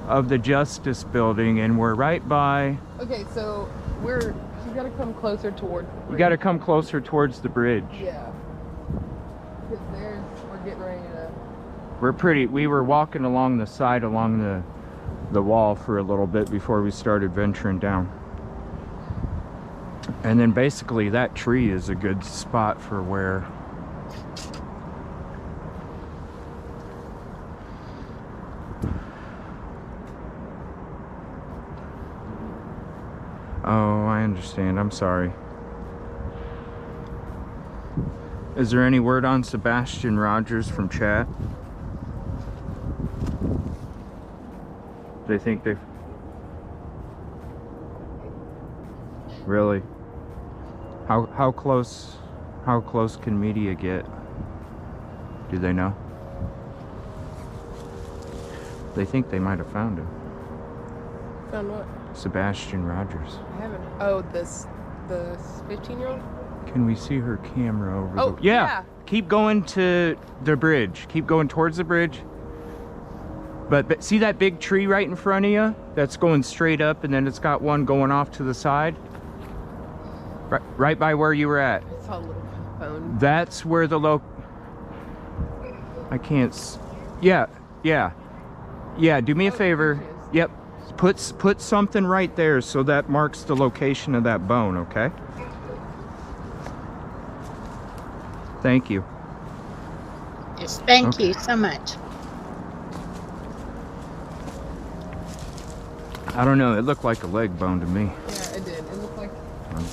of the Justice building, and we're right by... Okay, so you gotta come closer towards the bridge. You got to come closer towards the bridge. Yeah. Because we're getting ready to... We were walking along the side, along the wall for a little bit before we started venturing down. And then basically that tree is a good spot for where... Oh, I understand. I'm sorry. Is there any word on Sebastian Rogers from chat? They think they've... Really? How close can media get? Do they know? They think they might have found him. Found what? Sebastian Rogers. I haven't... Oh, the 15-year-old? Can we see her camera over Oh, the... yeah. Keep going to the bridge. Keep going towards the bridge. But see that big tree right in front of you? That's going straight up, and then it's got one going off to the side? Right by where you were at. I saw a little phone. That's where the I can't... Yeah, do me a favor. There she is. Yep. Put something right there so that marks the location of that bone, okay? Thank you. Yes, thank you so much. I don't know, it looked like a leg bone to me. Yeah, it did. It looked like...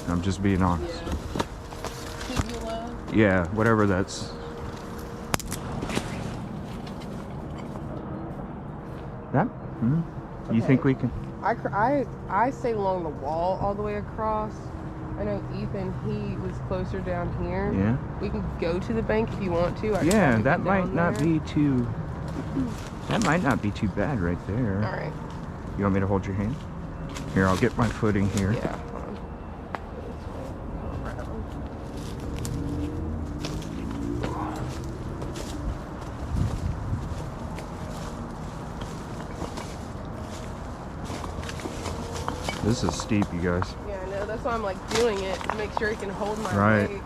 I'm just being honest. Yeah. Fibula. Yeah, whatever that's... That? You think we can... I stayed along the wall all the way across. I know Ethan, he was closer down here. Yeah. We can go to the bank if you want to. Yeah, that might not be too... That might not be too bad right there. All right. You want me to hold your hand? Here, I'll get my footing here. Yeah. Hold on. This is steep, you guys. Yeah, I know. That's why I'm like doing it to make sure he can hold my Right. weight.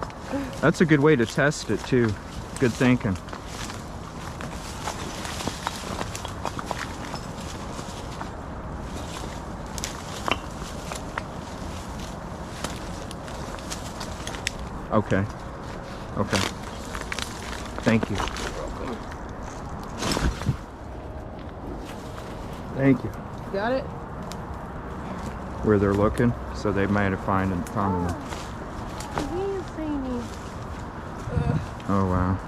That's a good way to test it too. Good thinking. Okay. Okay. Thank you. Thank you. Got it? Where they're looking, so they might have found him. He is saying Oh wow.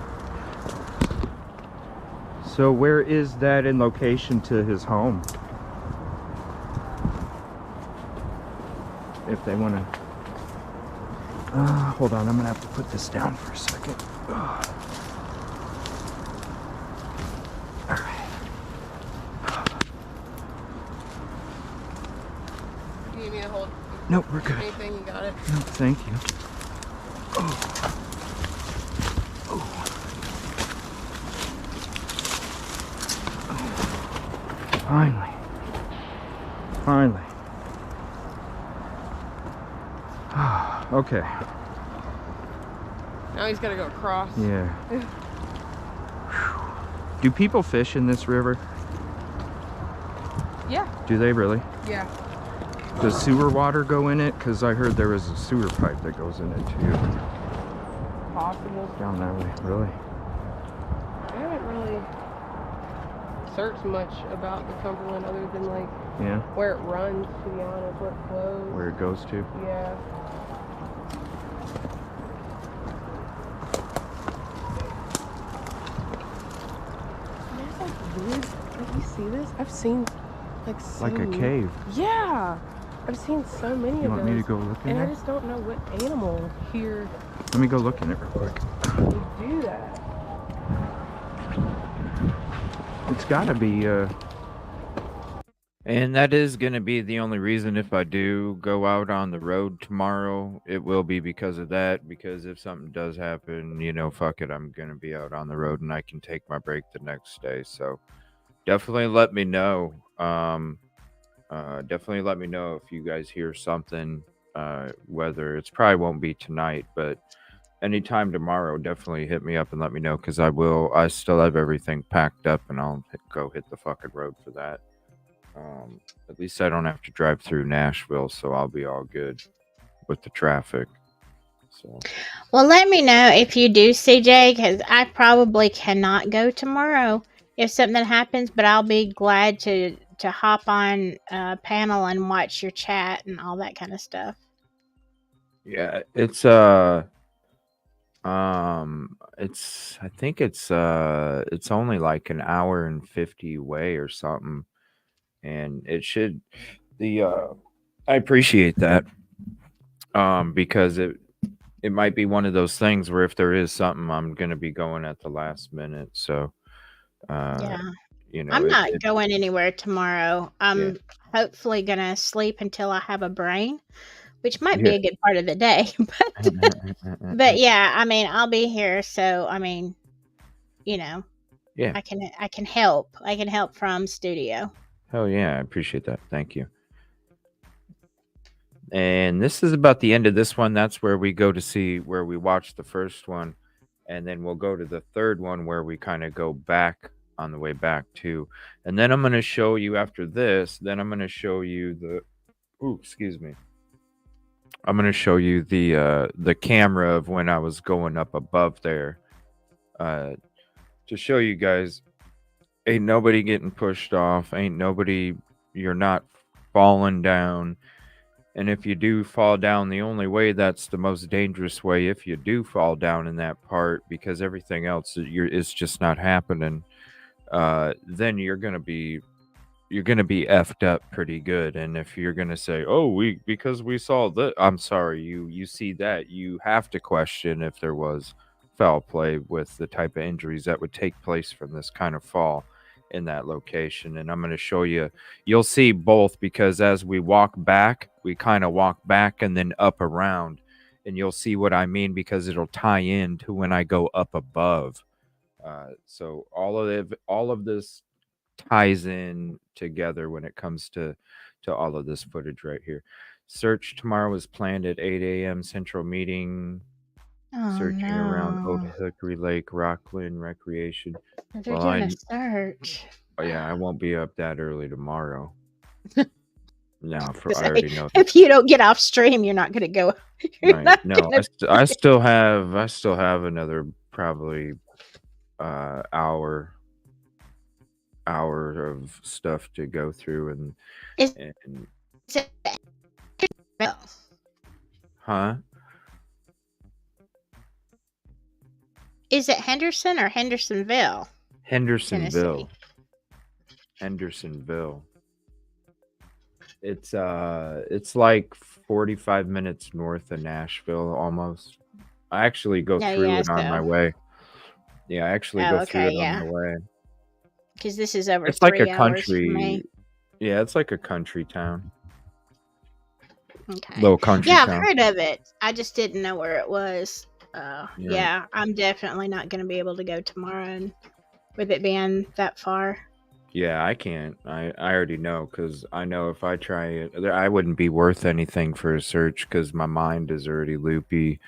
So where is that in location to his home? If they want to... Hold on, I'm gonna have to put this down for a second. All right. You need me to hold Nope, we're good. anything? You got it? No, thank you. Oh. Finally. Okay. Now he's gotta go across. Yeah. Do people fish in this river? Yeah. Do they really? Yeah. Does sewer water go in it? Because I heard there was a sewer pipe that goes in it too. Possible. Down that way, really? I haven't really searched much about the Cumberland other than like where it runs, to be honest, where it flows. Where it goes to? Yeah. There's like weird, like you see this? I've seen like so Like a many. cave. Yeah. I've seen so many You of want those. me to go look in and there? I just don't know what animal here Let me go look in it real quick. would do that. It's gotta be, And that is going to be the only reason if I do go out on the road tomorrow, it will be because of that. Because if something does happen, you know, fuck it, I'm going to be out on the road and I can take my break the next day. So definitely let me know. Definitely let me know if you guys hear something, whether it's probably won't be tonight, but anytime tomorrow, definitely hit me up and let me know. Because I still have everything packed up and I'll go hit the fucking road for that. At least I don't have to drive through Nashville, so I'll be all good with the traffic. So, Well, let me know if you do, CJ, because I probably cannot go tomorrow if something happens, but I'll be glad to hop on a panel and watch your chat and all that kind of stuff. yeah, it's I think it's only like an hour and 50 away or something, and it should I appreciate that, because it might be one of those things where if there is something, I'm gonna be going at the last minute. So, Yeah. you know, I'm not going anywhere tomorrow. I'm Yeah. hopefully going to sleep until I have a brain, which might be a good part of the day. But yeah, I mean, I'll be here. So, I mean, you know, yeah. I can help. I can help from studio. Hell yeah, I appreciate that. Thank you. And this is about the end of this one. That's where we go to see where we watch the first one, and then we'll go to the third one where we kind of go back on the way back too. And then I'm going to show you after this. Then I'm going to show you the. Ooh, excuse me. I'm going to show you the camera of when I was going up above there, to show you guys. Ain't nobody getting pushed off. Ain't nobody. You're not falling down. And if you do fall down, the only way that's the most dangerous way, if you do fall down in that part, because everything else is just not happening, then you're gonna be effed up pretty good. And if you're gonna say, "Oh, because we saw that," I'm sorry, you see that, you have to question if there was foul play with the type of injuries that would take place from this kind of fall in that location. And I'm going to show you, you'll see both, because as we walk back, we kind of walk back and then up around, and you'll see what I mean, because it'll tie in to when I go up above. So all of this ties in together when it comes to all of this footage right here. Search tomorrow is planned at 8 a.m. Central meeting. Searching around Old Hickory Lake, Rockland Recreation. They're doing a search. Oh yeah, I won't be up that early tomorrow. No, I already know. If you don't get off stream, you're not going to go. Right. No, I still have another probably hour of stuff to go through, huh? Is it Henderson or Hendersonville? Hendersonville. Tennessee. Hendersonville. It's like 45 minutes north of Nashville almost. I actually go No, through yeah, it on my so. way. Yeah, I actually Oh, go through okay, it on yeah. my way. Because this is over It's like a 3 hours for me. country. Yeah, it's like a country town. Okay. Little country Yeah, I've town. heard of it. I just didn't know where it was. Yeah. Yeah, I'm definitely not going to be able to go tomorrow, and with it being that far. Yeah, I can't. I already know because I know if I try it, I wouldn't be worth anything for a search because my mind is already loopy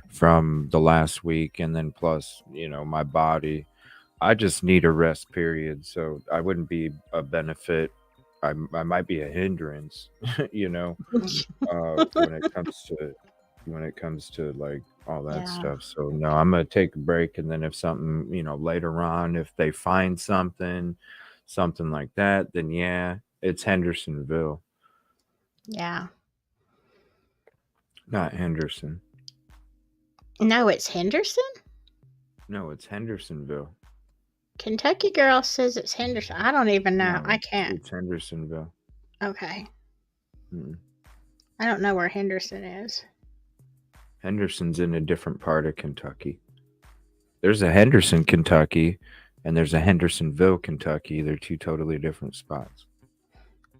from the last week, and then plus, my body. I just need a rest period, so I wouldn't be a benefit. I might be a hindrance, when it comes to like all that Yeah. stuff. So no, I'm gonna take a break, and then if something, later on, if they find something like that, then yeah, it's Hendersonville, Yeah. not Henderson. No, it's Henderson? No, it's Hendersonville. Kentucky girl says it's Henderson. I don't even know. No, I can't. It's Hendersonville. Okay. Mm. I don't know where Henderson is. Henderson's in a different part of Kentucky. There's a Henderson, Kentucky, and there's a Hendersonville, Kentucky. They're two totally different spots.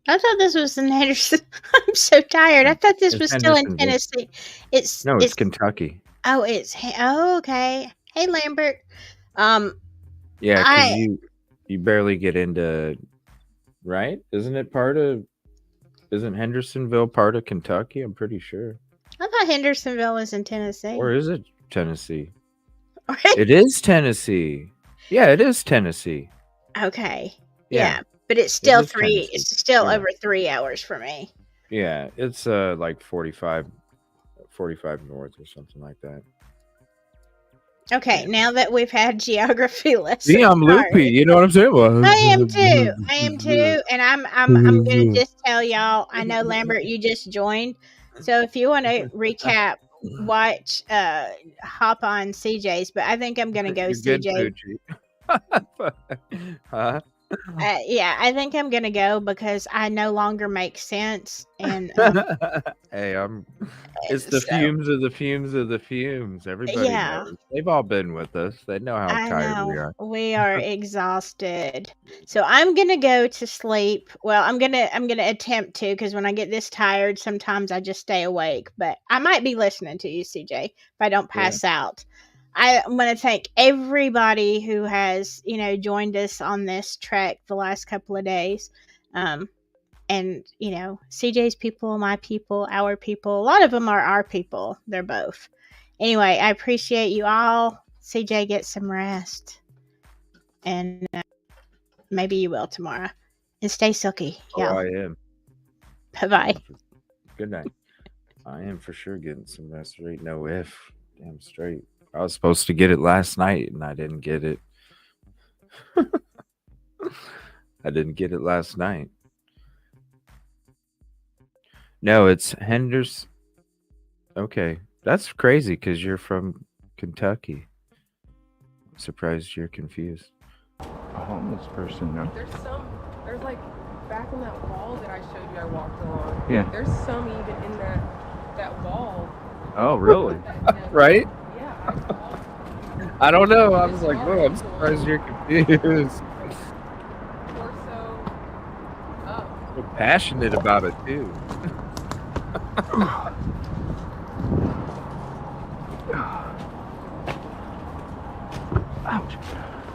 I thought this was in Henderson. I'm so tired. I thought this was still in Tennessee. It's Kentucky. Oh, okay. Hey, Lambert. Yeah, because you barely get into, right? Isn't Hendersonville part of Kentucky? I'm pretty sure. I thought Hendersonville was in Tennessee. Or is it Tennessee? It is Tennessee. Yeah, it is Tennessee. Okay. Yeah, but it's still it's still over 3 hours for me. Yeah, it's like 45 north or something like that. Okay, now that we've had geography lessons. See, I'm loopy. You know what I'm saying? Well, I am too. And I'm gonna just tell y'all. I know Lambert, you just joined, so if you want to recap, watch, hop on CJ's. But I think I'm gonna go CJ. Huh? Yeah, I think I'm gonna go because I no longer make sense. And hey, it's the fumes of the fumes of the fumes. Everybody knows. They've all been with us. They know how tired we are. We are exhausted. So I'm gonna go to sleep. Well, I'm gonna attempt to, because when I get this tired, sometimes I just stay awake. But I might be listening to you, CJ, if I don't pass out. I want to thank everybody who has, joined us on this trek the last couple of days. And, CJ's people, my people, our people, a lot of them are our people. They're both. Anyway, I appreciate you all. CJ, get some rest. And maybe you will tomorrow. And stay silky. Oh, I am. Bye-bye. Good night. I am for sure getting some rest. There ain't no if. Damn straight. I was supposed to get it last night, and I didn't get it. I didn't get it last night. No, it's Henderson. Okay, that's crazy because you're from Kentucky. I'm surprised you're confused. A homeless person, no? There's like back in that wall that I showed you I walked along. Yeah. There's some even in that wall. Oh, really? Right? I don't know. I was like, whoa, I'm surprised you're confused. So passionate about it, too. Ouch.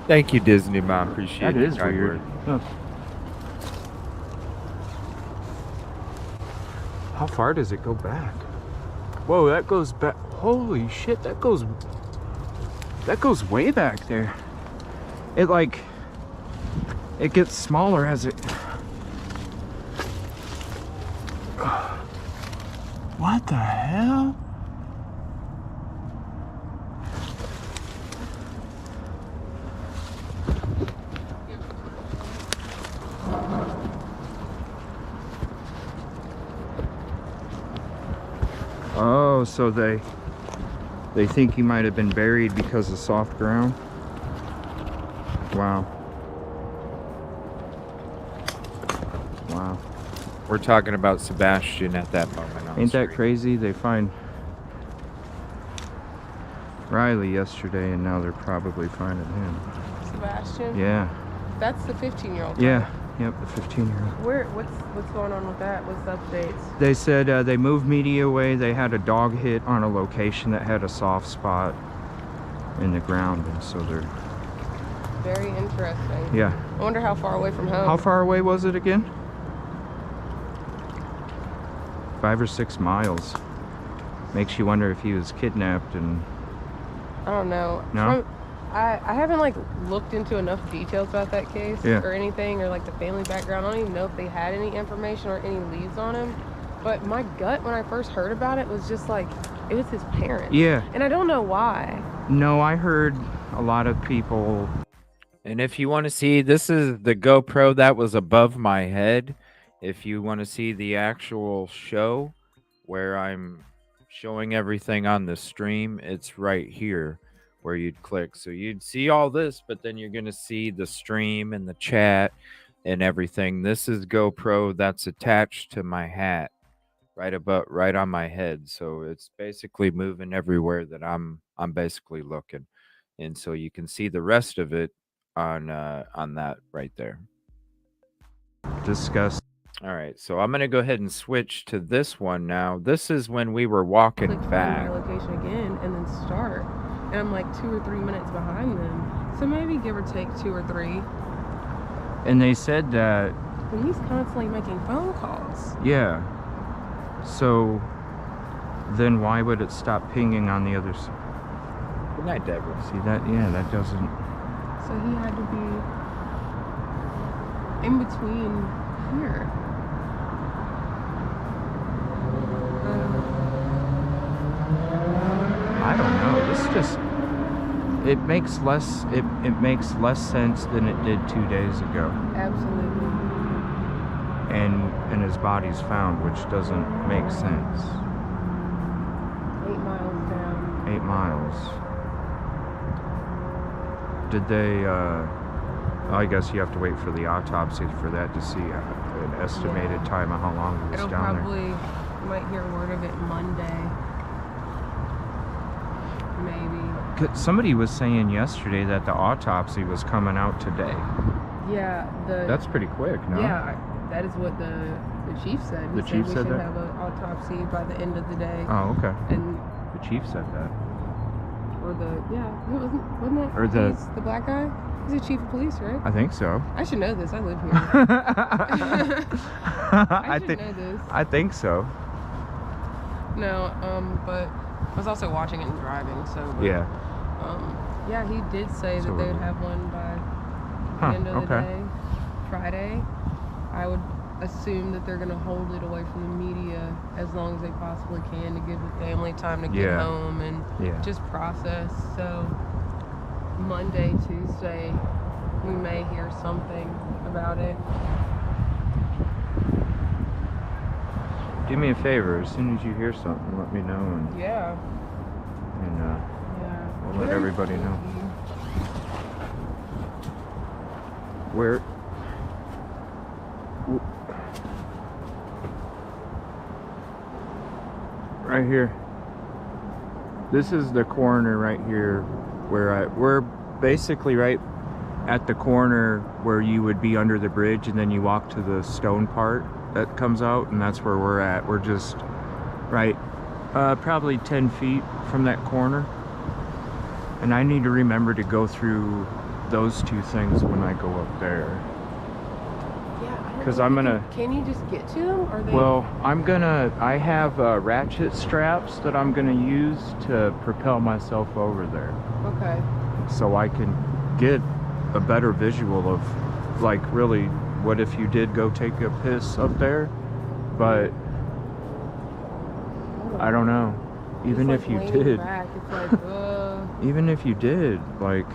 Thank you, Disney Mom. Appreciate it. That is weird. Huh. How far does it go back? Whoa, that goes back. Holy shit, that goes way back there. It gets smaller as it... What the hell? Oh, so they think he might have been buried because of soft ground? Wow. Wow. We're talking about Sebastian at that moment. Ain't that crazy? They find Riley yesterday, and now they're probably finding him. Sebastian? Yeah. That's the 15-year-old. Yeah. Yep, the 15-year-old. What's going on with that? What's the updates? They said they moved media away. They had a dog hit on a location that had a soft spot in the ground, and so they're... Very interesting. Yeah. I wonder how far away from home. How far away was it again? 5 or 6 miles. Makes you wonder if he was kidnapped and... I don't know. No? I haven't like looked into enough details about that case Yeah. or anything, or like the family background. I don't even know if they had any information or any leads on him. But my gut when I first heard about it was just like, it was his parents. Yeah. And I don't know why. No, I heard a lot of people... And if you want to see, this is the GoPro that was above my head. If you want to see the actual show where I'm showing everything on the stream, it's right here where you'd click. So you'd see all this, but then you're going to see the stream and the chat and everything. This is GoPro that's attached to my hat right on my head. So it's basically moving everywhere that I'm basically looking. And so you can see the rest of it on that right there. Discuss. All right, so I'm gonna go ahead and switch to this one now. This is when we were walking Click back. find my location again and then start. And I'm like 2 or 3 minutes behind them. So maybe give or take 2 or 3. And they said that... But he's constantly making phone calls. Yeah. So then why would it stop pinging on the other side? Good night, Deborah. See that? Yeah, that doesn't... So he had to be in between here. I don't know. This just... It makes less... It makes less sense than it did 2 days ago. Absolutely. And his body's found, which doesn't make sense. 8 miles down. 8 miles. Did they, I guess you have to wait for the autopsy for that to see an estimated time of how long he was It'll down probably, you might hear word of it Monday. Maybe. there. Somebody was saying yesterday that the autopsy was coming out today. Yeah, That's pretty quick, no? Yeah, that is what the chief said. He The chief we said should that? have an autopsy by the end of the day. Oh, okay. And The chief said that. or wasn't it? Or the- He's the black guy. He's the chief of police, right? I think so. I should know this. I live here. I should know this. I think so. No, but I was also watching it and driving, so. But, Yeah. Yeah, he did say So that they would have one by the end of the day, Friday. I would assume that they're going to hold it away from the media as long as they possibly can to give the family time to get Yeah. home and Yeah. just process. So Monday, Tuesday, we may hear something about it. Do me a favor, as soon as you hear something, let me know, and Yeah. yeah. We'll let Very everybody know. spooky. Where? Right here. This is the corner right here where we're basically right at the corner where you would be under the bridge, and then you walk to the stone part that comes out, and that's where we're at. We're just right probably 10 feet from that corner. And I need to remember to go through those two things when I go up there. Yeah, I don't 'Cause know if I'm you gonna- Can you just get to them? Or they? Well, I have ratchet straps that I'm gonna use to propel myself over there, Okay. so I can get a better visual of, like, really, what if you did go take a piss up there? But I don't know. Even Just, if like, you leaning did, back, it's like, even if you did, like,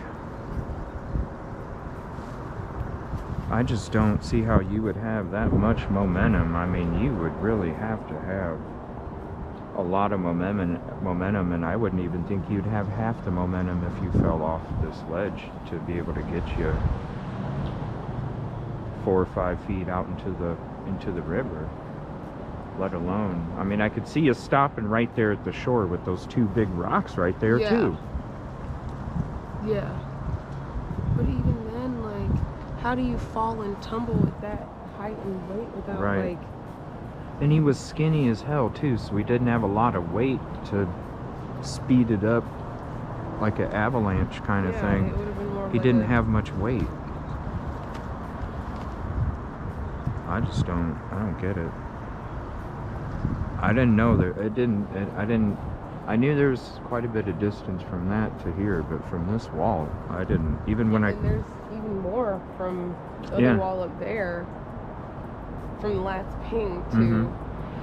I just don't see how you would have that much momentum. I mean, you would really have to have a lot of momentum, and I wouldn't even think you'd have half the momentum if you fell off this ledge to be able to get you 4 or 5 feet out into the into the river, let alone, I mean, I could see us stopping right there at the shore with those two big rocks right there too. Yeah. But even then, like, how do you fall and tumble at that height and weight without, like... And he was skinny as hell too, so he didn't have a lot of weight to speed it up like an avalanche kind of thing. It would have been more He like didn't have much weight. I don't get it. I didn't know there, I knew there was quite a bit of distance from that to here, but from this wall, I didn't, even when and there's even more from the other wall up there, from the last ping to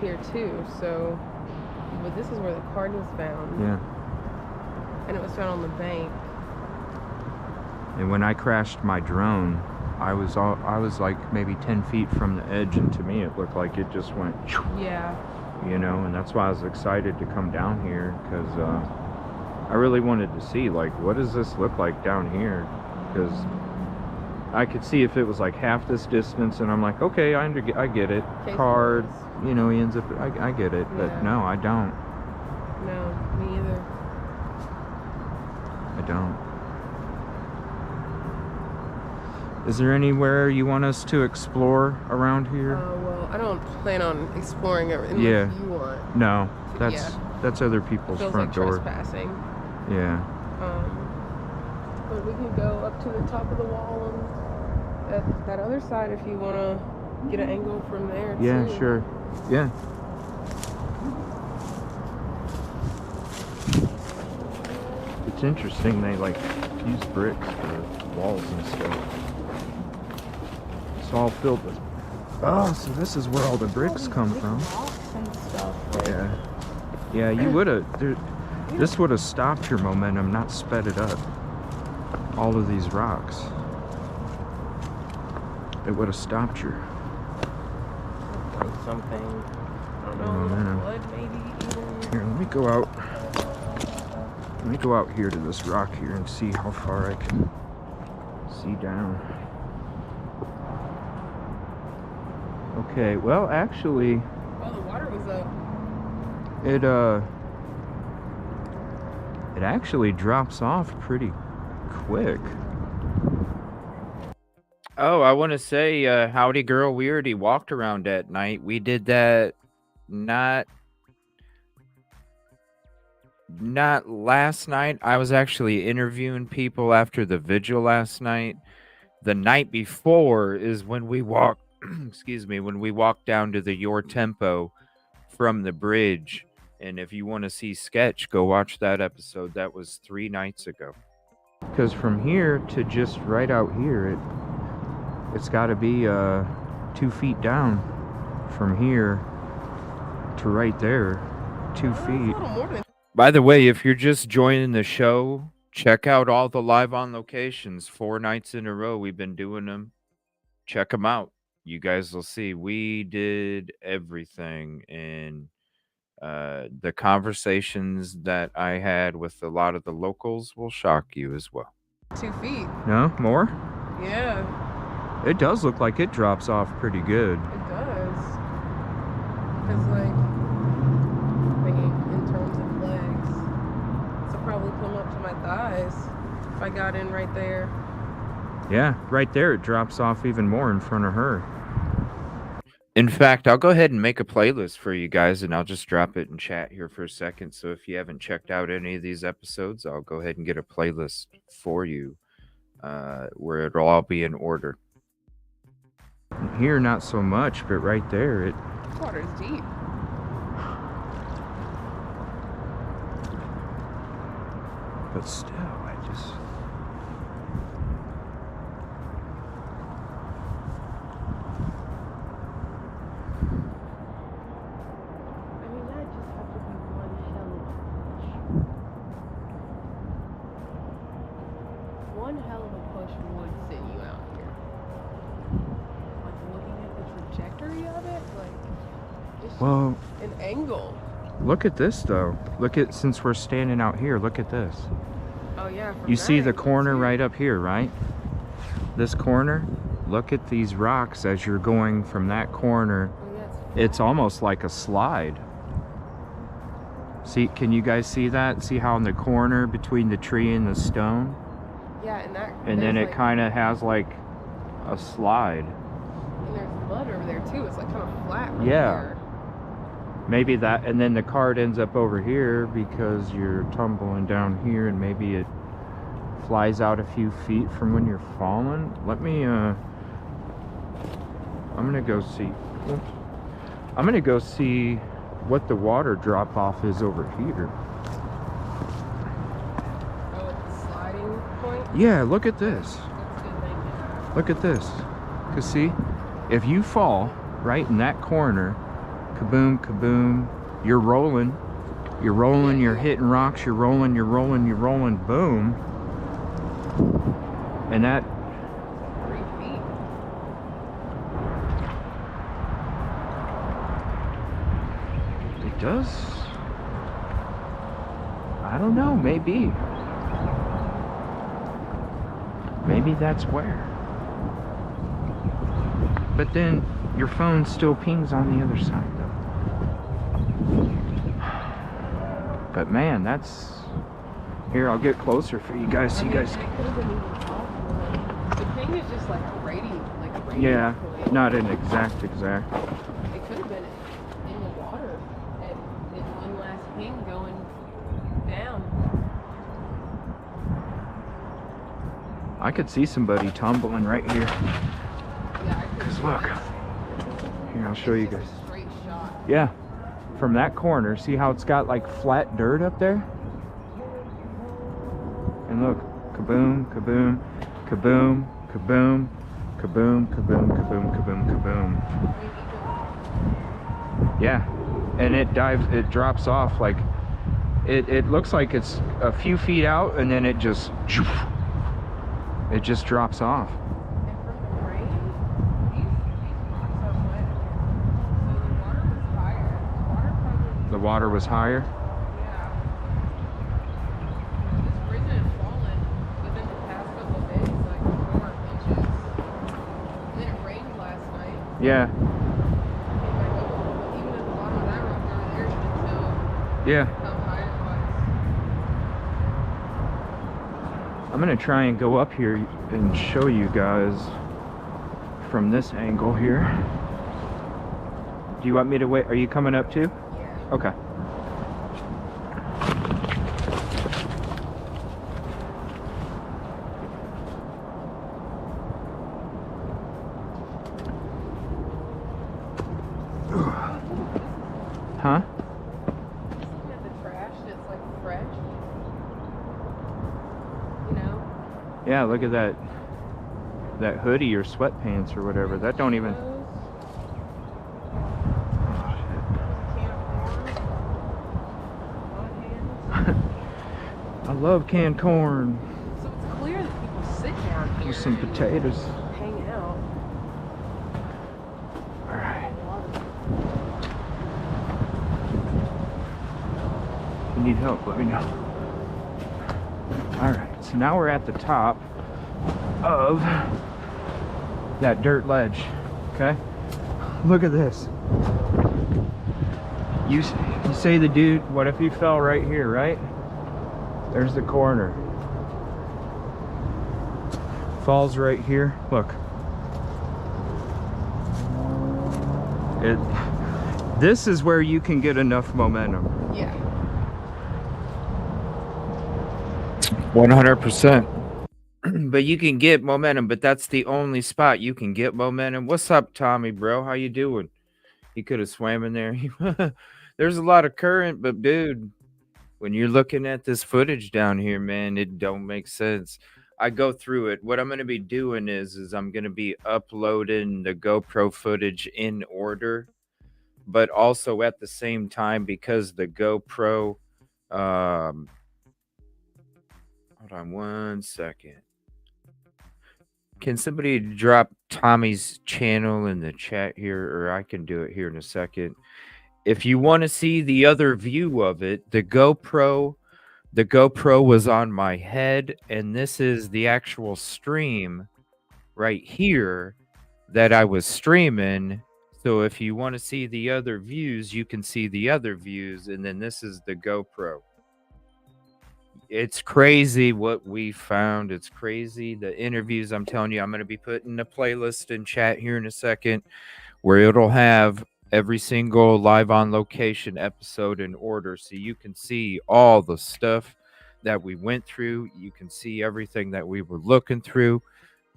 here too, so, but this is where the card was found. Yeah. And it was found on the bank. And when I crashed my drone, I was like maybe 10 feet from the edge, and to me it looked like it just went, yeah, you know, and that's why I was excited to come down here, because I really wanted to see, like, what does this look like down here, because I could see if it was like half this distance, and I'm like, okay, I get it, card, you know, he ends up, I get it, but no, I don't. No, me either. I don't. Is there anywhere you want us to explore around here? Well, I don't plan on exploring it unless you want. No, that's other people's feels front like door. Trespassing. Yeah. But we can go up to the top of the wall on that other side if you want to get an angle from there. Yeah, too. sure. Yeah. It's interesting they like use bricks for walls and stuff. It's all filled with. Oh, so this is where all the bricks come from. Rocks and stuff, Yeah. Yeah, you would have. This would have stopped your momentum, not sped it up. All of these rocks. It would have stopped your. Something. I don't know. Momentum. Blood maybe even. Here, let me go out. Let me go out here to this rock here and see how far I can see down. Okay, well, actually, Oh, the water was up. it actually drops off pretty quick. Oh, I want to say, howdy girl, we already walked around at night. We did that not last night. I was actually interviewing people after the vigil last night. The night before is when we walked, excuse me, when we walked down to the Your Tempo from the bridge. And if you want to see Sketch, go watch that episode. That was 3 nights ago. Because from here to just right out here, it's got to be 2 feet down from here to right there. 2 feet. By the way, if you're just joining the show, check out all the live on locations. 4 nights in a row we've been doing them. Check them out. You guys will see we did everything, and the conversations that I had with a lot of the locals will shock you as well. 2 feet. No? More? Yeah. It does look like it drops off pretty good. It does. Because, like, thinking in terms of legs, this will probably come up to my thighs if I got in right there. Yeah, right there it drops off even more in front of her. In fact, I'll go ahead and make a playlist for you guys, and I'll just drop it in chat here for a second. So if you haven't checked out any of these episodes, I'll go ahead and get a playlist for you where it'll all be in order. Here, not so much, but right there, it. This water's deep. But still, I just. I mean, that just have to be one hell of a push. One hell of a push would send you out here. Like, looking at the trajectory of it, like, it's just Well, an angle. look at this though. Look at, since we're standing out here, look at this. Oh, yeah. You see the corner right up here, right? This corner? look at these rocks as you're going from that corner. Oh, yeah, It's almost like a slide. See, can you guys see that? See how in the corner between the tree and the stone? yeah, and that. And then there's, it like, kind of has like a slide. And there's mud over there too. It's like kind of flat. Right Yeah. there. Maybe that, and then the cart ends up over here because you're tumbling down here, and maybe it flies out a few feet from when you're falling. Let me, I'm gonna go see. I'm gonna go see what the water drop off is over here. Oh, at the sliding point. Yeah, look at this. That's good thinking. Look at this. Cause see, if you fall right in that corner, kaboom, kaboom, you're rolling, you're hitting rocks, you're rolling, boom. And that, 3 feet. it does, I don't know, maybe that's where. But then your phone still pings on the other side though. But man, that's, here, I'll get closer for you guys so you guys. It could have been even possible. The thing is just like a radiant, Yeah, point. not an exact. It could have been in the water and in one last ping going down. I could see somebody tumbling right here. Yeah, I could. Cause look, here, I'll show you guys. A straight shot. Yeah, from that corner, see how it's got like flat dirt up there? And look, kaboom, kaboom, kaboom, kaboom, kaboom, kaboom, kaboom, kaboom, kaboom. Yeah, and it drops off like, it looks like it's a few feet out, and then it just drops off. And from the rain, these rocks are wet. So the water was higher. The water was higher? Yeah. It's risen and fallen within the past couple of days, like 4 inches. And then it rained last night. Yeah, Came back up, but even at the bottom of that rock over there, you can tell yeah. how high it was. I'm gonna try and go up here and show you guys from this angle here. Do you want me to wait? Are you coming up too? Yeah. Okay. Huh? Looking at the trash that's like fresh. You know? Yeah, look at that hoodie or sweatpants or whatever. That don't even. I love canned corn. So it's clear that people sit down here With some and potatoes. hang out. Alright. If you need help, let me know. Alright, so now we're at the top of that dirt ledge. Okay? Look at this. You say the dude, what if he fell right here, right? There's the corner. Falls right here. Look. This is where you can get enough momentum. Yeah. 100%. But you can get momentum, but that's the only spot you can get momentum. What's up, Tommy, bro? How you doing? He could have swam in there. There's a lot of current, but dude, when you're looking at this footage down here, man, it don't make sense. I go through it. What I'm going to be doing is I'm going to be uploading the GoPro footage in order, but also at the same time, because the GoPro, hold on one second. Can somebody drop Tommy's channel in the chat here, or I can do it here in a second. If you want to see the other view of it, the GoPro was on my head, and this is the actual stream right here. that I was streaming. So if you want to see the other views, you can see the other views. And then this is the GoPro. It's crazy what we found. It's crazy. The interviews, I'm telling you, I'm going to be putting a playlist in chat here in a second where it'll have every single live on location episode in order. So you can see all the stuff that we went through. You can see everything that we were looking through.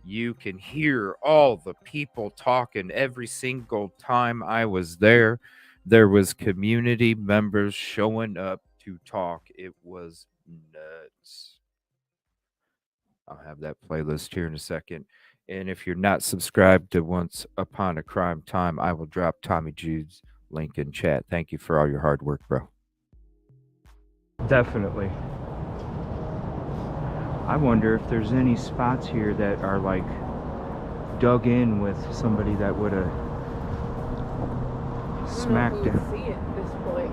You can hear all the people talking every single time I was there. There was community members showing up to talk. It was nuts. I'll have that playlist here in a second. And if you're not subscribed to Once Upon a Crime Time, I will drop Tommy Jude's link in chat. Thank you for all your hard work, bro. Definitely. I wonder if there's any spots here that are like dug in with somebody that would have smacked down. See it at this point.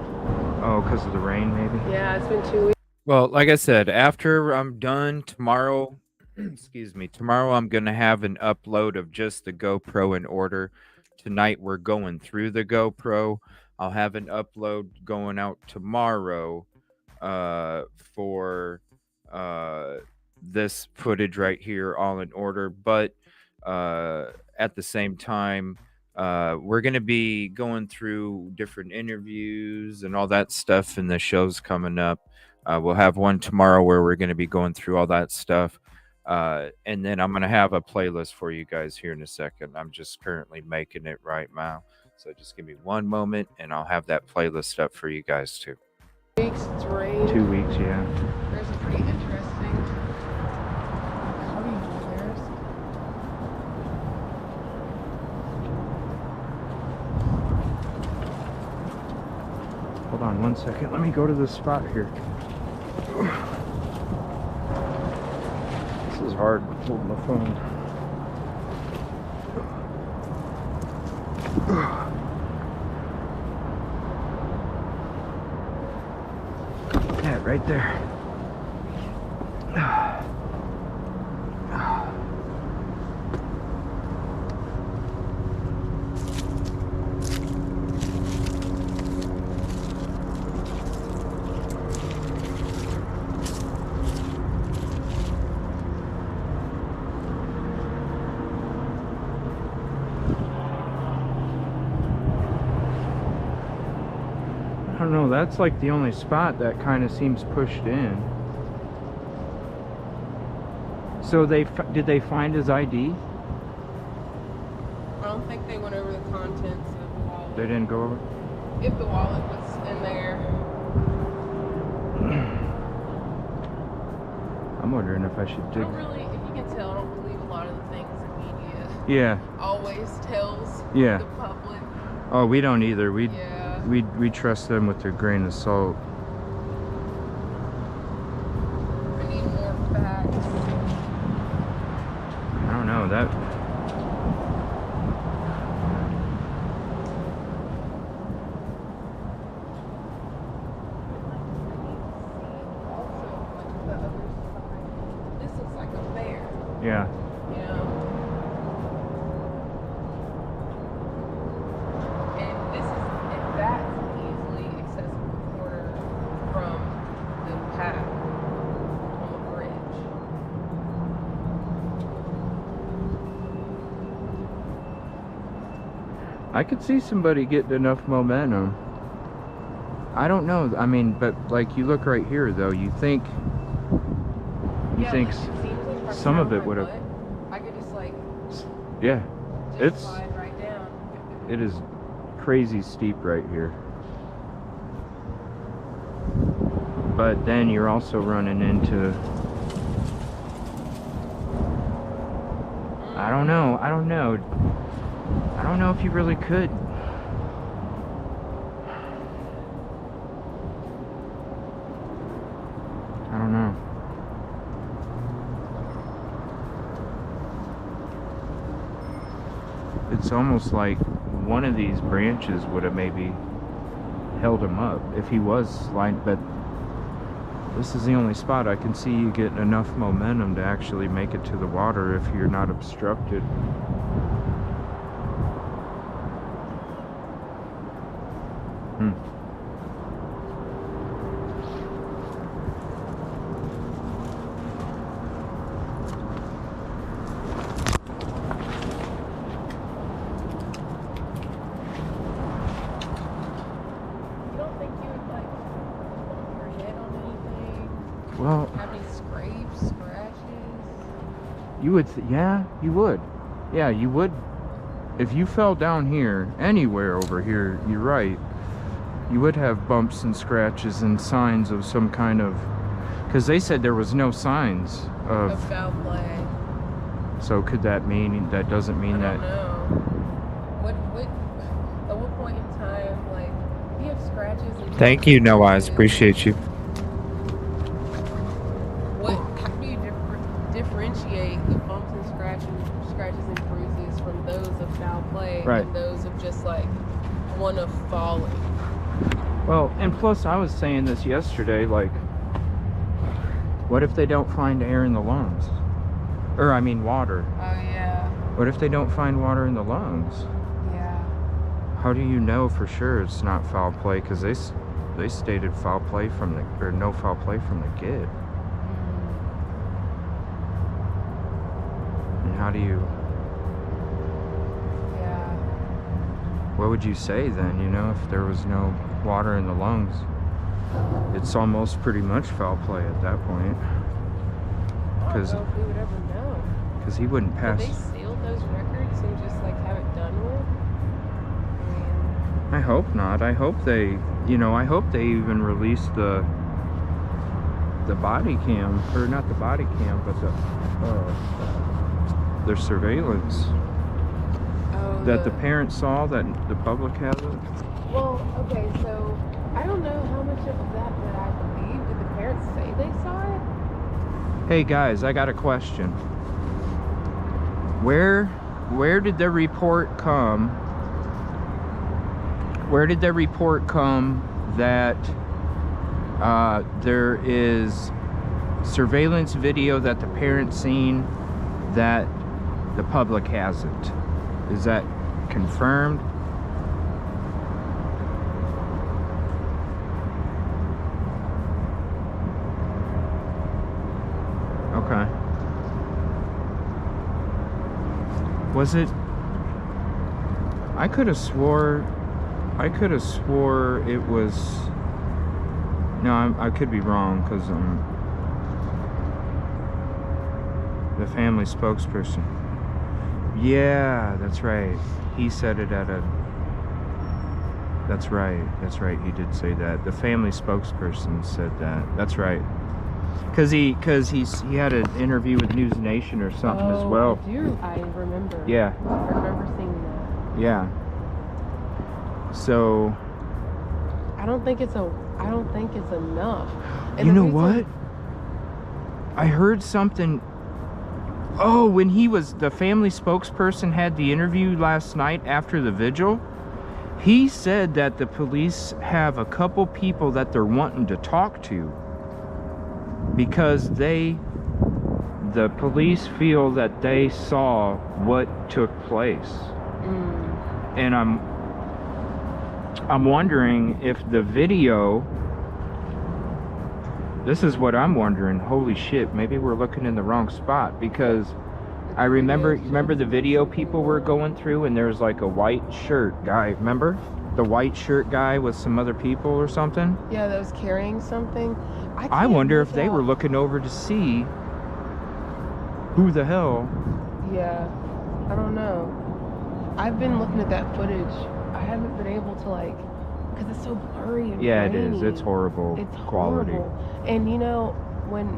Oh, because of the rain, maybe? Yeah, it's been 2 weeks. Well, like I said, after I'm done tomorrow, excuse me, tomorrow I'm going to have an upload of just the GoPro in order. Tonight we're going through the GoPro. I'll have an upload going out tomorrow for this footage right here, all in order. But at the same time, we're going to be going through different interviews and all that stuff, and the show's coming up. We'll have one tomorrow where we're going to be going through all that stuff. And then I'm going to have a playlist for you guys here in a second. I'm just currently making it right now. So just give me one moment and I'll have that playlist up for you guys too. 2 weeks, it's rain. 2 weeks, yeah. There's a pretty interesting cubby hole there. Hold on 1 second. Let me go to this spot here. This is hard holding the phone. Yeah, right there. I don't know, that's like the only spot that kind of seems pushed in. So did they find his ID? I don't think they went over the contents of the wallet. They didn't go over? If the wallet was in there. I'm wondering if I should I dig. don't really, if you can tell, I don't believe a lot of the things the media Yeah. always tells Yeah. the public. Oh, we don't either. Yeah. We trust them with their grain of salt. I need more facts. I don't know that. This looks like a fair, Yeah. you know? And this is, and that's easily accessible from the path on the bridge. I could see somebody getting enough momentum. I don't know. I mean, but like you look right here, though. You think Yeah, think like, it seems like if I some sat of on it my would've- butt, I could just like yeah, just it's slide right down. it is crazy steep right here. But then you're also running into. I don't know. I don't know if you really could. I don't know. It's almost like one of these branches would have maybe held him up if he was sliding, but this is the only spot I can see you getting enough momentum to actually make it to the water if you're not obstructed. You don't think you would like bump your head on anything? Well, Have any scrapes, scratches? you would, yeah, you would. Yeah, you would. If you fell down here, anywhere over here, you're right. You would have bumps and scratches and signs of some kind of, because they said there was no signs Of of. foul play. So could that mean, that doesn't mean I that? don't know. At what point in time, like, if you have scratches and Thank you, No Eyes. Appreciate you. how do you differentiate the bumps and scratches and bruises from those of foul play Right. and those of just like one of falling? Well, and plus I was saying this yesterday, like, what if they don't find air in the lungs? Or I mean water. Oh yeah, What if they don't find water in the lungs? yeah. How do you know for sure it's not foul play? Because they stated foul play from the, or no foul play from the get. And how do you, Yeah. what would you say then, you know, if there was no water in the lungs? It's almost pretty much foul play at that point. I don't 'Cause- know if we would ever know. Because he wouldn't Did pass. they seal those records and just like have it done with? I I hope not. I hope they, you know, I hope they even release the body cam, or not the body cam, but their surveillance mean, oh, that the parents saw, that the public hasn't. Well, okay, so I don't know how much of that I believe. Did the parents say they saw it? Hey guys, I got a question. Where did the report come? Where did the report come that there is surveillance video that the parents seen that the public hasn't? Is that confirmed? Okay. Was it? I could have swore it was. No, I could be wrong, because the family spokesperson. Yeah, that's right. He said it at a. That's right. He did say that. The family spokesperson said that. That's right. Because he had an interview with News Nation or something as well. I remember. Yeah. I remember seeing that. Yeah. So. I don't think it's enough. And You the know reason- what? I heard something. Oh, when the family spokesperson had the interview last night after the vigil, he said that the police have a couple people that they're wanting to talk to, because the police feel that they saw what took place. And I'm wondering if the video, this is what I'm wondering. Holy shit, maybe we're looking in the wrong spot, because I remember the video people were going through, and there's like a white shirt guy. Remember the white shirt guy with some other people or something? Yeah, that was carrying something. I can't wonder if make they were out- looking over to see who the hell. Yeah, I don't know. I've been looking at that footage. I haven't been able to, like, because it's so blurry and Yeah, it is. grainy. It's horrible It's quality. horrible. And you know, when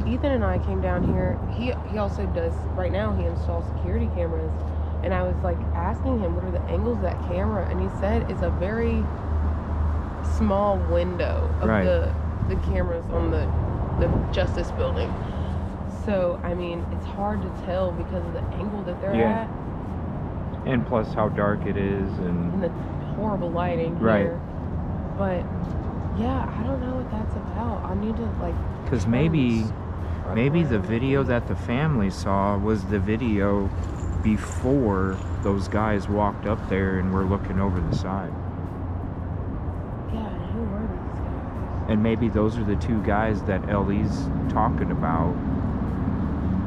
Ethan and I came down here, he also does, right now he installs security cameras. And I was like asking him what are the angles of that camera, and he said it's a very small window of Right. the cameras on the Justice Building. So I mean, it's hard to tell because of the angle that they're Yeah. at And plus how dark it is, and and the horrible lighting Right. here. But yeah, I don't know what that's about. I need to like. because try maybe and scrub the around. video that the family saw was the video before those guys walked up there and were looking over the side. And maybe those are the two guys that Ellie's talking about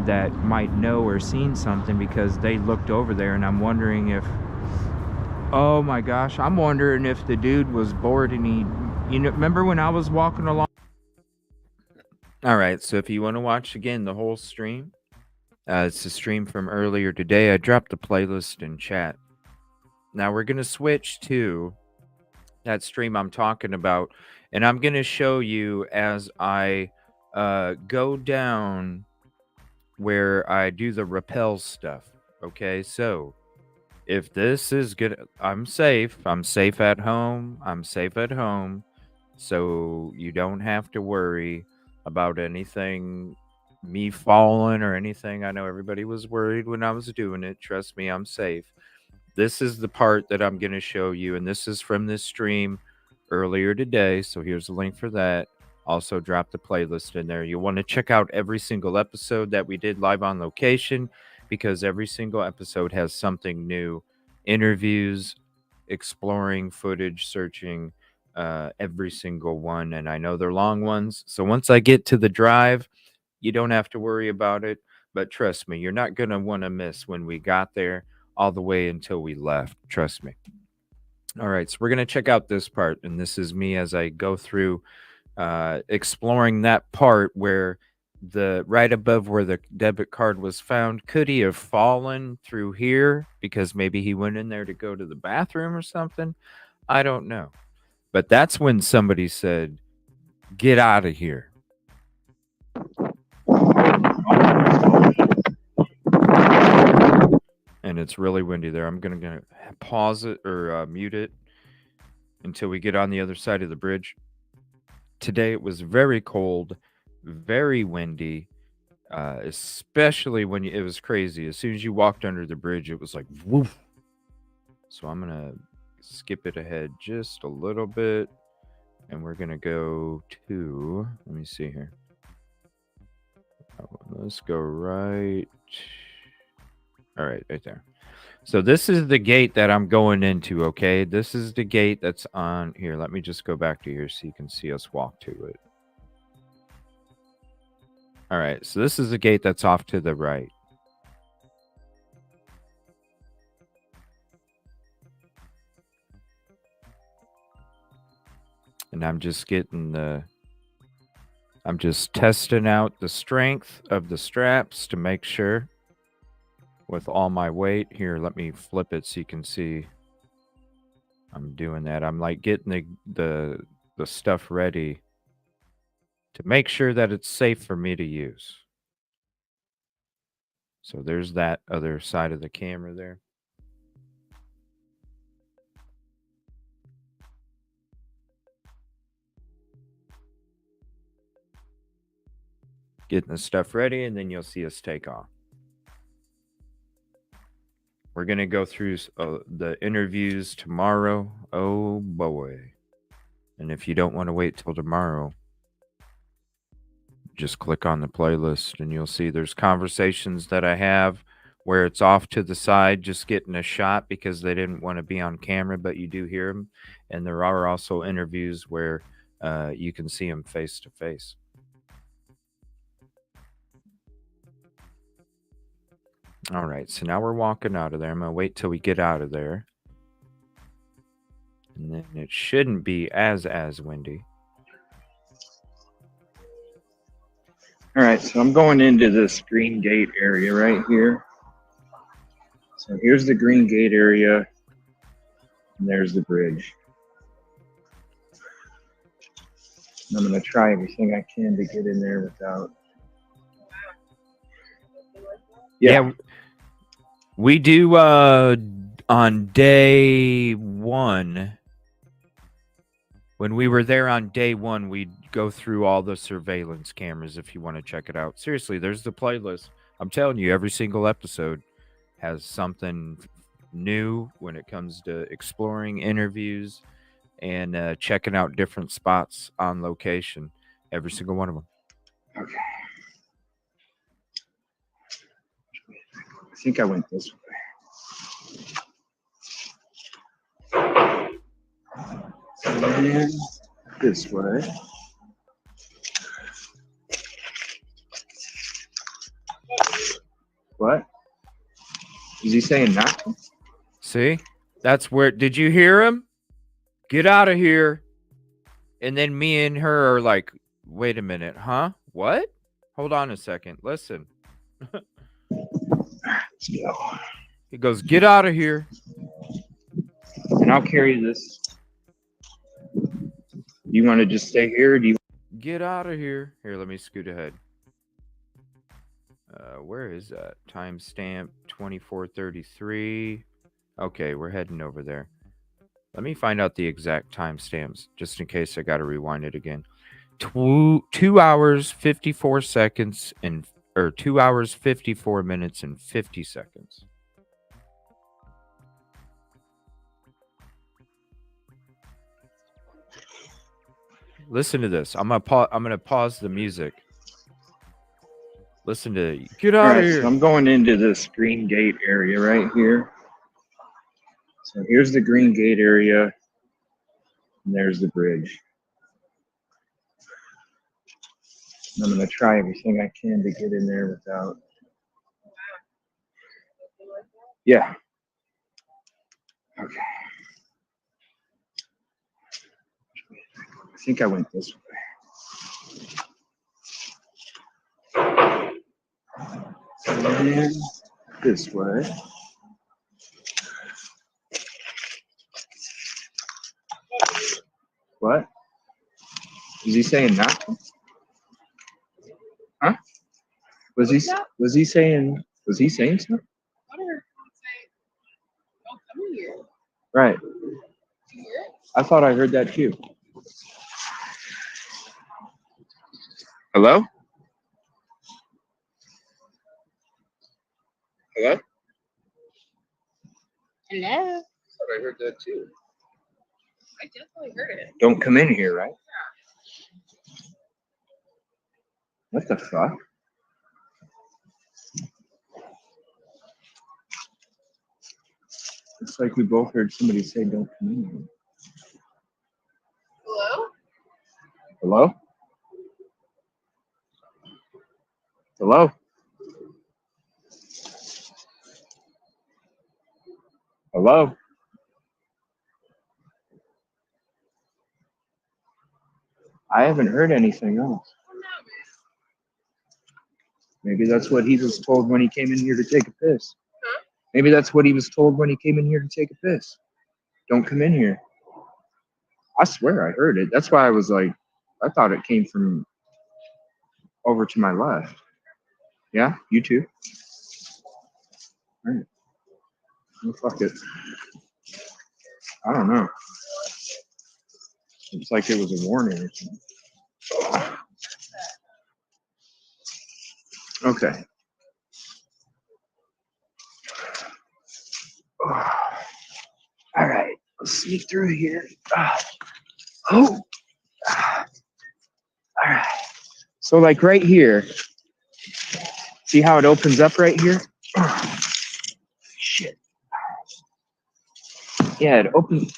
that might know or seen something, because they looked over there, and I'm wondering if, oh my gosh, I'm wondering if the dude was bored and he, you know, remember when I was walking along? All right, so if you want to watch again the whole stream, it's a stream from earlier today. I dropped the playlist in chat. Now we're going to switch to that stream I'm talking about, and I'm going to show you as I go down where I do the rappel stuff. Okay, so if this is good, I'm safe. I'm safe at home. I'm safe at home. So you don't have to worry about anything, me falling or anything. I know everybody was worried when I was doing it. Trust me, I'm safe. This is the part that I'm going to show you, and this is from this stream earlier today. So here's the link for that. Also, drop the playlist in there. You'll want to check out every single episode that we did live on location, because every single episode has something new. Interviews, exploring, footage, searching, every single one. And I know they're long ones. So once I get to the drive, you don't have to worry about it. But trust me, you're not going to want to miss when we got there all the way until we left. Trust me. All right, so we're going to check out this part. And this is me as I go through exploring that part where the right above where the debit card was found. Could he have fallen through here because maybe he went in there to go to the bathroom or something? I don't know. But that's when somebody said, "Get out of here." And it's really windy there. I'm going to pause it or mute it until we get on the other side of the bridge. Today it was very cold, very windy, especially when it was crazy. As soon as you walked under the bridge, it was like woof. So I'm going to skip it ahead just a little bit, and we're going to go to, let me see here. Let's go right. All right, right there. So this is the gate that I'm going into, okay? This is the gate that's on here. Let me just go back to here so you can see us walk to it. All right, so this is the gate that's off to the right. And I'm just testing out the strength of the straps to make sure with all my weight. Here, let me flip it so you can see I'm doing that. I'm like getting the stuff ready to make sure that it's safe for me to use. So there's that other side of the camera there. Getting the stuff ready, and then you'll see us take off. We're going to go through the interviews tomorrow. Oh, boy. And if you don't want to wait till tomorrow, just click on the playlist and you'll see there's conversations that I have where it's off to the side, just getting a shot because they didn't want to be on camera, but you do hear them. And there are also interviews where you can see them face to face. All right, so now we're walking out of there. I'm going to wait till we get out of there. And then it shouldn't be as windy. All right, so I'm going into this green gate area right here. So here's the green gate area, and there's the bridge. And I'm going to try everything I can to get in there without... Yeah. We do on day one. When we were there on day one, we'd go through all the surveillance cameras if you want to check it out. Seriously, there's the playlist. I'm telling you, every single episode has something new when it comes to exploring, interviews, and checking out different spots on location. Every single one of them. Okay. I think I went this way. And this way. What? Is he saying nothing? See? That's where, did you hear him? Get out of here. And then me and her are like, wait a minute, huh? What? Hold on a second. Listen. Let's go. He goes, get out of here. And I'll carry this. You want to just stay here? Or do you? Get out of here. Here, let me scoot ahead. Where is that? Timestamp 2433. Okay, we're heading over there. Let me find out the exact timestamps, just in case I got to rewind it again. 2 hours 54 seconds and 2 hours 54 minutes and 50 seconds. Listen to this. I'm gonna pause the music. Listen to it. Get out of here. So I'm going into this green gate area right here. So here's the green gate area. And there's the bridge. And I'm going to try everything I can to get in there without. Yeah. Okay. I think I went this way. And this way. What? Is he saying nothing? Huh? Was he saying something? Right. I thought I heard that too. Hello? Hello? Hello. I thought I heard that too. I definitely heard it. Don't come in here, right? What the fuck? It's like we both heard somebody say, don't come in here. Hello? Hello? Hello? Hello? I haven't heard anything else. Maybe that's what he was told when he came in here to take a piss. Huh? Maybe that's what he was told when he came in here to take a piss. Don't come in here. I swear I heard it. That's why I was like, I thought it came from over to my left. Yeah, you too? All right. Well, fuck it. I don't know. It's like it was a warning or something. Okay. All right. Let's sneak through here. Oh. All right. So like right here. See how it opens up right here? Shit. Yeah, it opens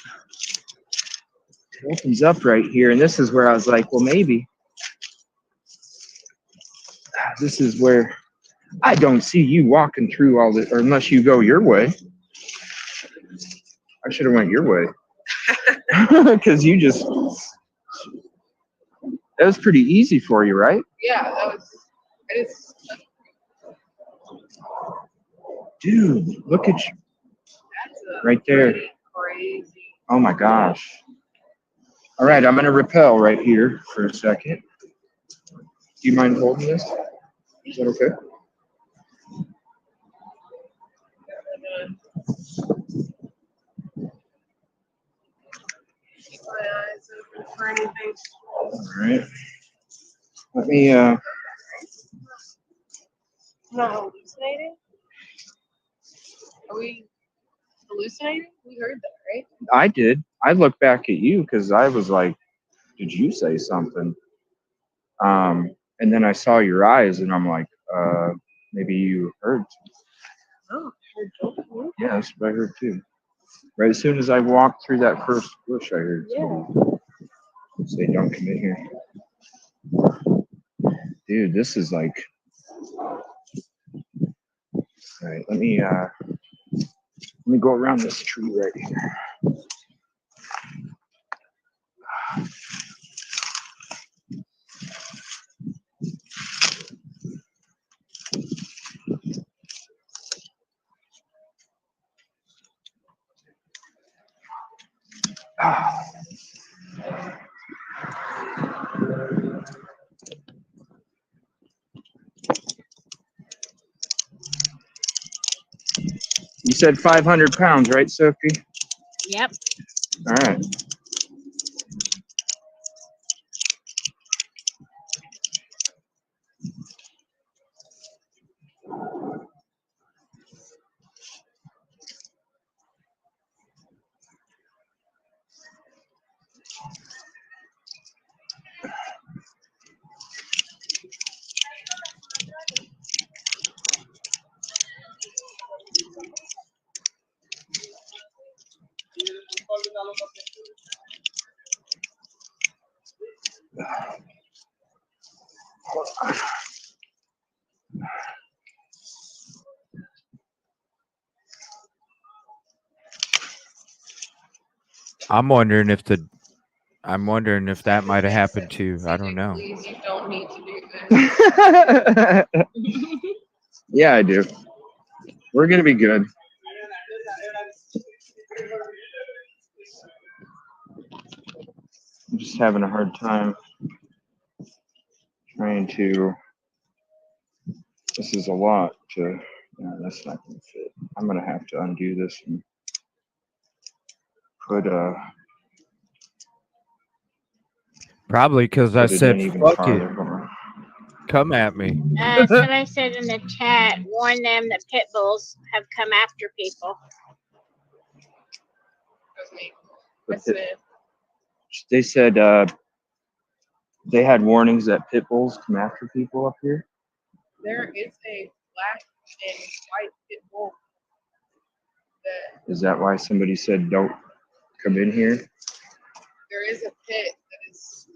up right here. And this is where I was like, well, maybe this is where I don't see you walking through all this, or unless you go your way. I should have went your way. Because you just, that was pretty easy for you, right? Yeah, that was. I just. Dude, look at you. Right there. Crazy. Oh my gosh. All right, I'm going to rappel right here for a second. Do you mind holding this? Is that okay? Keep my eyes open for anything. All right. Let me, Not hallucinating? Are we hallucinating? We heard that, right? I did. I looked back at you because I was like, did you say something? And then I saw your eyes and I'm like, maybe you heard something. Oh, I heard something. Yeah, that's what I heard too. Right as soon as I walked through that first bush, I heard somebody say, don't come in here. Dude, this is like, All right, let me go around this tree right here. You said 500 pounds, right, Sophie? Yep. All right. I'm wondering if that might have happened too. I don't know. Please, you don't need to do this. Yeah, I do. We're gonna be good. I'm just having a hard time trying to. This is a lot to. No, that's not gonna fit. I'm gonna have to undo this and put Probably because I put it said in even fuck farther. it. Come at me. Somebody said in the chat, warn them that pit bulls have come after people. That's me. But That's it. They said they had warnings that pit bulls come after people up here. There is a black and white pit bull. Is that why somebody said don't come in here? There is a pit that is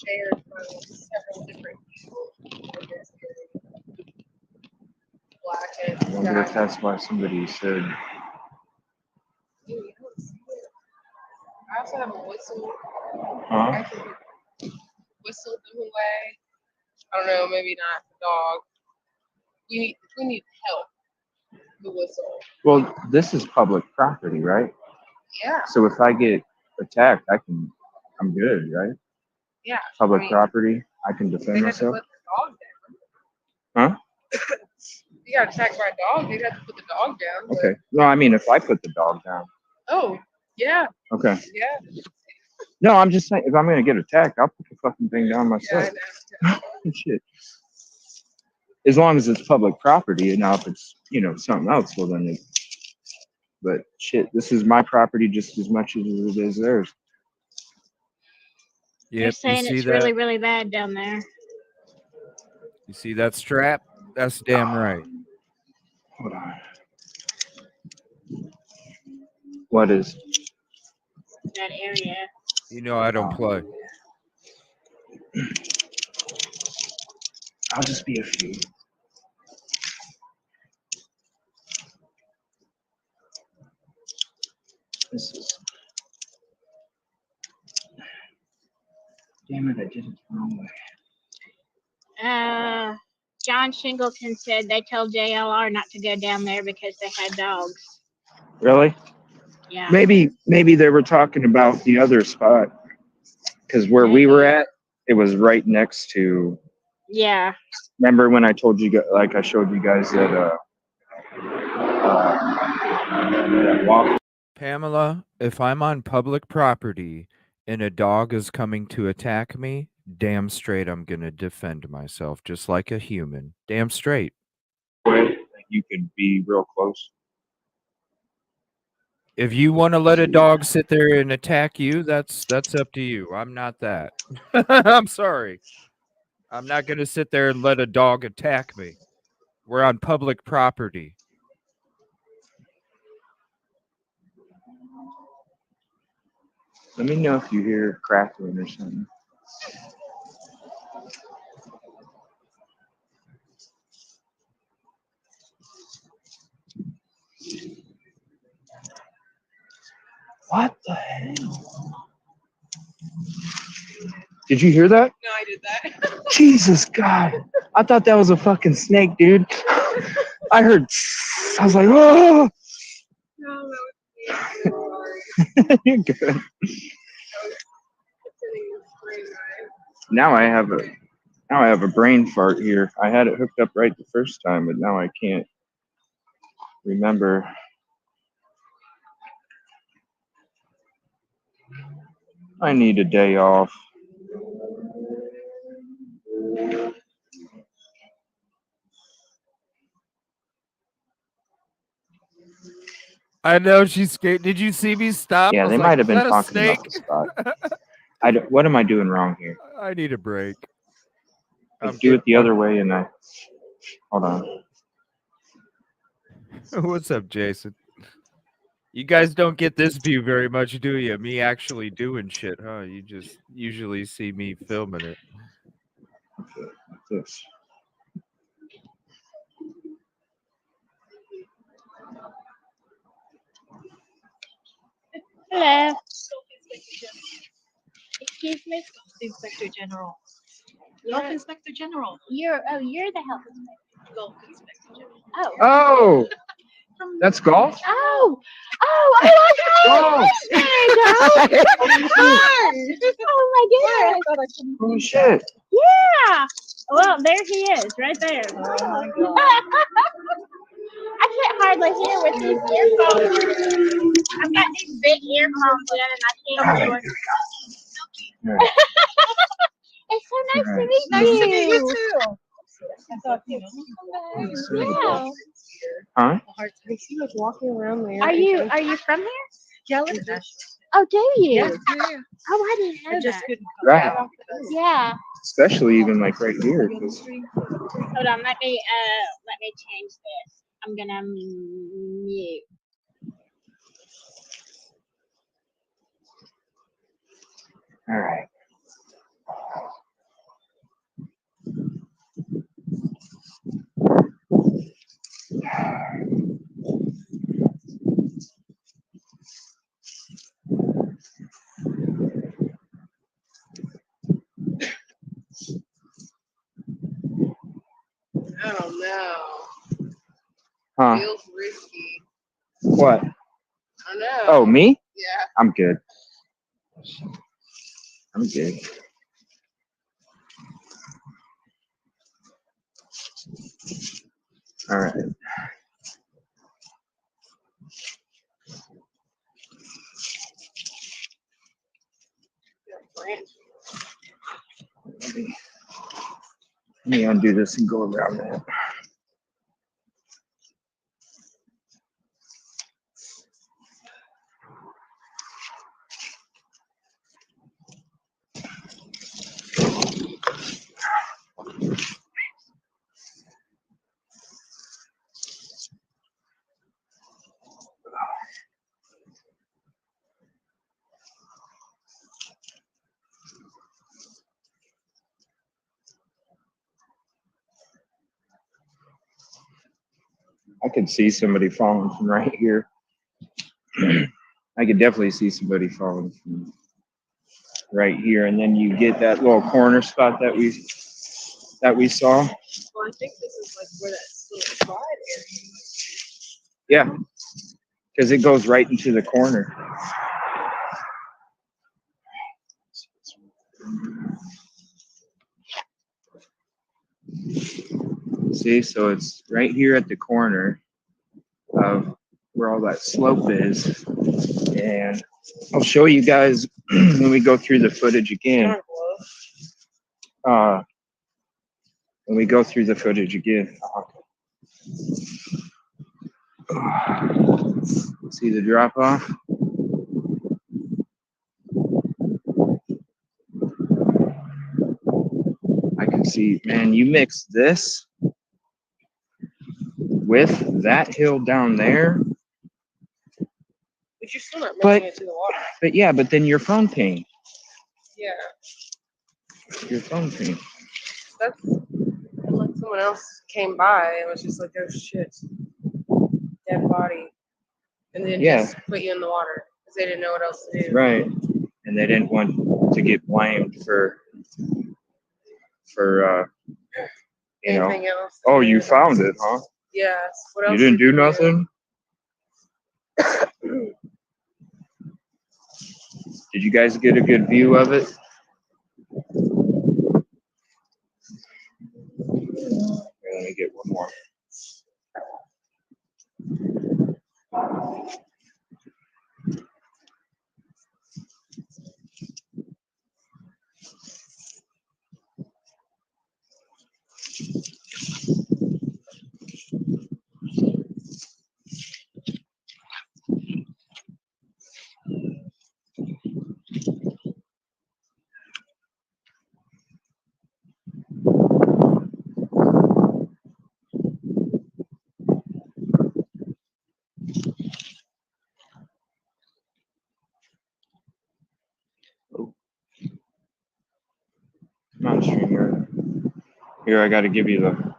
shared by several different people in this area. Black and I wonder if that's why somebody said. I also have a whistle. Huh? I can whistle them away. I don't know, maybe not the dog. We need help. The whistle. Well, this is public property, right? Yeah. So if I get attacked, I'm good, right? Yeah. Public property, I can They defend had to myself. put the dog down. Huh? You got attacked by a dog, they'd have to put the dog down. But... Okay. No, I mean if I put the dog down. Oh, yeah. Okay. Yeah. No, I'm just saying if I'm gonna get attacked, I'll put the fucking thing down myself. Yeah, Shit. As long as it's public property, and now if it's something else, well then. But shit, this is my property just as much as it is theirs. They're saying it's really, really bad down there. You see that strap? That's damn right. Hold on. What is? That area. You know I don't play. I'll just be a few. This is. Damn it! I did it the wrong way. John Shingleton said they told JLR not to go down there because they had dogs. Really? Yeah. Maybe they were talking about the other spot because where we were at, it was right next to. Yeah. Remember when I told you, I showed you guys that walk. Pamela, if I'm on public property and a dog is coming to attack me, damn straight I'm gonna defend myself just like a human. Damn straight. You could be real close. If you want to let a dog sit there and attack you, that's up to you. I'm not that. I'm sorry. I'm not going to sit there and let a dog attack me. We're on public property. Let me know if you hear crackling or something. What the hell? Did you hear that? No, I did that. Jesus God. I thought that was a fucking snake, dude. I heard, I was like, oh. No, that was me. You're good. Now I have a brain fart here. I had it hooked up right the first time, but now I can't remember. I need a day off. I know she's scared. Did you see me stop? Yeah, I was they like, might have "Is been that a talking about snake?" the spot. What am I doing wrong here? I need a break. Let's do it the other way, and hold on. What's up, Jason? You guys don't get this view very much, do you? Me actually doing shit, huh? You just usually see me filming it. Okay, like this. Hello. Excuse me? Inspector General. You're, Health Inspector General. you're the health inspector. Golf Inspector General. Oh. Oh, that's golf? Oh, my God! There you go! Oh my goodness! Oh shit. Yeah! Well, there he is, right there. Oh my God. I can't hardly hear with these earphones. I've got these big earphones in and I can't hear. Right. It's so nice Right. to meet Nice you. to meet you too. I thought, come back. Yeah. Huh? I see like walking around there. Are you from here? Yeah, I live in Nashville. Oh, do you? Yeah. Oh, I didn't know I just that. couldn't come Right. out. Yeah. Especially even like right here. 'Cause Hold on, let me change this. I'm gonna mute. all right. I don't know. Huh? Feels risky. What? I know. Oh, me? Yeah. I'm good. I'm good. All right. Let me undo this and go around that. I could see somebody falling from right here. I could definitely see somebody falling from right here, and then you get that little corner spot that we saw. Well, I think this is like where that little slide area is. Yeah, because it goes right into the corner. See, so it's right here at the corner of where all that slope is, and I'll show you guys when we go through the footage again. When we go through the footage again. See the drop off? I can see, man, you mix this with that hill down there. But you're still not making it to the water. But yeah, but then your phone ping. Yeah. Your phone ping. That's like someone else came by and was just like, oh shit. Dead body. And then Yeah. just put you in the water. Is They didn't know what else to do. Right. And they didn't want to get blamed for Anything else? oh, you found it, huh? Yes. What else? You didn't do nothing? Did you guys get a good view of it? Here, let me get one more. Come on, streamer. Here, I got to give you the.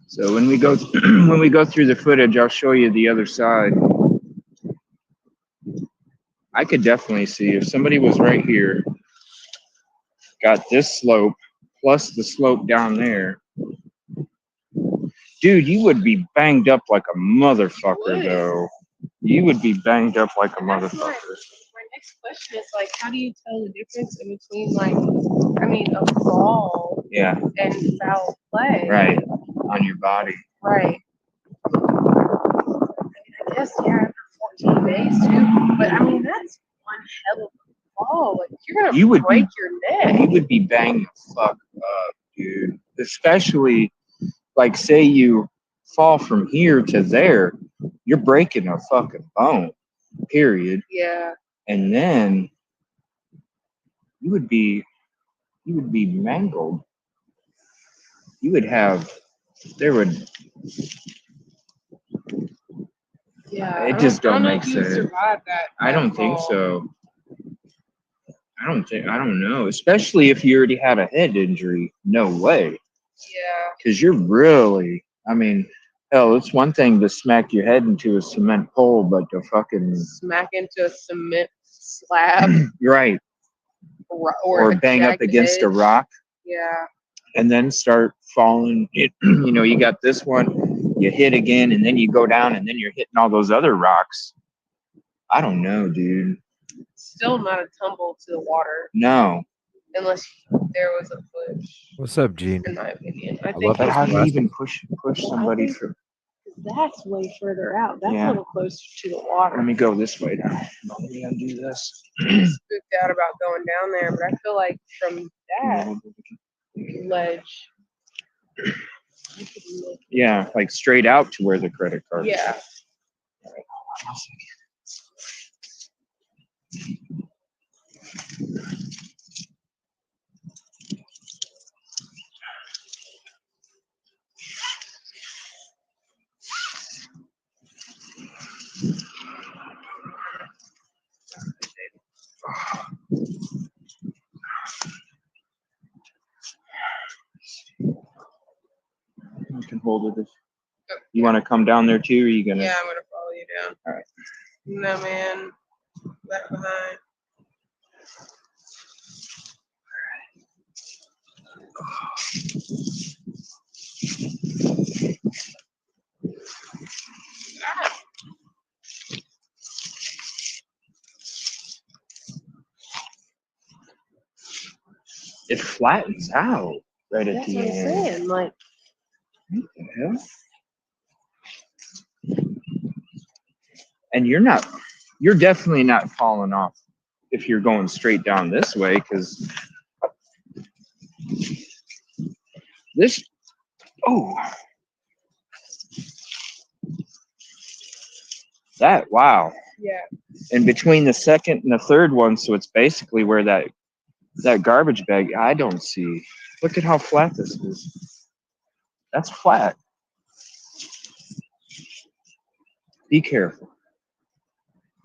So when we go when we go through the footage, I'll show you the other side. I could definitely see if somebody was right here, got this slope plus the slope down there. Dude, you would be banged up like a motherfucker, though. You would be banged up like a motherfucker. My next question is like, how do you tell the difference in between a fall and foul play? Right. On your body. Right. I guess after 14 days too. But that's one hell of a fall. Like you're gonna break your neck. You would be banged the fuck up, dude. Especially like say you fall from here to there, you're breaking a fucking bone. Period. Yeah. And then you would be mangled. You would have Yeah. It just don't make know if you sense. survive that I don't think fall. so. I don't know. Especially if you already had a head injury. No way. Yeah. Because you're really, hell, it's one thing to smack your head into a cement pole, but to fucking smack into a cement slab. Right. Or bang up against a rock. Yeah. And then start falling. You got this one, you hit again, and then you go down, and then you're hitting all those other rocks. I don't know, dude. Still not a tumble to the water. No. Unless there was a push. What's up, Gene? In my opinion. I love think But how do you plastic. even push somebody through? that's way further out. That's Yeah. a little closer to the water. Let me go this way now. Let me undo this. Spooked out about going down there, but I feel like from that ledge, you could look. Yeah, like straight out to where the credit card is. Yeah. All right, hold on a second. You can hold it. You want to come down there too, or are you gonna? Yeah, I'm gonna follow you down. All right. No, man. Left behind. It flattens out right at the end. That's what I'm saying. Like, what the hell? And you're definitely not falling off if you're going straight down this way, because this, wow. yeah. And between the second and the third one, so it's basically where that garbage bag, I don't see. Look at how flat this is. That's flat. Be careful.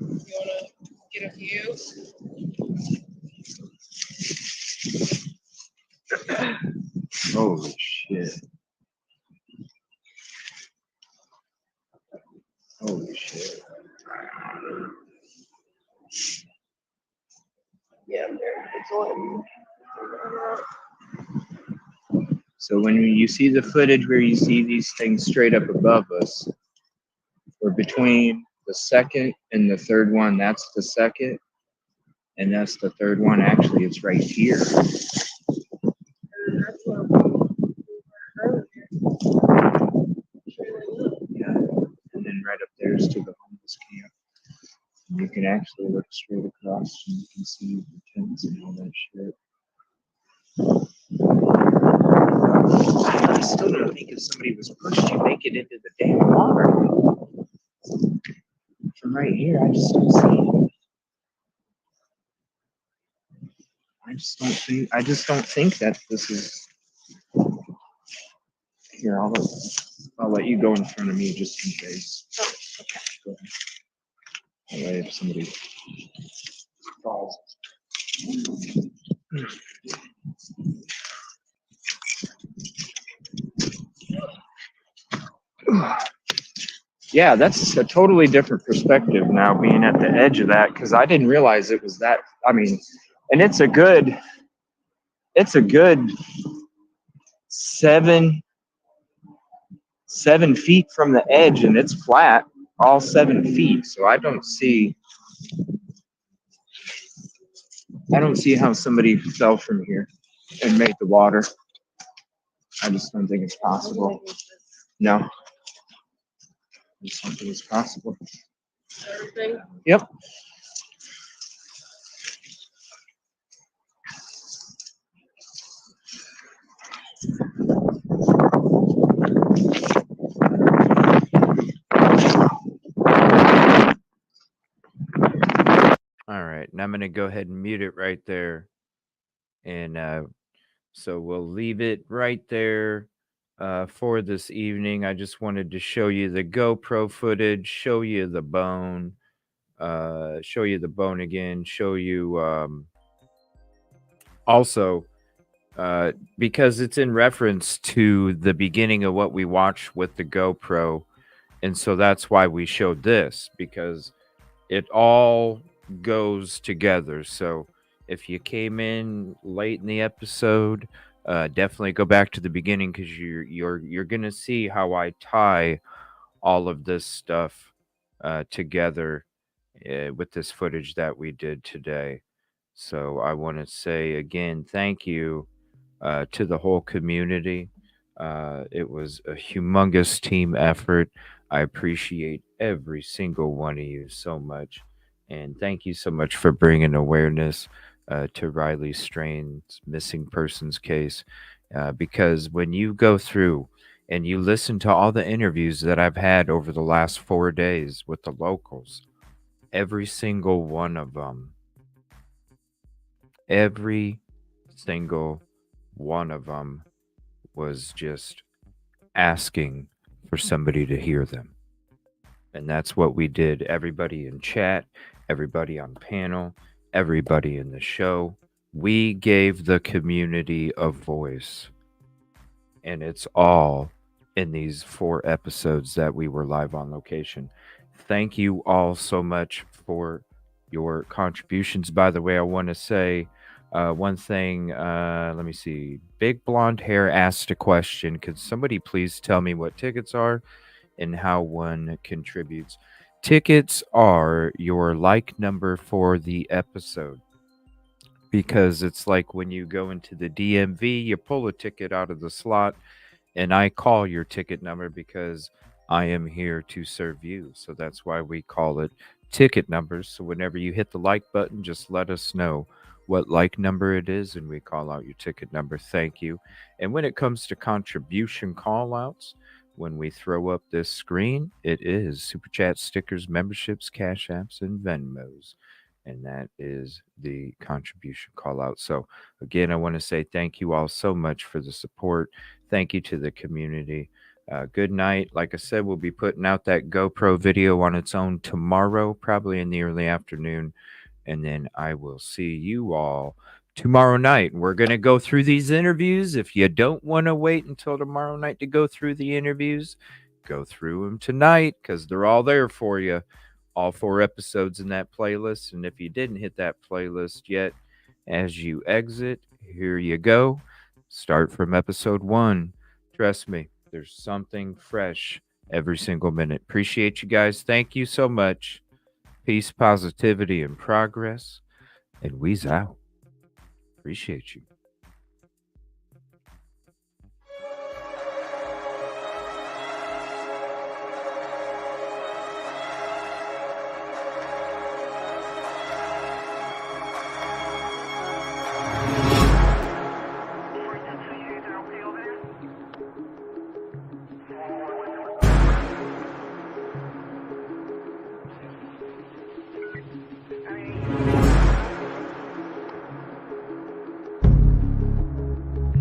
You wanna get a view? Holy shit. Yeah, it's on. So when you see the footage where you see these things straight up above us, or between the second and the third one, that's the second, and that's the third one. Actually, it's right here. And that's what we were Yeah, and then right up there's to the homeless camp. And you can actually look straight across and you can see the tents and all that shit. I still don't think if somebody was pushed, you make it into the damn water. From right here, I just don't see it. I just don't think that this is. Here, I'll let you go in front of me just in case. Okay, go ahead. That way if somebody falls. Yeah, that's a totally different perspective now, being at the edge of that, because I didn't realize it was that. I mean, and it's a good 7 feet from the edge, and it's flat, all 7 feet. So I don't see how somebody fell from here and made the water. I just don't think it's possible. No, I just don't think it's possible. everything. Yep. All right, and I'm going to go ahead and mute it right there. And so we'll leave it right there for this evening. I just wanted to show you the GoPro footage, show you the bone, again, show you also because it's in reference to the beginning of what we watched with the GoPro. And so that's why we showed this, because it all goes together. So if you came in late in the episode, definitely go back to the beginning, because you're gonna see how I tie all of this stuff together with this footage that we did today. So I want to say again, thank you to the whole community. It was a humongous team effort. I appreciate every single one of you so much. And thank you so much for bringing awareness to Riley Strain's missing persons case. Because when you go through and you listen to all the interviews that I've had over the last 4 days with the locals, every single one of them, every single one of them was just asking for somebody to hear them. And that's what we did. Everybody in chat, everybody on panel, everybody in the show, we gave the community a voice. And it's all in these 4 episodes that we were live on location. Thank you all so much for your contributions. By the way, I want to say one thing. Let me see. Big Blonde Hair asked a question. Could somebody please tell me what tickets are and how one contributes? Tickets are your like number for the episode. Because it's like when you go into the DMV, you pull a ticket out of the slot, and I call your ticket number because I am here to serve you. So that's why we call it ticket numbers. So whenever you hit the like button, just let us know what like number it is, and we call out your ticket number. Thank you. And when it comes to contribution call outs, when we throw up this screen, it is Super Chat, stickers, memberships, Cash Apps, and Venmos. And that is the contribution call out. So again, I want to say thank you all so much for the support. Thank you to the community. Good night. Like I said, we'll be putting out that GoPro video on its own tomorrow, probably in the early afternoon. And then I will see you all tomorrow night. We're going to go through these interviews. If you don't want to wait until tomorrow night to go through the interviews, go through them tonight, because they're all there for you. All 4 episodes in that playlist. And if you didn't hit that playlist yet, As you exit, here you go. Start from episode 1. Trust me, there's something fresh every single minute. Appreciate you guys. Thank you so much. Peace, positivity, and progress. And we's out. Appreciate you.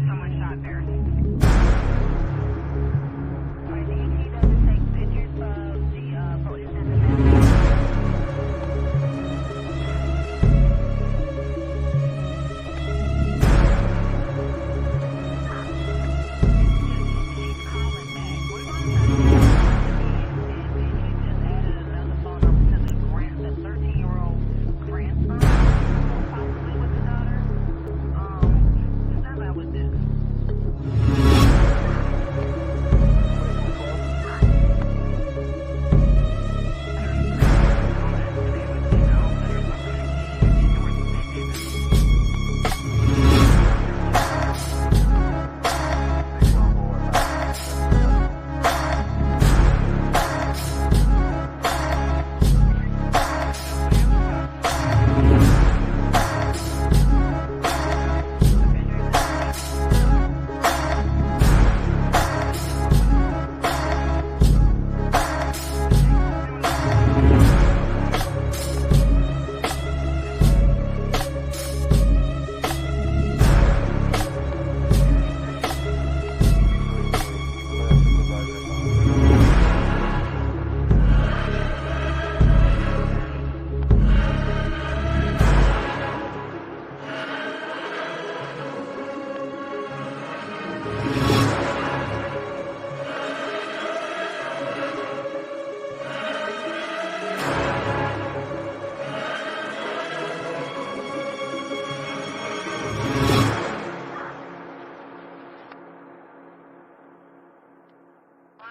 Someone shot there. Alright, the ET doesn't take pictures of the police incident. She's calling back. We're going to try to get her again. And then she just added another phone number to the 13-year-old grandson, possibly with the daughter. Stop out with this.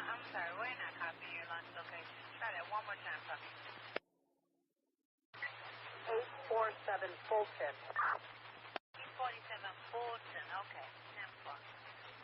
I'm sorry, we're not copying your lunch location. Try that one more time, puppy. 847 Fulton. 847 Fulton, okay.